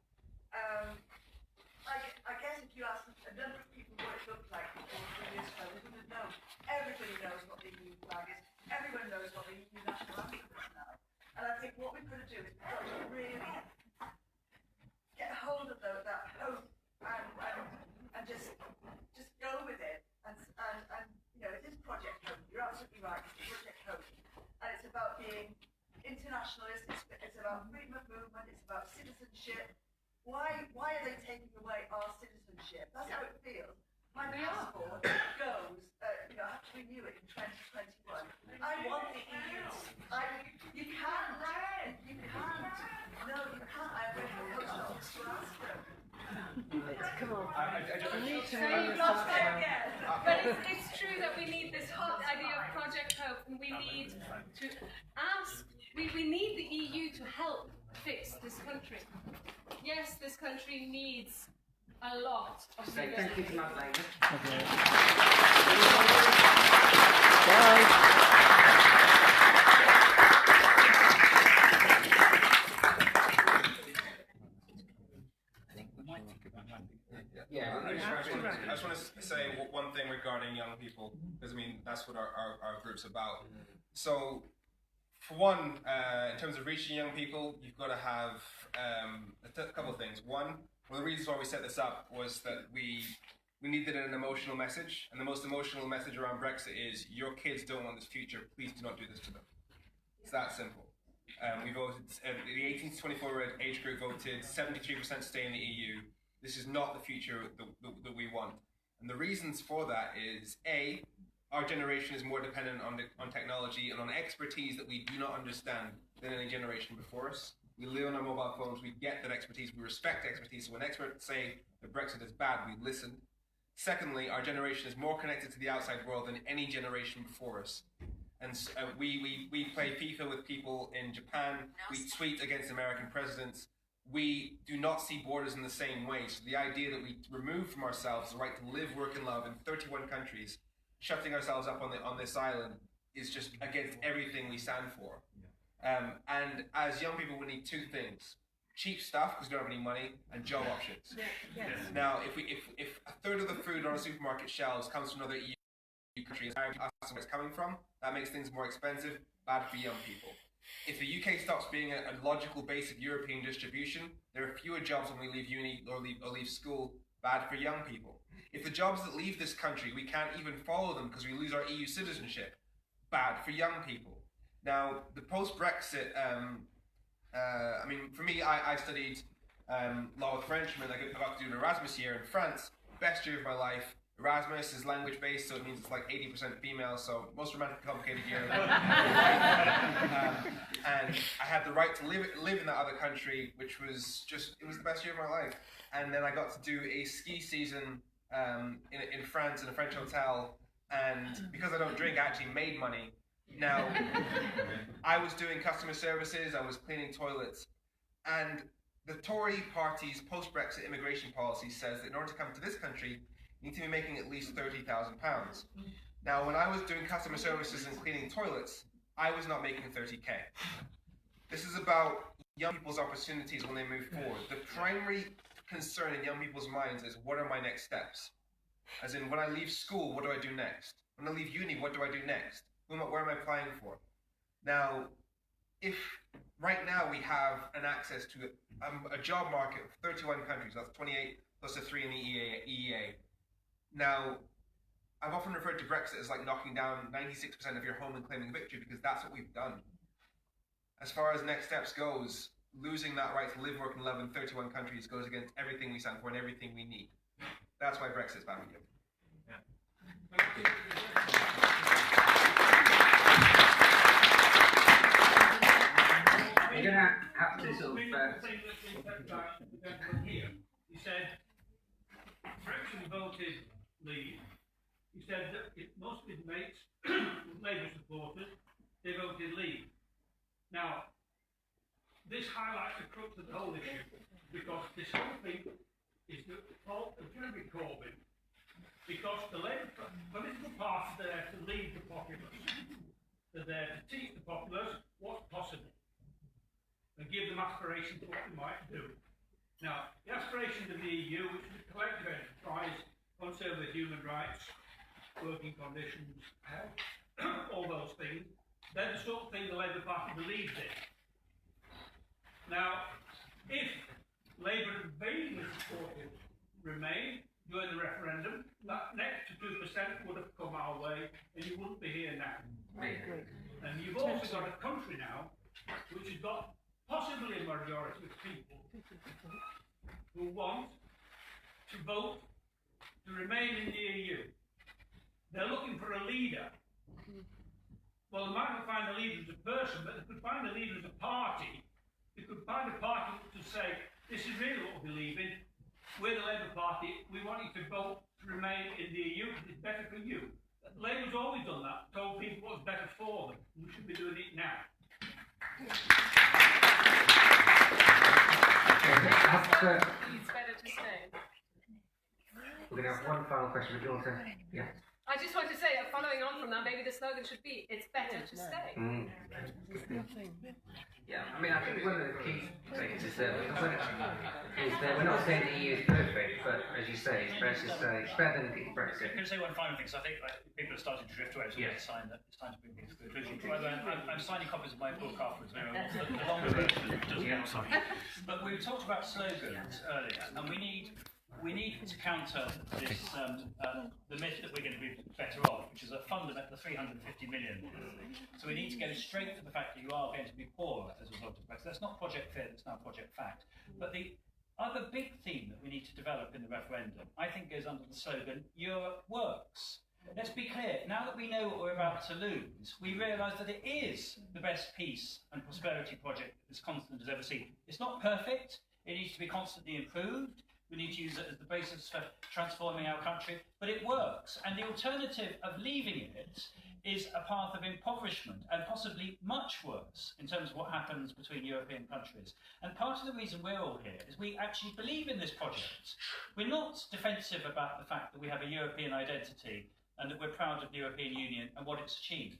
I guess if you ask a number of people what it looked like before 3 years ago, they wouldn't have known. Everybody knows what the EU flag is. Everyone knows what the EU national anthem is now. And I think what we've got to do is we've got to really get hold of that hope and just go with it. And you know, it is Project Hope. You're absolutely right. It's Project Hope, and it's about being internationalist. It's about freedom of movement. It's about citizenship. Why are they taking away our citizenship? That's how it feels. My passport goes, you know, I have to renew it in 2021. I want the EU. You can't. No, you can't. I went to the post office to ask them. Come on. So you've lost it again. But it's true that we need this whole idea of Project Hope, and we need to ask, we need the EU to help fix this country. Yes, this country needs a lot of Thank you to Madeleina. Yeah, I just want to say one thing regarding young people, because I mean that's what our group's about. So, for one, in terms of reaching young people, you've got to have a couple of things. One of the reasons why we set this up was that we needed an emotional message, and the most emotional message around Brexit is your kids don't want this future. Please do not do this to them. It's that simple. We voted. The 18 to 24 age group voted 73% stay in the EU. This is not the future that we want. And the reasons for that is, A, our generation is more dependent on technology and on expertise that we do not understand than any generation before us. we live on our mobile phones, we get that expertise, we respect expertise. So when experts say that Brexit is bad, we listen. Secondly, our generation is more connected to the outside world than any generation before us. And we play FIFA with people in Japan, we tweet against American presidents. We do not see borders in the same way. So the idea that we remove from ourselves the right to live, work, and love in 31 countries, shutting ourselves up on this island, is just against everything we stand for. And as young people, we need two things: cheap stuff because we don't have any money, and job options. Now, if a third of the food on a supermarket shelves comes from another EU country, and where it's coming from, that makes things more expensive, bad for young people. If the UK stops being a logical base of European distribution, there are fewer jobs when we leave uni or leave school, bad for young people. If the jobs that leave this country, we can't even follow them because we lose our EU citizenship, bad for young people. Now, the post-Brexit, I mean, for me, I studied law with Frenchmen. I got to do an Erasmus year in France, best year of my life. Erasmus is language-based, so it means it's like 80% female, so most romantic, complicated year of my life. And I had the right to live in that other country, which was just, it was the best year of my life. And then I got to do a ski season in France, in a French hotel, and because I don't drink, I actually made money. Now, I was doing customer services, I was cleaning toilets, and the Tory party's post-Brexit immigration policy says that in order to come to this country, you need to be making at least £30,000. Now, when I was doing customer services and cleaning toilets, I was not making 30k. This is about young people's opportunities when they move forward. The primary concern in young people's minds is, what are my next steps? As in, when I leave school, what do I do next? When I leave uni, what do I do next? Where am I applying for? Now, if right now we have an access to a job market of 31 countries, that's 28 plus the 3 in the EEA. Now, I've often referred to Brexit as like knocking down 96% of your home and claiming victory, because that's what we've done. As far as next steps goes, losing that right to live, work, and love in 31 countries goes against everything we stand for and everything we need. That's why Brexit's bad for you. You're going to have to sort of... He said, Wrexham voted Leave. He said that most of his mates, Labour supporters, they voted Leave. Now, this highlights the crux of the whole issue, because this whole thing is the fault of Jeremy Corbyn, because the Labour political party is there to lead the populace. They're there to teach the populace what's possible and give them aspirations of what they might do. Now, the aspirations of the EU, which is a collective enterprise, concern with human rights, working conditions, health, all those things, they're the sort of thing the Labour Party believes in. Now, if Labour had vaguely supported Remain during the referendum, that next to 2% would have come our way, and you wouldn't be here now. And you've also got a country now which has got possibly a majority of people who want to vote to remain in the EU. They're looking for a leader. Well, they might not find a leader as a person, but they could find a leader as a party. They could find a party to say, this is really what we believe in. We're the Labour Party. We want you to vote to remain in the EU because it's better for you. Labour's always done that, told people what's better for them. We should be doing it now. It's better to stay. We're going to have one final question. Would you want to? Yeah. I just want to say, following on from that, maybe the slogan should be, it's better to stay. Yeah, I mean, I think one of the key things is that we're not saying the EU is perfect, but as you say, it's better to stay. It's better than Brexit. Can I say one final thing? So I think people are starting to drift away, so it's time to bring things to a conclusion. I'm signing copies of my book afterwards. The longer version doesn't. Sorry. But we talked about slogans earlier, and we need to counter this the myth that we're going to be better off, which is a fundamental 350 million. So we need to go straight to the fact that you are going to be poorer as a result of Brexit. That's not Project Fear, that's now Project Fact. But the other big theme that we need to develop in the referendum, I think, goes under the slogan, Europe works. Let's be clear, now that we know what we're about to lose, we realise that it is the best peace and prosperity project this continent has ever seen. It's not perfect, it needs to be constantly improved, we need to use it as the basis for transforming our country, but it works. And the alternative of leaving it is a path of impoverishment and possibly much worse in terms of what happens between European countries. And part of the reason we're all here is we actually believe in this project. We're not defensive about the fact that we have a European identity and that we're proud of the European Union and what it's achieved.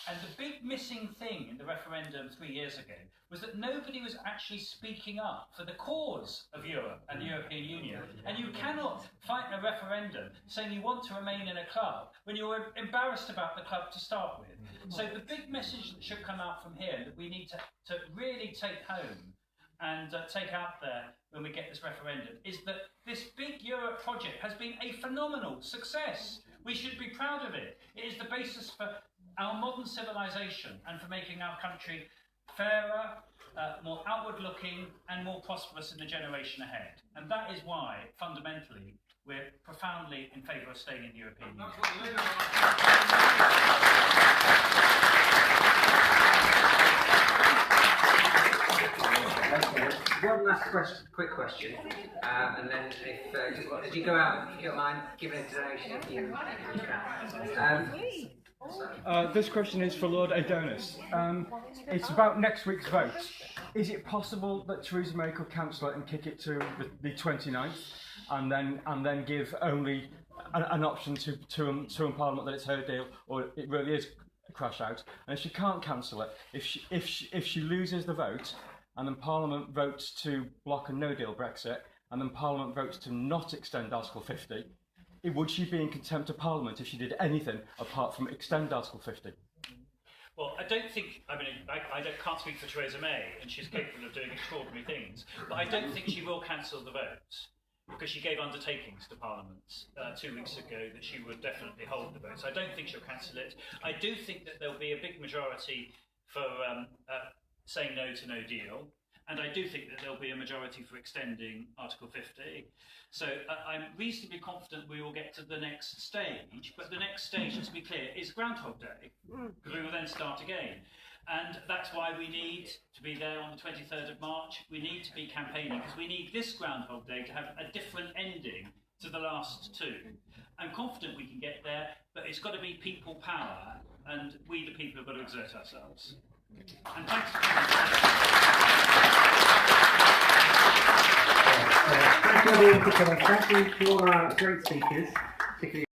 And the big missing thing in the referendum 3 years ago was that nobody was actually speaking up for the cause of Europe and the European Union. And you cannot fight in a referendum saying you want to remain in a club when you're embarrassed about the club to start with. So the big message that should come out from here that we need to really take home and take out there when we get this referendum is that this big Europe project has been a phenomenal success. We should be proud of it. It is the basis for our modern civilization and for making our country fairer, more outward-looking and more prosperous in the generation ahead. And that is why, fundamentally, we're profoundly in favour of staying in the European Union. One last quick question, and then if you go out, if you don't mind giving a donation, if you can. This question is for Lord Adonis. It's about next week's vote. Is it possible that Theresa May could cancel it and kick it to the 29th, and then give only an option to Parliament that it's her deal, or it really is a crash out? And if she can't cancel it, if she loses the vote, and then Parliament votes to block a no-deal Brexit, and then Parliament votes to not extend Article 50, would she be in contempt of Parliament if she did anything apart from extend Article 50? Well, I don't think, I mean, I can't speak for Theresa May, and she's capable of doing extraordinary things, but I don't think she will cancel the vote, because she gave undertakings to Parliament 2 weeks ago that she would definitely hold the vote. So I don't think she'll cancel it. I do think that there'll be a big majority for saying no to no deal, and I do think that there'll be a majority for extending Article 50. So I'm reasonably confident we will get to the next stage, but the next stage, just to be clear, is Groundhog Day, because we will then start again. And that's why we need to be there on the 23rd of March. We need to be campaigning, because we need this Groundhog Day to have a different ending to the last two. I'm confident we can get there, but it's got to be people power, and we, the people, have got to exert ourselves. And thanks for Thank you everyone for coming. Thank you to all our great speakers, particularly